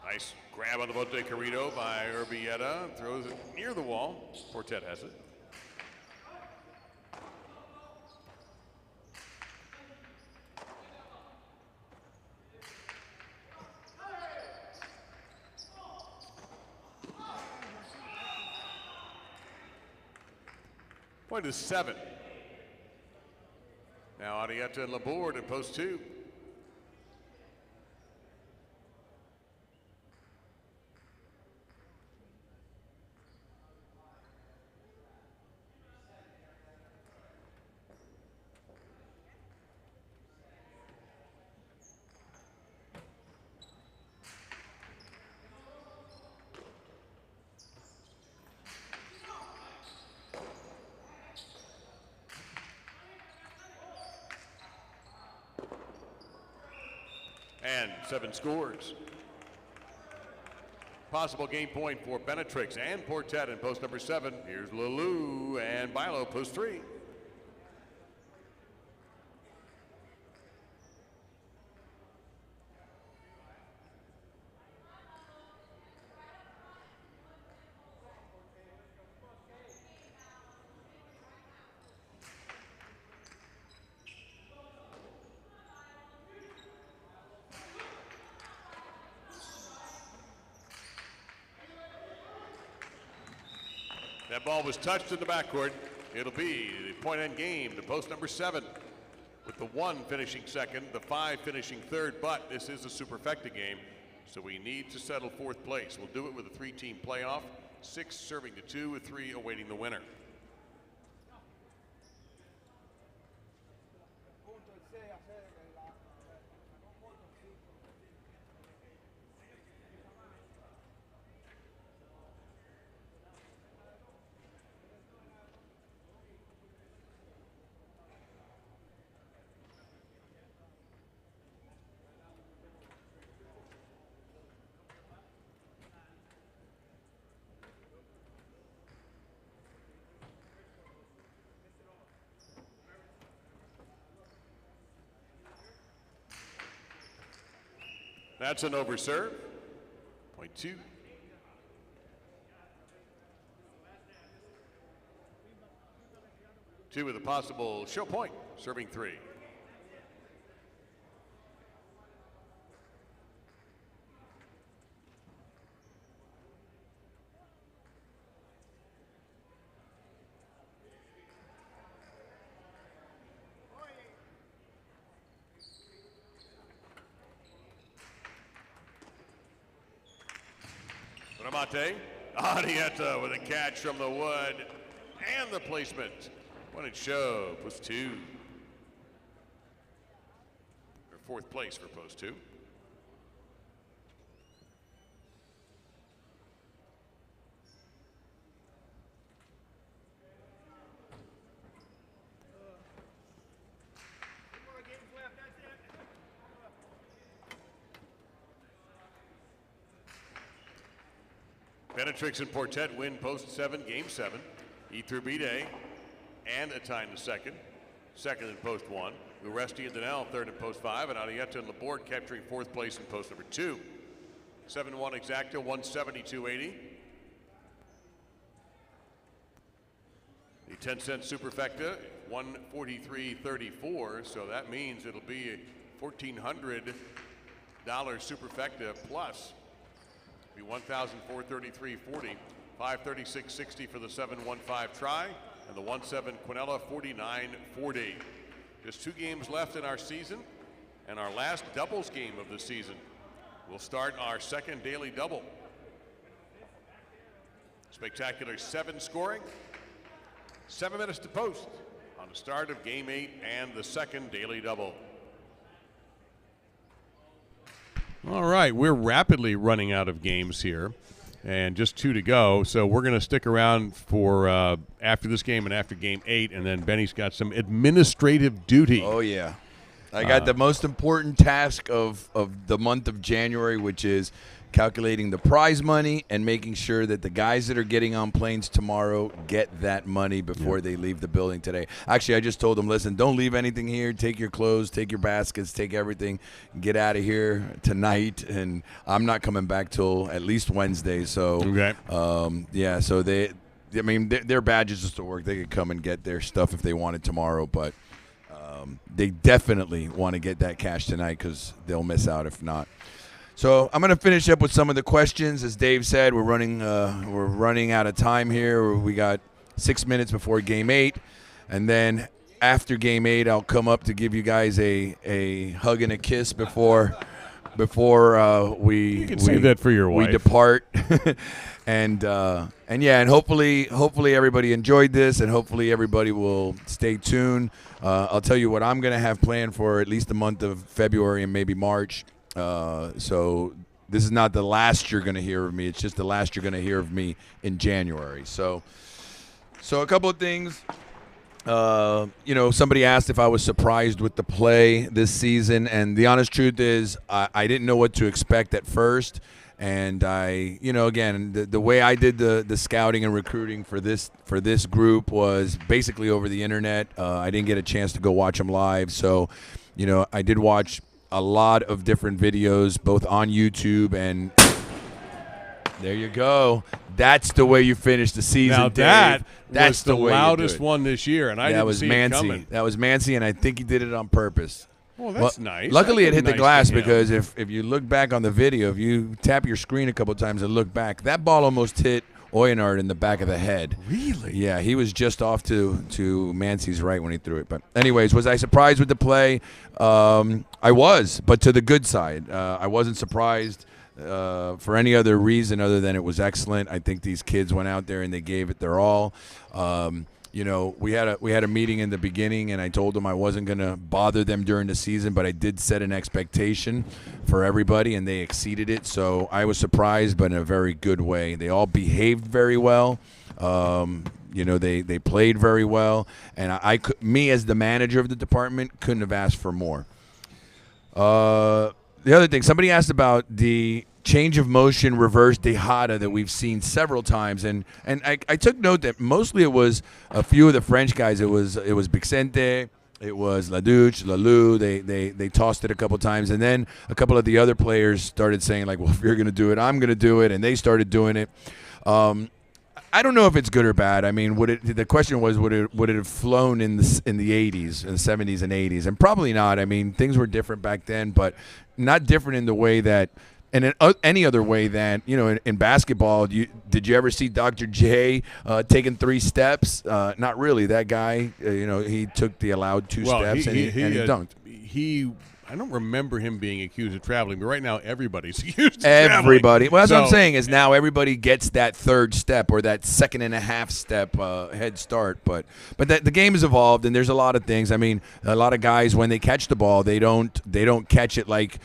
Speaker 1: Nice grab on the bote Carrito by Urbieta. Throws it near the wall. Portet has it. 20-7. Now Arietta and Laborde in post 2. And 7 scores. Possible game point for Benetrix and Portet in post number 7. Here's Lulu and Bilo post 3. That ball was touched in the backcourt. It'll be the point end game to post number 7, with the 1 finishing second, the 5 finishing third, but this is a superfecta game, so we need to settle 4th place. We'll do it with a 3-team playoff, 6 serving to 2 with 3 awaiting the winner. That's an overserve. Point 2. Two with a possible show point, serving 3. Ramate, Arietta with a catch from the wood and the placement. One and show, post 2. Or 4th place for post 2. Benetrix and Portet win post 7, game 7. E through B day and a tie in the second. Second in post 1. Uresti and Danielle 3rd in post 5. And Arietta and Laborde capturing 4th place in post number 2. 7-1 exacta, 172.80. The 10-cent superfecta, 143.34. So that means it'll be a $1,400 superfecta plus. Be $1,433.40, $536.60 for the 7-1-5 try, and the 1-7 Quinella $49.40. Just 2 games left in our season, and our last doubles game of the season. We'll start our 2nd daily double. Spectacular 7 scoring, 7 minutes to post on the start of game 8 and the 2nd daily double.
Speaker 3: All right, we're rapidly running out of games here, and just 2 to go. So we're going to stick around for after this game and after game 8, and then Benny's got some administrative duty.
Speaker 2: Oh, yeah. I got the most important task of the month of January, which is calculating the prize money and making sure that the guys that are getting on planes tomorrow get that money before they leave the building today. Actually, I just told them, listen, don't leave anything here. Take your clothes, take your baskets, take everything, get out of here tonight. And I'm not coming back till at least Wednesday. So, yeah, so their badges just to work. They could come and get their stuff if they wanted tomorrow, but they definitely want to get that cash tonight because they'll miss out if not. So I'm going to finish up with some of the questions. As Dave said, we're running out of time here. We got 6 minutes before Game 8, and then after Game 8, I'll come up to give you guys a hug and a kiss before we
Speaker 3: You can save that for your wife.
Speaker 2: We depart. and hopefully everybody enjoyed this, and hopefully everybody will stay tuned. I'll tell you what I'm going to have planned for at least the month of February and maybe March. So this is not the last you're going to hear of me. It's just the last you're going to hear of me in January. So a couple of things. Somebody asked if I was surprised with the play this season, and the honest truth is I didn't know what to expect at first. And the way I did the scouting and recruiting for this group was basically over the internet. I didn't get a chance to go watch them live, so I did watch a lot of different videos, both on YouTube and. There you go. That's the way you finish the season,
Speaker 3: now
Speaker 2: Dave.
Speaker 3: That's
Speaker 2: was
Speaker 3: the
Speaker 2: way
Speaker 3: loudest one this year, and I didn't see it coming.
Speaker 2: That was Mancy, and I think he did it on purpose.
Speaker 3: Well, that's nice.
Speaker 2: Luckily, it hit the
Speaker 3: nice
Speaker 2: glass
Speaker 3: to him.
Speaker 2: because if you look back on the video, if you tap your screen a couple times and look back, that ball almost hit Oyenard in the back of the head.
Speaker 3: Really?
Speaker 2: Yeah, he was just off to Mancy's right when he threw it. But anyways, was I surprised with the play? I was, but to the good side. I wasn't surprised for any other reason other than it was excellent. I think these kids went out there and they gave it their all. We had a meeting in the beginning, and I told them I wasn't going to bother them during the season, but I did set an expectation for everybody, and they exceeded it. So I was surprised, but in a very good way. They all behaved very well. They played very well, and me as the manager of the department couldn't have asked for more. The other thing, somebody asked about the change of motion reverse dejada that we've seen several times, and I took note that mostly it was a few of the French guys. It was Bixente, it was Laduche, Lalou. They tossed it a couple times, and then a couple of the other players started saying like, "Well, if you're going to do it, I'm going to do it," and they started doing it. I don't know if it's good or bad. I mean, the question was, would it have flown in the 80s, in the 70s and 80s? And probably not. I mean, things were different back then, but not different in the way that, and in any other way that, in basketball, did you ever see Dr. J taking 3 steps? Not really. That guy, he took the allowed 2 steps and he dunked.
Speaker 3: I don't remember him being accused of traveling, but right now everybody's accused of
Speaker 2: Everybody.
Speaker 3: traveling.
Speaker 2: Well, that's what I'm saying is now everybody gets that 3rd step or that 2.5 step head start. But the game has evolved, and there's a lot of things. I mean, a lot of guys, when they catch the ball, they don't catch it like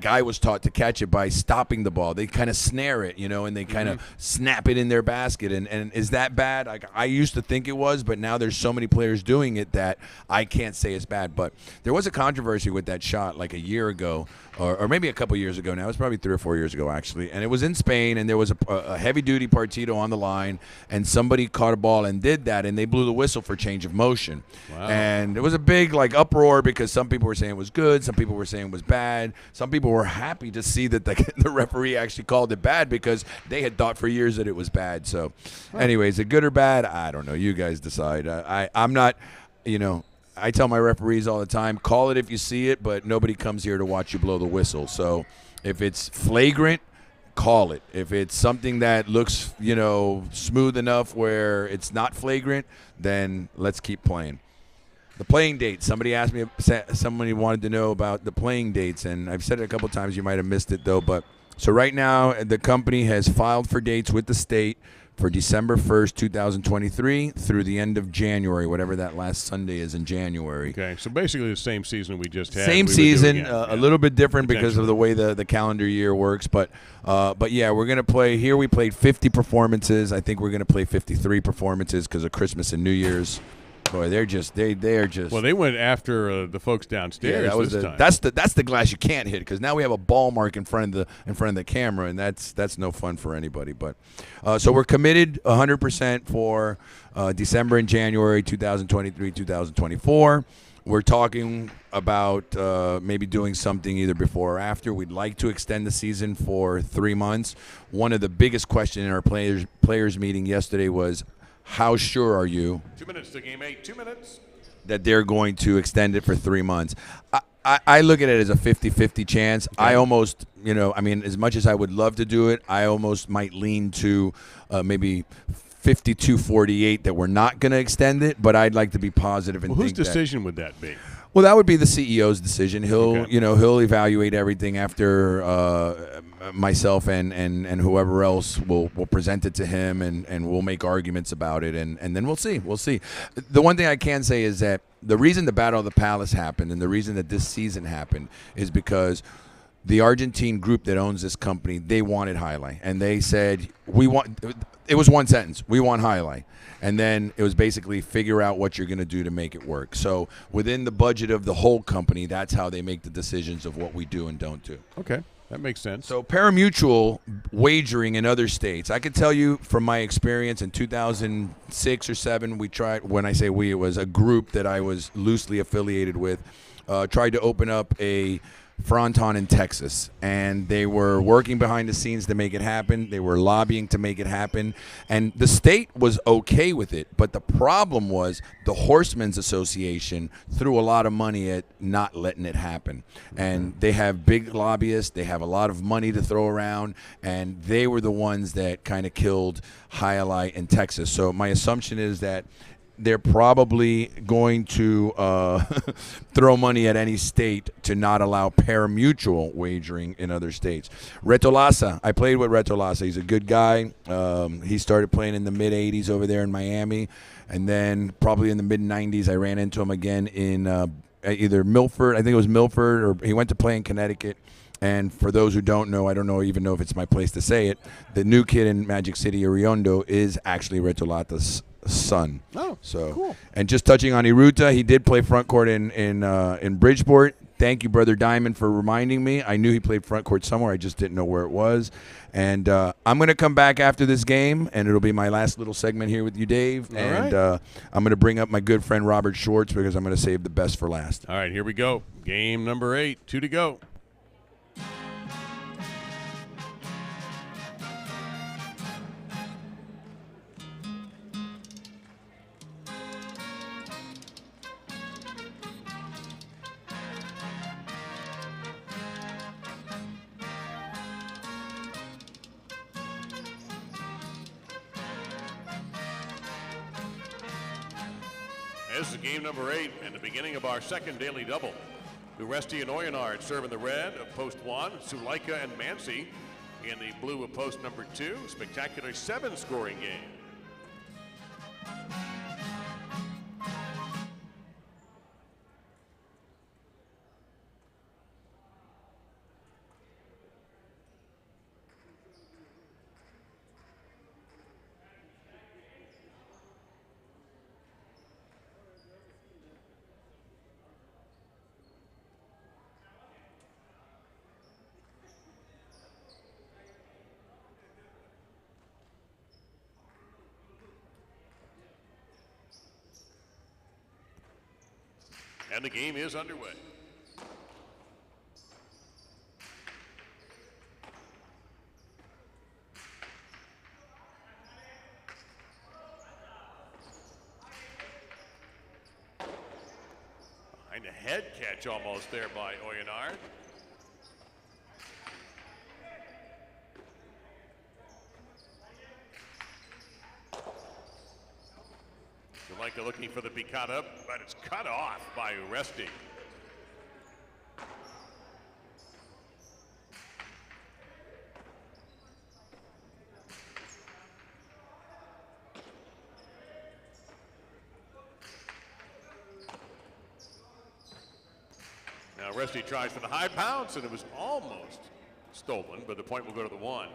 Speaker 2: I was taught to catch it by stopping the ball. They kind of snare it, and they kind of snap it in their basket. And is that bad? I used to think it was, but now there's so many players doing it that I can't say it's bad. But there was a controversy with that shot like a year ago, or maybe a couple years ago now. It was probably 3 or 4 years ago, actually. And it was in Spain, and there was a heavy-duty partido on the line, and somebody caught a ball and did that, and they blew the whistle for change of motion.
Speaker 3: Wow.
Speaker 2: And it was a big uproar because some people were saying it was good, some people were saying it was bad. Some people were happy to see that the referee actually called it bad because they had thought for years that it was bad. So, anyways, is it good or bad? I don't know. You guys decide. I'm not, I tell my referees all the time, call it if you see it, but nobody comes here to watch you blow the whistle. So if it's flagrant, call it. If it's something that looks, smooth enough where it's not flagrant, then let's keep playing. The playing dates. Somebody asked me, somebody wanted to know about the playing dates, and I've said it a couple times. You might have missed it, though. But so right now, the company has filed for dates with the state for December 1st, 2023 through the end of January, whatever that last Sunday is in January.
Speaker 3: Okay, so basically the same season we just had.
Speaker 2: Same season, a little bit different because of the way the calendar year works. But yeah, we're going to play. Here we played 50 performances. I think we're going to play 53 performances because of Christmas and New Year's. Boy, they are just.
Speaker 3: Well, they went after the folks downstairs.
Speaker 2: Yeah, that was
Speaker 3: this time.
Speaker 2: That's the glass you can't hit because now we have a ball mark in front of the camera, and that's no fun for anybody. But so we're committed 100% for December and January 2023, 2024. We're talking about maybe doing something either before or after. We'd like to extend the season for 3 months. One of the biggest questions in our players meeting yesterday was, how sure are you
Speaker 1: 2 minutes to game 8, 2 minutes,
Speaker 2: that they're going to extend it for 3 months? I look at it as a 50-50 chance. Okay. I almost, as much as I would love to do it, I almost might lean to maybe 52-48 that we're not going to extend it, but I'd like to be positive and
Speaker 3: Whose
Speaker 2: think that.
Speaker 3: decision would that be?
Speaker 2: Well, that would be the CEO's decision. He'll,
Speaker 3: Okay.
Speaker 2: he'll evaluate everything after myself and whoever else will present it to him, and we'll make arguments about it, and then we'll see. We'll see. The one thing I can say is that the reason the Battle of the Palace happened and the reason that this season happened is because the Argentine group that owns this company, they wanted Alai, and they said, it was one sentence, we want Alai. And then it was basically figure out what you're going to do to make it work. So within the budget of the whole company, that's how they make the decisions of what we do and don't do.
Speaker 3: Okay, that makes sense.
Speaker 2: So parimutuel wagering in other states, I could tell you from my experience in 2006 or 7, we tried, when I say we, it was a group that I was loosely affiliated with, tried to open up a fronton in Texas, and they were working behind the scenes to make it happen. They were lobbying to make it happen, and the state was okay with it, but the problem was the Horsemen's Association threw a lot of money at not letting it happen, and they have big lobbyists, they have a lot of money to throw around, and they were the ones that kind of killed Alai in Texas. So my assumption is that they're probably going to throw money at any state to not allow parimutuel wagering in other states. Retolasa, I played with Retolasa. He's a good guy. He started playing in the mid-'80s over there in Miami, and then probably in the mid-'90s I ran into him again in either Milford, I think it was Milford, or he went to play in Connecticut. And for those who don't know, I don't even know if it's my place to say it, the new kid in Magic City, Iriondo, is actually Retolata's son.
Speaker 3: Oh,
Speaker 2: so
Speaker 3: cool.
Speaker 2: And just touching on Iruta, he did play front court in Bridgeport. Thank you, Brother Diamond, for reminding me. I knew he played front court somewhere. I just didn't know where it was. And I'm going to come back after this game, and it'll be my last little segment here with you, Dave.
Speaker 3: All
Speaker 2: and
Speaker 3: right.
Speaker 2: I'm going to bring up my good friend Robert Schwartz because I'm going to save the best for last.
Speaker 3: All right, here we go. Game number 8, 2 to go. This is game number 8 and the beginning of our second daily double. Uresti and Oyonard serve in the red of post 1, Suleika and Mansi in the blue of post number 2. Spectacular 7-scoring game. And the game is underway. Behind a head catch almost there by Oyonard. Suleika looking for the picada, but it's cut off by Uresti. Now Uresti tries for the high bounce, and it was almost stolen, but the point will go to the 1.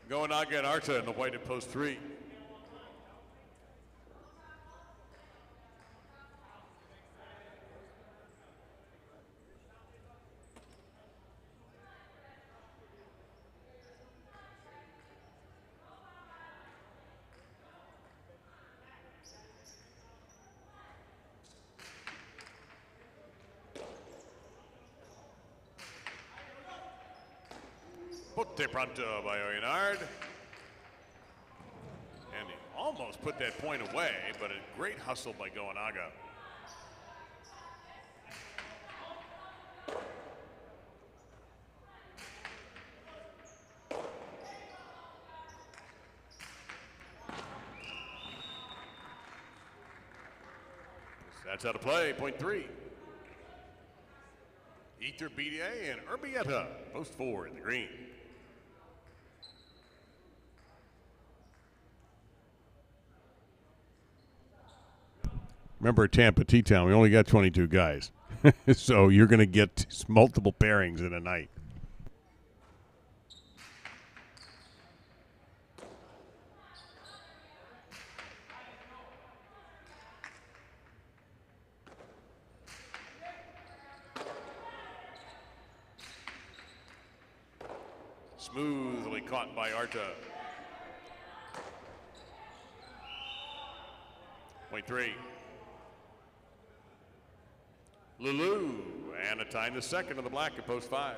Speaker 3: Goanaga and Arta in the white at post 3. Botte pronto by Oyonard. And he almost put that point away, but a great hustle by Goanaga.
Speaker 1: That's out of play, point 3. Iturbide and Urbieta, post 4 in the green.
Speaker 3: Remember, Tampa, T-Town, we only got 22 guys. So you're going to get multiple pairings in a night.
Speaker 1: Smoothly caught by Arta. Point 3. Lulu, and a time to second on the black at post 5.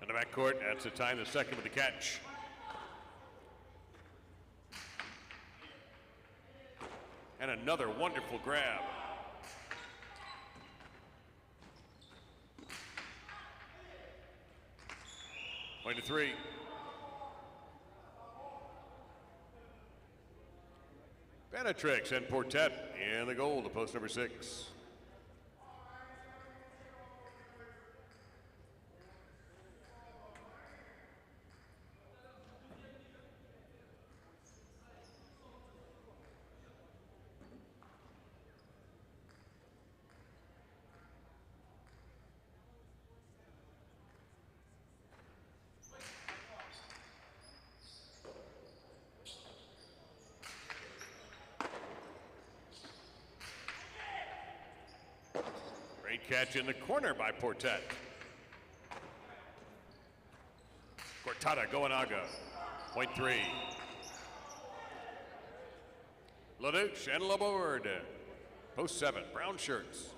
Speaker 1: In the backcourt, that's a time to second with the catch. And another wonderful grab. Point to 3. Benetrix and Portet in the goal to post number 6. Great catch in the corner by Portet. Cortada, Goanaga, point 3. Ladouche and Laborde, post 7, brown shirts.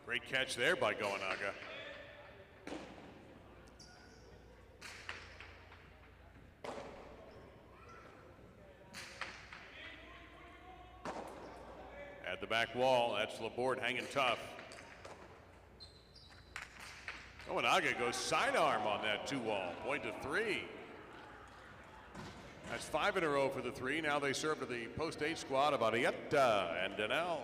Speaker 1: Great catch there by Goanaga. At the back wall, that's Laborde hanging tough. Goanaga goes sidearm on that 2-wall, point to 3. That's 5 in a row for the 3. Now they serve to the post 8 squad of Arietta and Danel.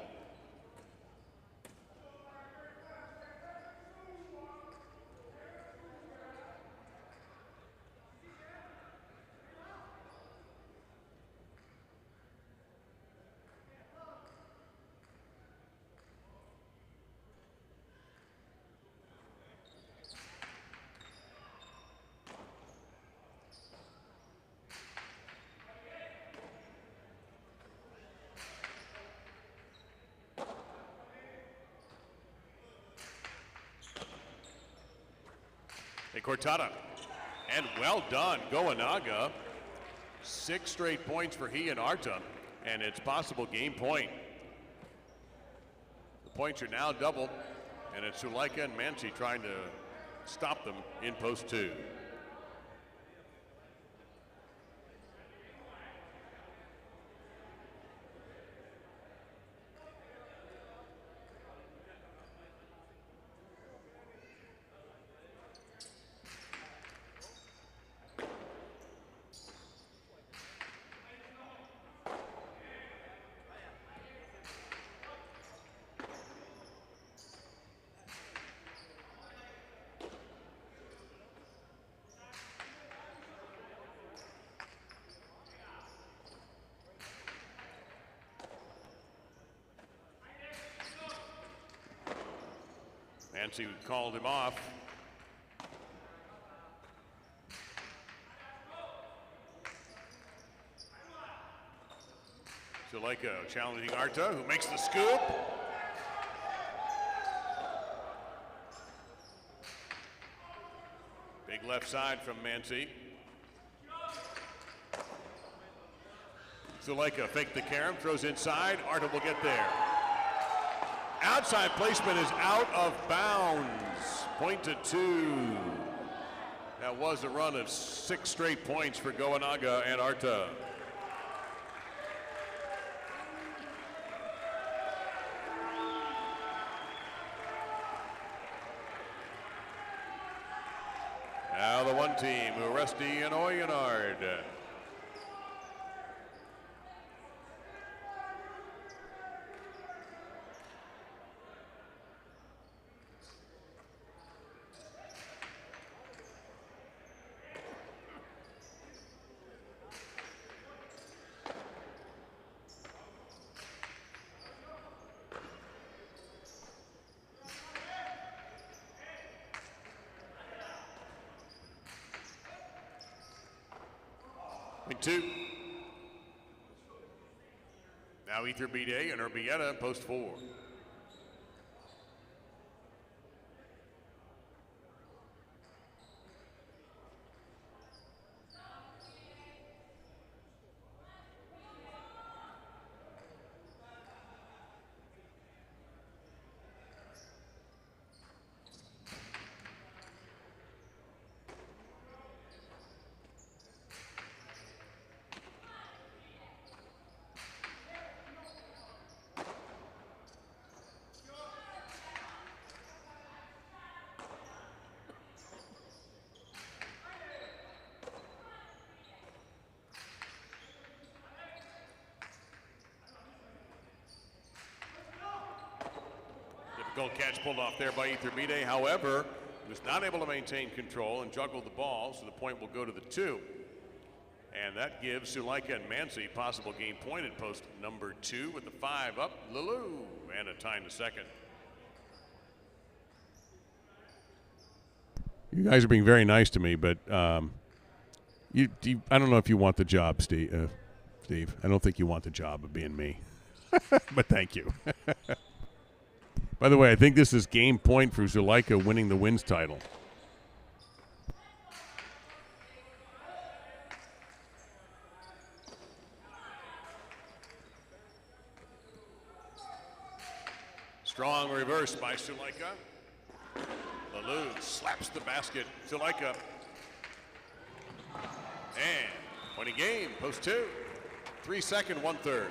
Speaker 1: Cortada, and well done, Goanaga. 6 straight points for he and Arta, and it's possible game point. The points are now doubled, and it's Suleika and Mansi trying to stop them in post 2. Mansi called him off. Zuleika challenging Arta, who makes the scoop. Big left side from Mansi. Zuleika faked the carom, throws inside. Arta will get there. Outside placement is out of bounds. Point to 2. That was a run of 6 straight points for Goanaga and Arta. Now the one team, Uresti and Oyenard. Point 2. Now Ether Bide and Urbieta post 4. Difficult catch pulled off there by Ether Bide. However, he was not able to maintain control and juggled the ball, so the point will go to the 2. And that gives Zuleika and Mansi possible game point at post number 2 with the 5 up. Lulu and a tie in the second.
Speaker 3: You guys are being very nice to me, but I don't know if you want the job, Steve. I don't think you want the job of being me. But thank you. By the way, I think this is game point for Zuleika winning the wins title.
Speaker 1: Strong reverse by Zuleika. Lulu slaps the basket. Zuleika. And winning game, post 2. 3 second, 1/3.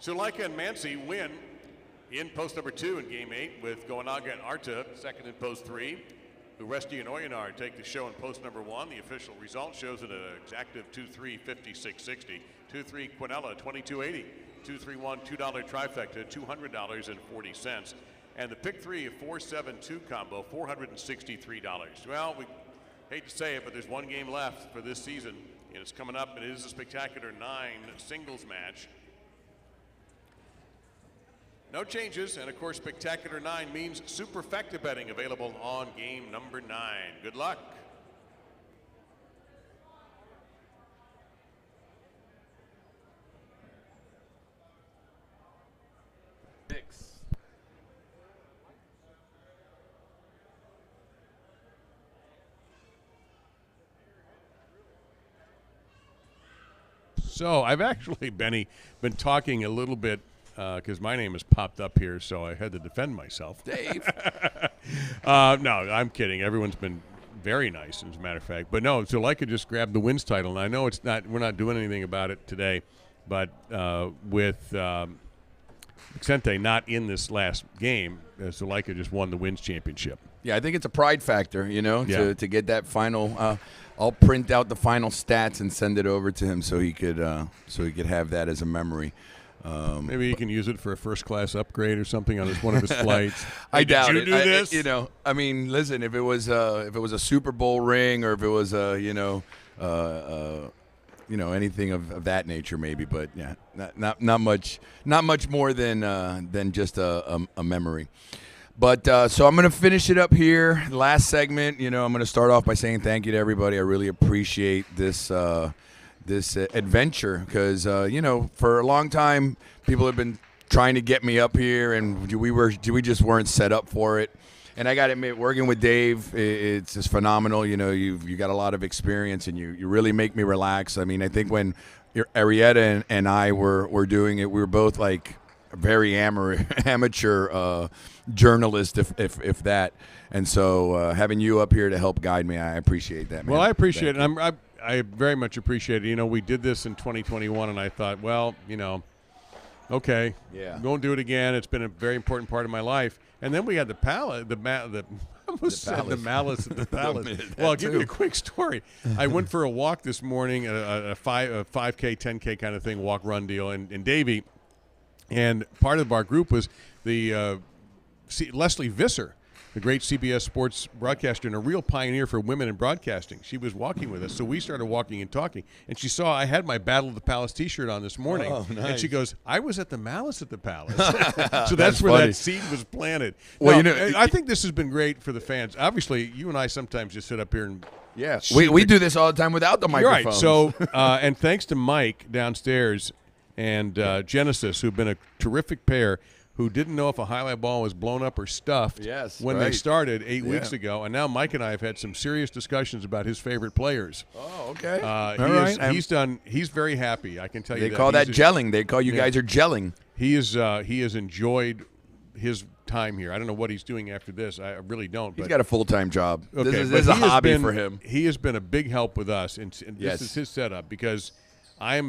Speaker 1: Zuleika and Mansi win in post number 2 in game 8 with Goanaga and Arta second in post 3. Uresti and Oyenard take the show in post number 1. The official result shows it an exactive 2-3, 56-60. 2-3 Quinella, 22.80. 2-3-1 $2 trifecta, $200.40. And the pick 3 4-7-2 combo, $463. Well, we hate to say it, but there's one game left for this season, and it's coming up. It is a spectacular 9 singles match. No changes, and of course, Spectacular 9 means superfecta betting available on game number 9. Good luck.
Speaker 3: So I've actually, Benny, been talking a little bit because my name has popped up here, so I had to defend myself.
Speaker 2: Dave.
Speaker 3: No, I'm kidding. Everyone's been very nice, as a matter of fact. But no, Zuleika just grabbed the wins title, and I know it's not. We're not doing anything about it today, but with Vicente not in this last game, Zuleika just won the wins championship.
Speaker 2: Yeah, I think it's a pride factor, you know,
Speaker 3: Yeah.
Speaker 2: to get that final I'll print out the final stats and send it over to him so he could have that as a memory.
Speaker 3: Maybe he can use it for a first-class upgrade or something on one of his flights.
Speaker 2: I doubt
Speaker 3: did
Speaker 2: it.
Speaker 3: you do this?
Speaker 2: I mean, listen, if it was a Super Bowl ring or if it was anything of that nature, maybe. But yeah, not much more than just a memory. But so I'm going to finish it up here. Last segment, I'm going to start off by saying thank you to everybody. I really appreciate this adventure because, for a long time, people have been trying to get me up here, and we just weren't set up for it. And I got to admit, working with Dave, it's just phenomenal. You got a lot of experience, and you really make me relax. I mean, I think when Arietta and I were doing it, we were both like very amateur journalist, if that. And so having you up here to help guide me, I appreciate that, man.
Speaker 3: Well, I appreciate it. And I very much appreciate it. We did this in 2021, and I thought, well, okay,
Speaker 2: yeah,
Speaker 3: we'll do it again. It's been a very important part of my life. And then we had the malice at the palace. Well, I'll give you a quick story. I went for a walk this morning, a 5K, 10K kind of thing, walk run deal in Davie, and part of our group was the Leslie Visser, the great CBS sports broadcaster and a real pioneer for women in broadcasting. She was walking with us, so we started walking and talking. And she saw I had my Battle of the Palace T-shirt on this morning.
Speaker 2: Oh, nice.
Speaker 3: And she goes, "I was at the Malice at the Palace." So that's where
Speaker 2: funny.
Speaker 3: that seed was planted.
Speaker 2: Well,
Speaker 3: I think this has been great for the fans. Obviously, you and I sometimes just sit up here and
Speaker 2: yeah, we do this all the time without the microphones.
Speaker 3: You're right. So and thanks to Mike downstairs and Genesis, who've been a terrific pair, who didn't know if a highlight ball was blown up or stuffed when they started 8 weeks ago. And now Mike and I have had some serious discussions about his favorite players.
Speaker 2: Oh, okay.
Speaker 3: He's very happy, I can tell you that.
Speaker 2: They call that gelling. They call you guys are gelling.
Speaker 3: He has enjoyed his time here. I don't know what he's doing after this. I really don't.
Speaker 2: He's got a full-time job.
Speaker 3: Okay,
Speaker 2: this is a hobby for him.
Speaker 3: He has been a big help with us, and
Speaker 2: yes.
Speaker 3: This is his setup because I am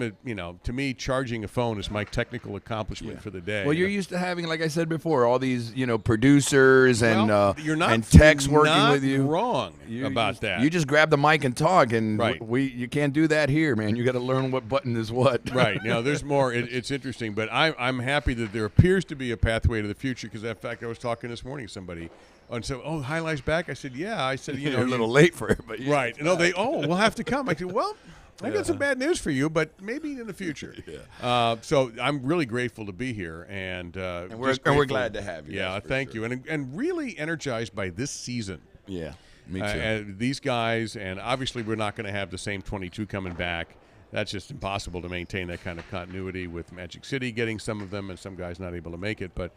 Speaker 3: to me, charging a phone is my technical accomplishment for the day.
Speaker 2: Well, you're used to having, like I said before, all these, producers and
Speaker 3: and
Speaker 2: techs working with you.
Speaker 3: Wrong about that.
Speaker 2: You just grab the mic and talk, and
Speaker 3: right.
Speaker 2: You can't do that here, man. You got to learn what button is what.
Speaker 3: Right. Now, there's more. It's interesting, but I'm happy that there appears to be a pathway to the future because, in fact, I was talking this morning to somebody. And so, highlights back. I said, yeah. I said,
Speaker 2: you're a little late for it, but yeah.
Speaker 3: Right. No, we'll have to come. I said, well, I got some bad news for you, but maybe in the future.
Speaker 2: Yeah.
Speaker 3: So I'm really grateful to be here, and
Speaker 2: we're glad to have you.
Speaker 3: Yeah, thank you, and really energized by this season.
Speaker 2: Yeah, me too.
Speaker 3: And these guys, and obviously we're not going to have the same 22 coming back. That's just impossible to maintain that kind of continuity with Magic City getting some of them and some guys not able to make it. But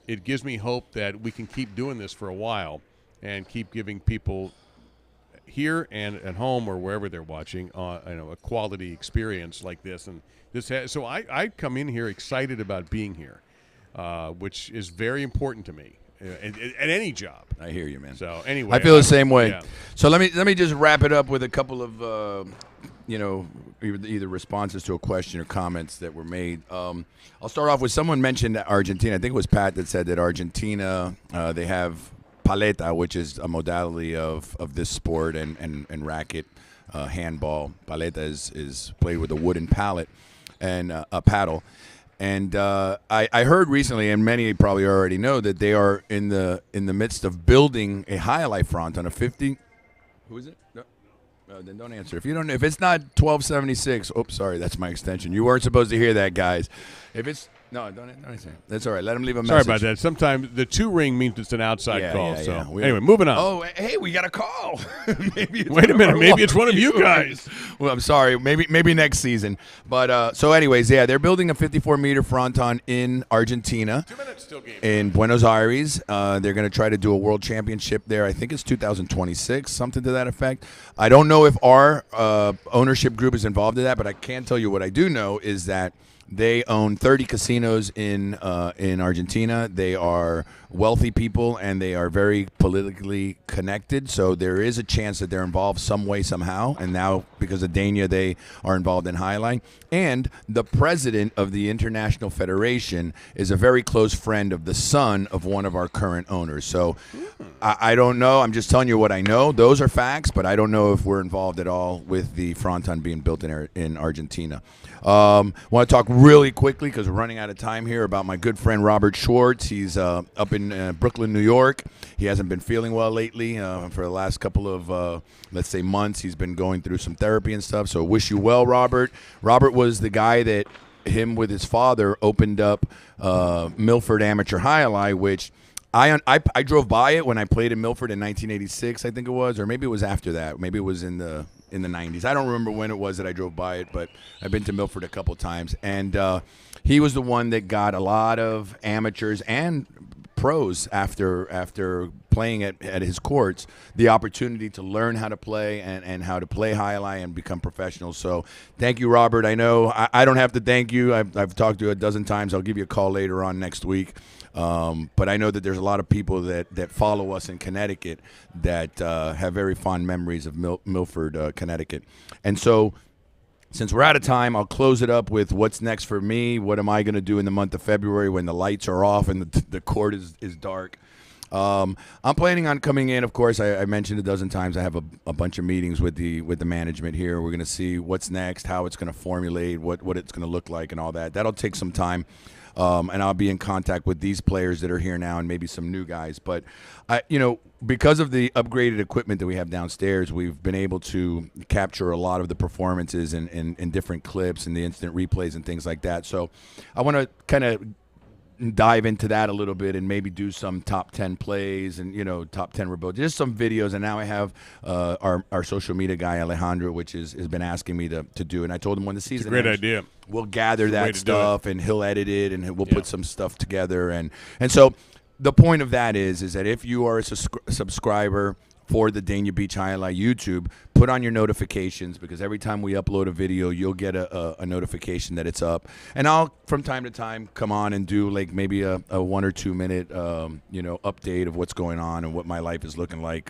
Speaker 3: it gives me hope that we can keep doing this for a while and keep giving people here and at home or wherever they're watching, a quality experience like this. And so I come in here excited about being here, which is very important to me at any job.
Speaker 2: I hear you, man.
Speaker 3: So anyway,
Speaker 2: I feel the same way.
Speaker 3: Yeah.
Speaker 2: So let me just wrap it up with a couple of either responses to a question or comments that were made. I'll start off with someone mentioned Argentina. I think it was Pat that said that Argentina they have paleta, which is a modality of this sport and racket handball. Paleta is played with a wooden pallet and a paddle. And I heard recently, and many probably already know, that they are in the midst of building a highlight front on a 50. Who is it? No. Then don't answer. If it's not 1276, oops, sorry, that's my extension. You weren't supposed to hear that, guys. If it's don't answer. That's all right. Let him leave a message.
Speaker 3: Sorry about that. Sometimes the 2 ring means it's an outside call.
Speaker 2: Yeah,
Speaker 3: so
Speaker 2: yeah.
Speaker 3: Anyway, moving on.
Speaker 2: Oh, hey, we got a call.
Speaker 3: Wait a minute. Maybe it's one of you guys.
Speaker 2: Well, I'm sorry. Maybe next season. But so, anyways, they're building a 54-meter fronton in Argentina.
Speaker 3: 2 minutes still game.
Speaker 2: In Buenos Aires. They're going to try to do a world championship there. I think it's 2026, something to that effect. I don't know if our ownership group is involved in that, but I can tell you what I do know is that They own 30 casinos in Argentina. They are wealthy people, and they are very politically connected. So there is a chance that they're involved some way, somehow. And now, because of Dania, they are involved in Alai. And the president of the International Federation is a very close friend of the son of one of our current owners. So I don't know. I'm just telling you what I know. Those are facts, but I don't know if we're involved at all with the fronton being built in Argentina. Want to talk really quickly, because we're running out of time here, about my good friend Robert Schwartz. He's up in Brooklyn, New York. He hasn't been feeling well lately. For the last couple of, let's say, months, he's been going through some therapy and stuff. So wish you well, Robert. Robert was the guy that him with his father opened up Milford Amateur High Alai, which I drove by it when I played in Milford in 1986, I think it was, or maybe it was after that. Maybe it was in the 90s. I don't remember when it was that I drove by it, but I've been to Milford a couple times. And he was the one that got a lot of amateurs and pros after playing at his courts the opportunity to learn how to play and how to play High Alai and become professionals. So thank you, Robert. I know I don't have to thank you. I've talked to you a dozen times. I'll give you a call later on next week. But I know that there's a lot of people that follow us in Connecticut that have very fond memories of Milford, Connecticut. And so, since we're out of time, I'll close it up with what's next for me. What am I going to do in the month of February when the lights are off and the court is dark? I'm planning on coming in. Of course, I mentioned a dozen times I have a bunch of meetings with the management here. We're going to see what's next, how it's going to formulate, what it's going to look like, and all that. That'll take some time. And I'll be in contact with these players that are here now and maybe some new guys. But, because of the upgraded equipment that we have downstairs, we've been able to capture a lot of the performances in different clips and the instant replays and things like that. So I want to kind of dive into that a little bit and maybe do some top 10 plays and, top 10 rebuilds, just some videos. And now I have our social media guy, Alejandro, which has been asking me to do. And I told him when the season
Speaker 3: It's a great
Speaker 2: ends,
Speaker 3: idea.
Speaker 2: we'll gather that stuff and he'll edit it and we'll put some stuff together. And so the point of that is that if you are a subscriber for the Dania Beach High Alai YouTube, put on your notifications, because every time we upload a video, you'll get a notification that it's up. And I'll, from time to time, come on and do like maybe a 1 or 2 minute, update of what's going on and what my life is looking like,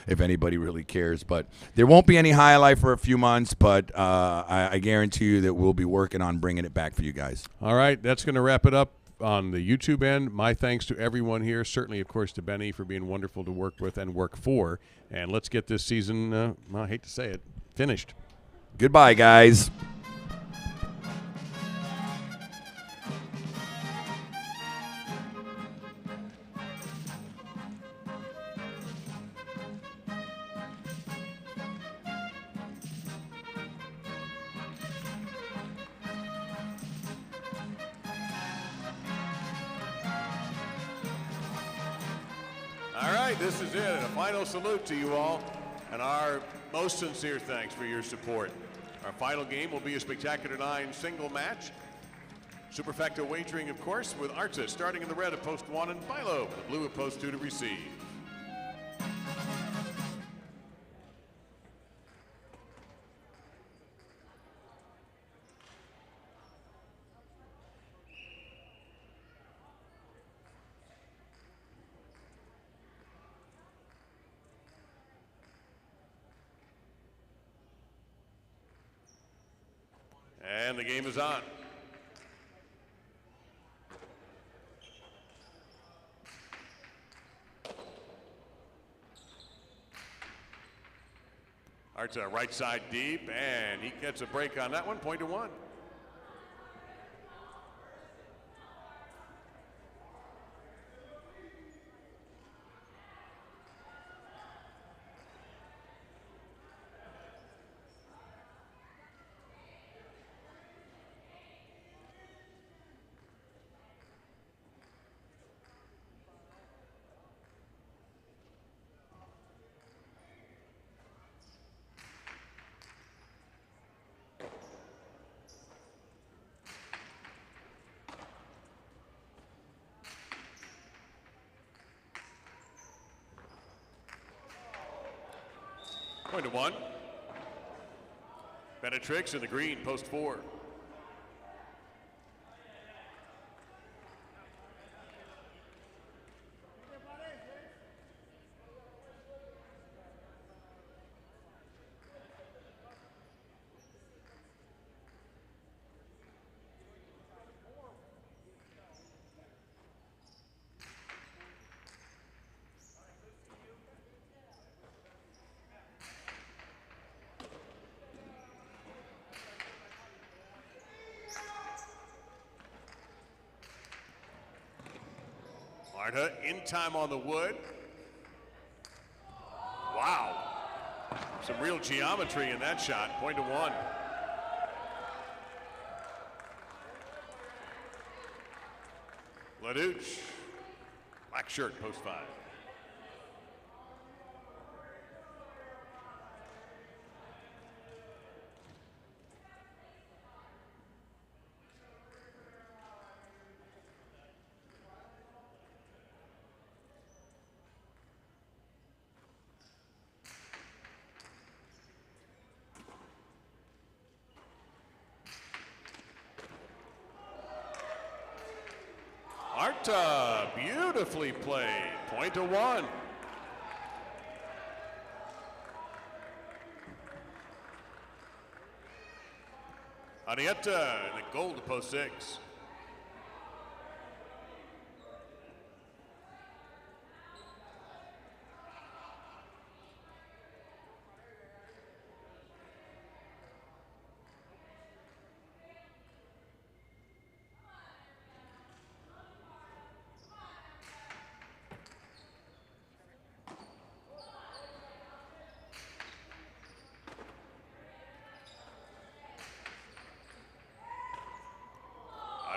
Speaker 2: if anybody really cares. But there won't be any High Alai for a few months, but I guarantee you that we'll be working on bringing it back for you guys.
Speaker 3: All right, that's going to wrap it up on the YouTube end. My thanks to everyone here, certainly, of course, to Benny for being wonderful to work with and work for. And let's get this season, I hate to say it, finished.
Speaker 2: Goodbye, guys.
Speaker 1: All right, this is it. A final salute to you all, and our most sincere thanks for your support. Our final game will be a Spectacular 9 single match. Superfecta wagering, of course, with Artis starting in the red at post 1 and Philo in the blue at post 2 to receive. And the game is on. Arta right side deep, and he gets a break on that one, 0.1. Point to 1. Benetrix in the green, post 4. Arta in time on the wood. Wow. Some real geometry in that shot. Point to one. Ladouche. Black shirt, post 5. Arta, beautifully played. Point to one. Arietta in the goal to post 6.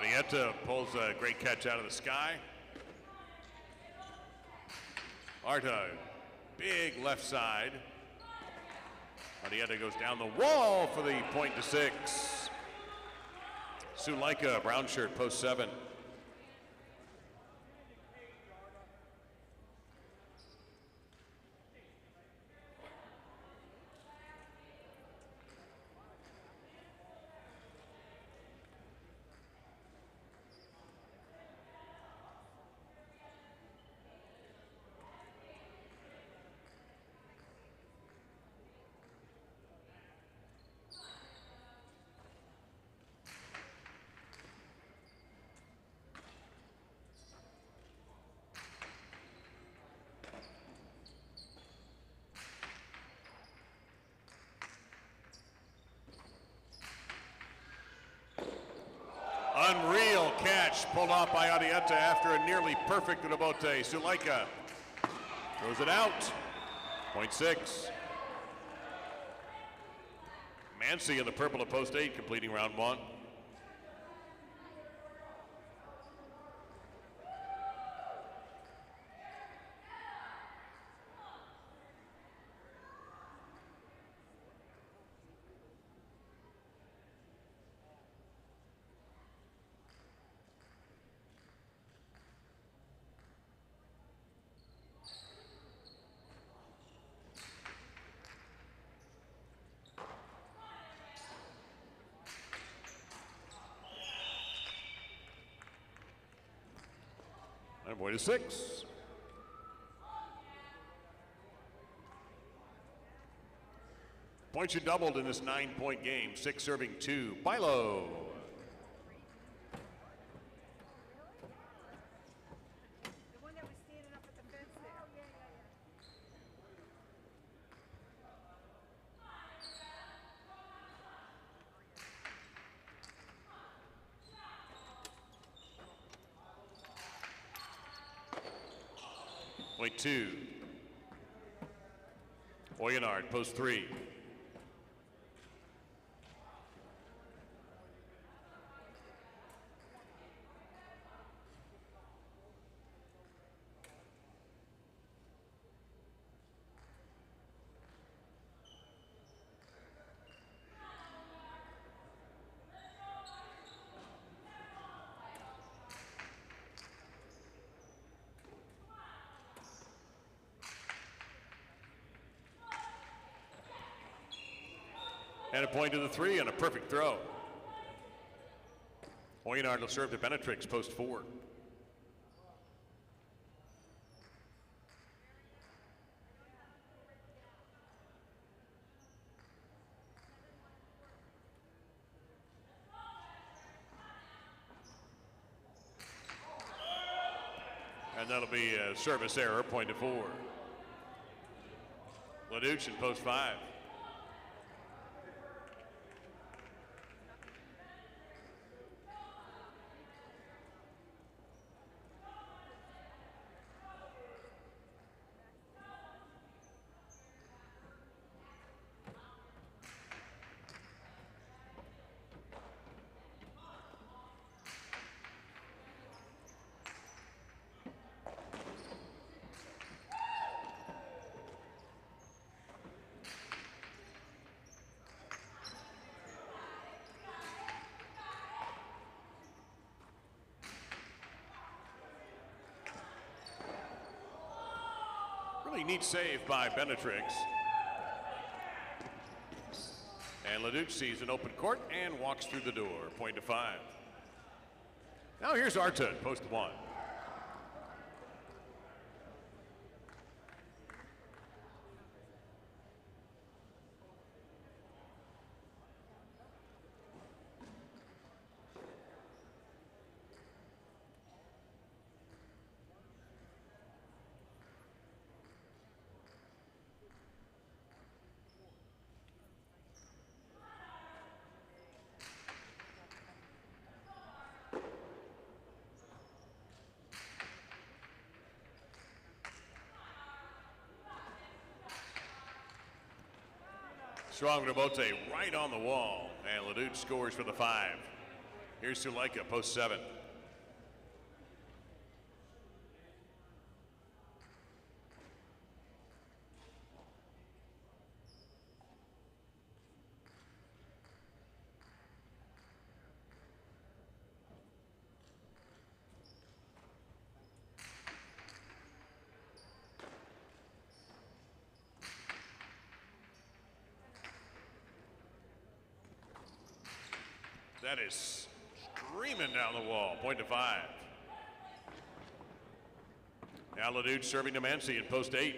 Speaker 1: Arietta pulls a great catch out of the sky. Arta, big left side. Arietta goes down the wall for the point to 6. Suleika, brown shirt, post 7. Unreal catch pulled off by Arietta after a nearly perfect rebote. Suleika throws it out. Point 6. Mancy in the purple at post 8, completing round 1. And point to 6. Points are doubled in this 9-point game. 6 serving 2. Bilo.
Speaker 4: The one that was standing up at the fence there.
Speaker 1: Point 2. Oyenard, post 3. And a point to the 3 and a perfect throw. Oyenard will serve to Benetrix, post 4. And that'll be a service error, point to 4. Ladouche in post 5. Really neat save by Benetrix. And Leduc sees an open court and walks through the door. Point to 5. Now here's Arta, post 1. Strong Rabote right on the wall, and Leduc scores for the 5. Here's Suleika, post 7. That is screaming down the wall. Point to 5. Now Leduc serving to Mancy in post 8.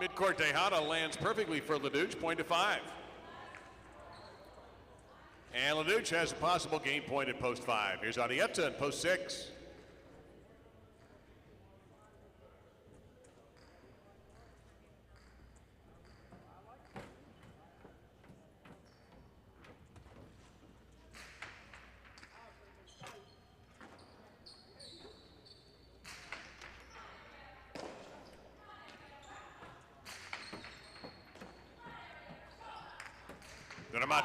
Speaker 1: Midcourt Tejada lands perfectly for Leduc, point to 5. And Leduc has a possible game point at post 5. Here's Arietta in post 6.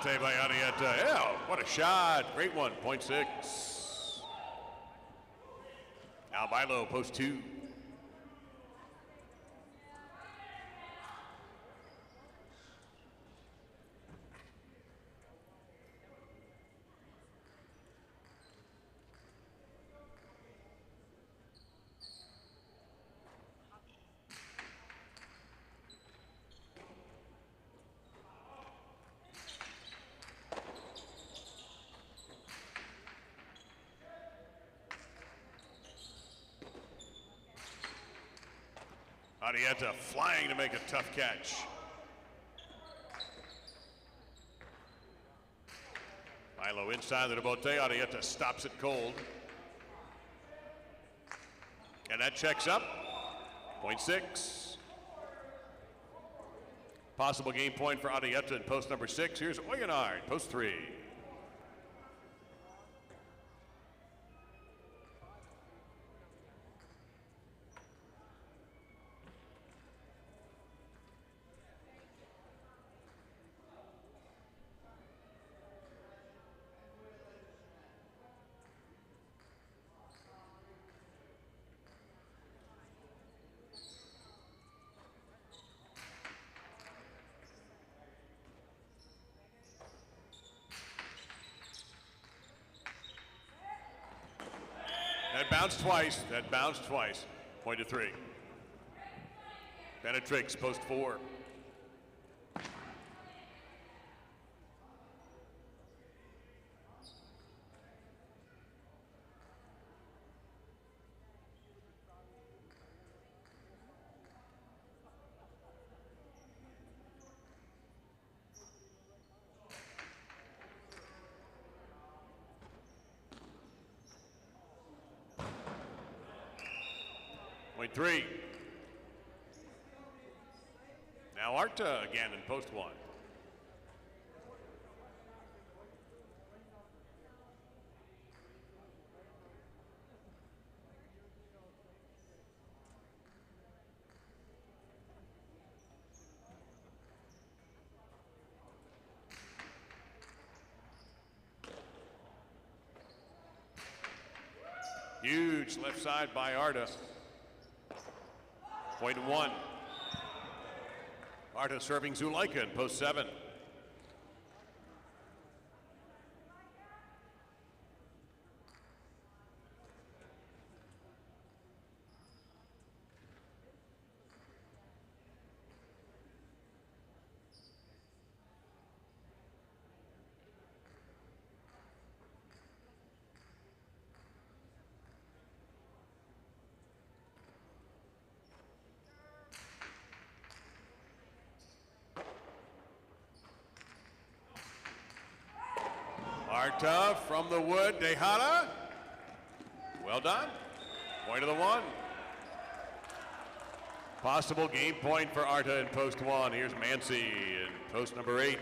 Speaker 1: Mate by Arietta. Yeah, what a shot. Great one, point 6. Now Bilo, post 2. Arietta flying to make a tough catch. Milo inside the Bote. Arietta stops it cold. And that checks up. Point 6. Possible game point for Arietta in post number 6. Here's Oyenard, post 3. That bounced twice. That bounced twice. Point to 3. Benetrix, post 4. Point 3. Now Arta again in post 1. Huge left side by Arta. Point and one. Arta serving Zulaika in post 7. Arta from the wood, Dejada. Well done. Point of the 1. Possible game point for Arta in post 1. Here's Mancy in post number 8.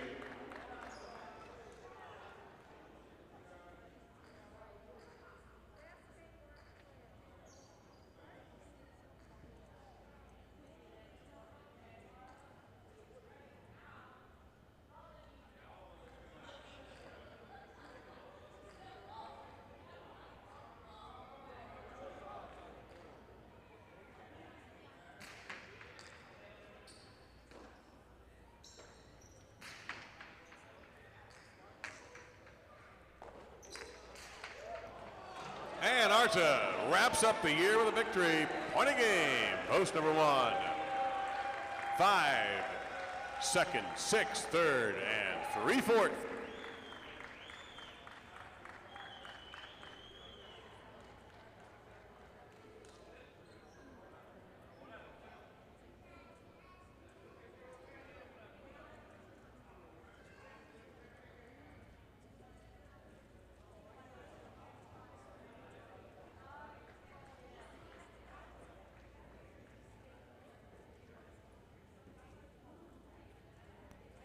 Speaker 1: And Arta wraps up the year with a victory. Point of game, post number 1. 5, second, 6, third, and 3/4.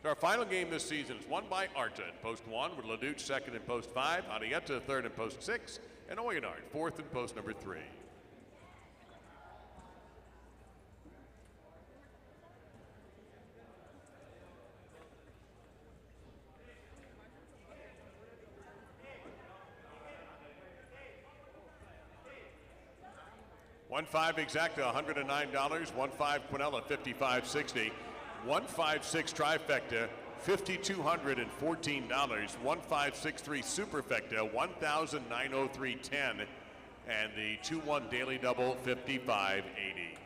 Speaker 1: Our final game this season is won by Arta in post 1, with Leduc second in post 5, Arietta third in post 6, and Oyonard fourth in post number 3. $1.5 exacta, $109. 1.5 Quinella, $55.60. 156 trifecta, $5,214. 1563 superfecta, $1,903.10, and the 2-1 daily double, $55.80.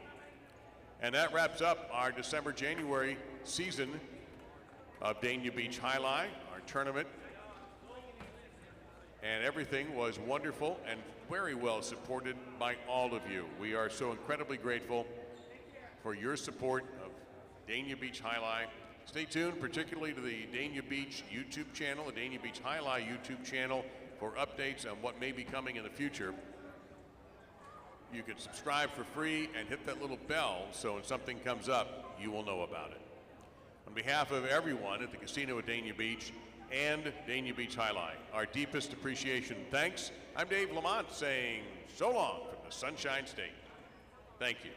Speaker 1: And that wraps up our December-January season of Dania Beach Alai, our tournament. And everything was wonderful and very well supported by all of you. We are so incredibly grateful for your support of Dania Beach Alai. Stay tuned, particularly to the Dania Beach YouTube channel, the Dania Beach Alai YouTube channel, for updates on what may be coming in the future. You can subscribe for free and hit that little bell so when something comes up, you will know about it. On behalf of everyone at the casino at Dania Beach and Dania Beach Alai, our deepest appreciation and thanks. I'm Dave Lamont saying so long from the Sunshine State. Thank you.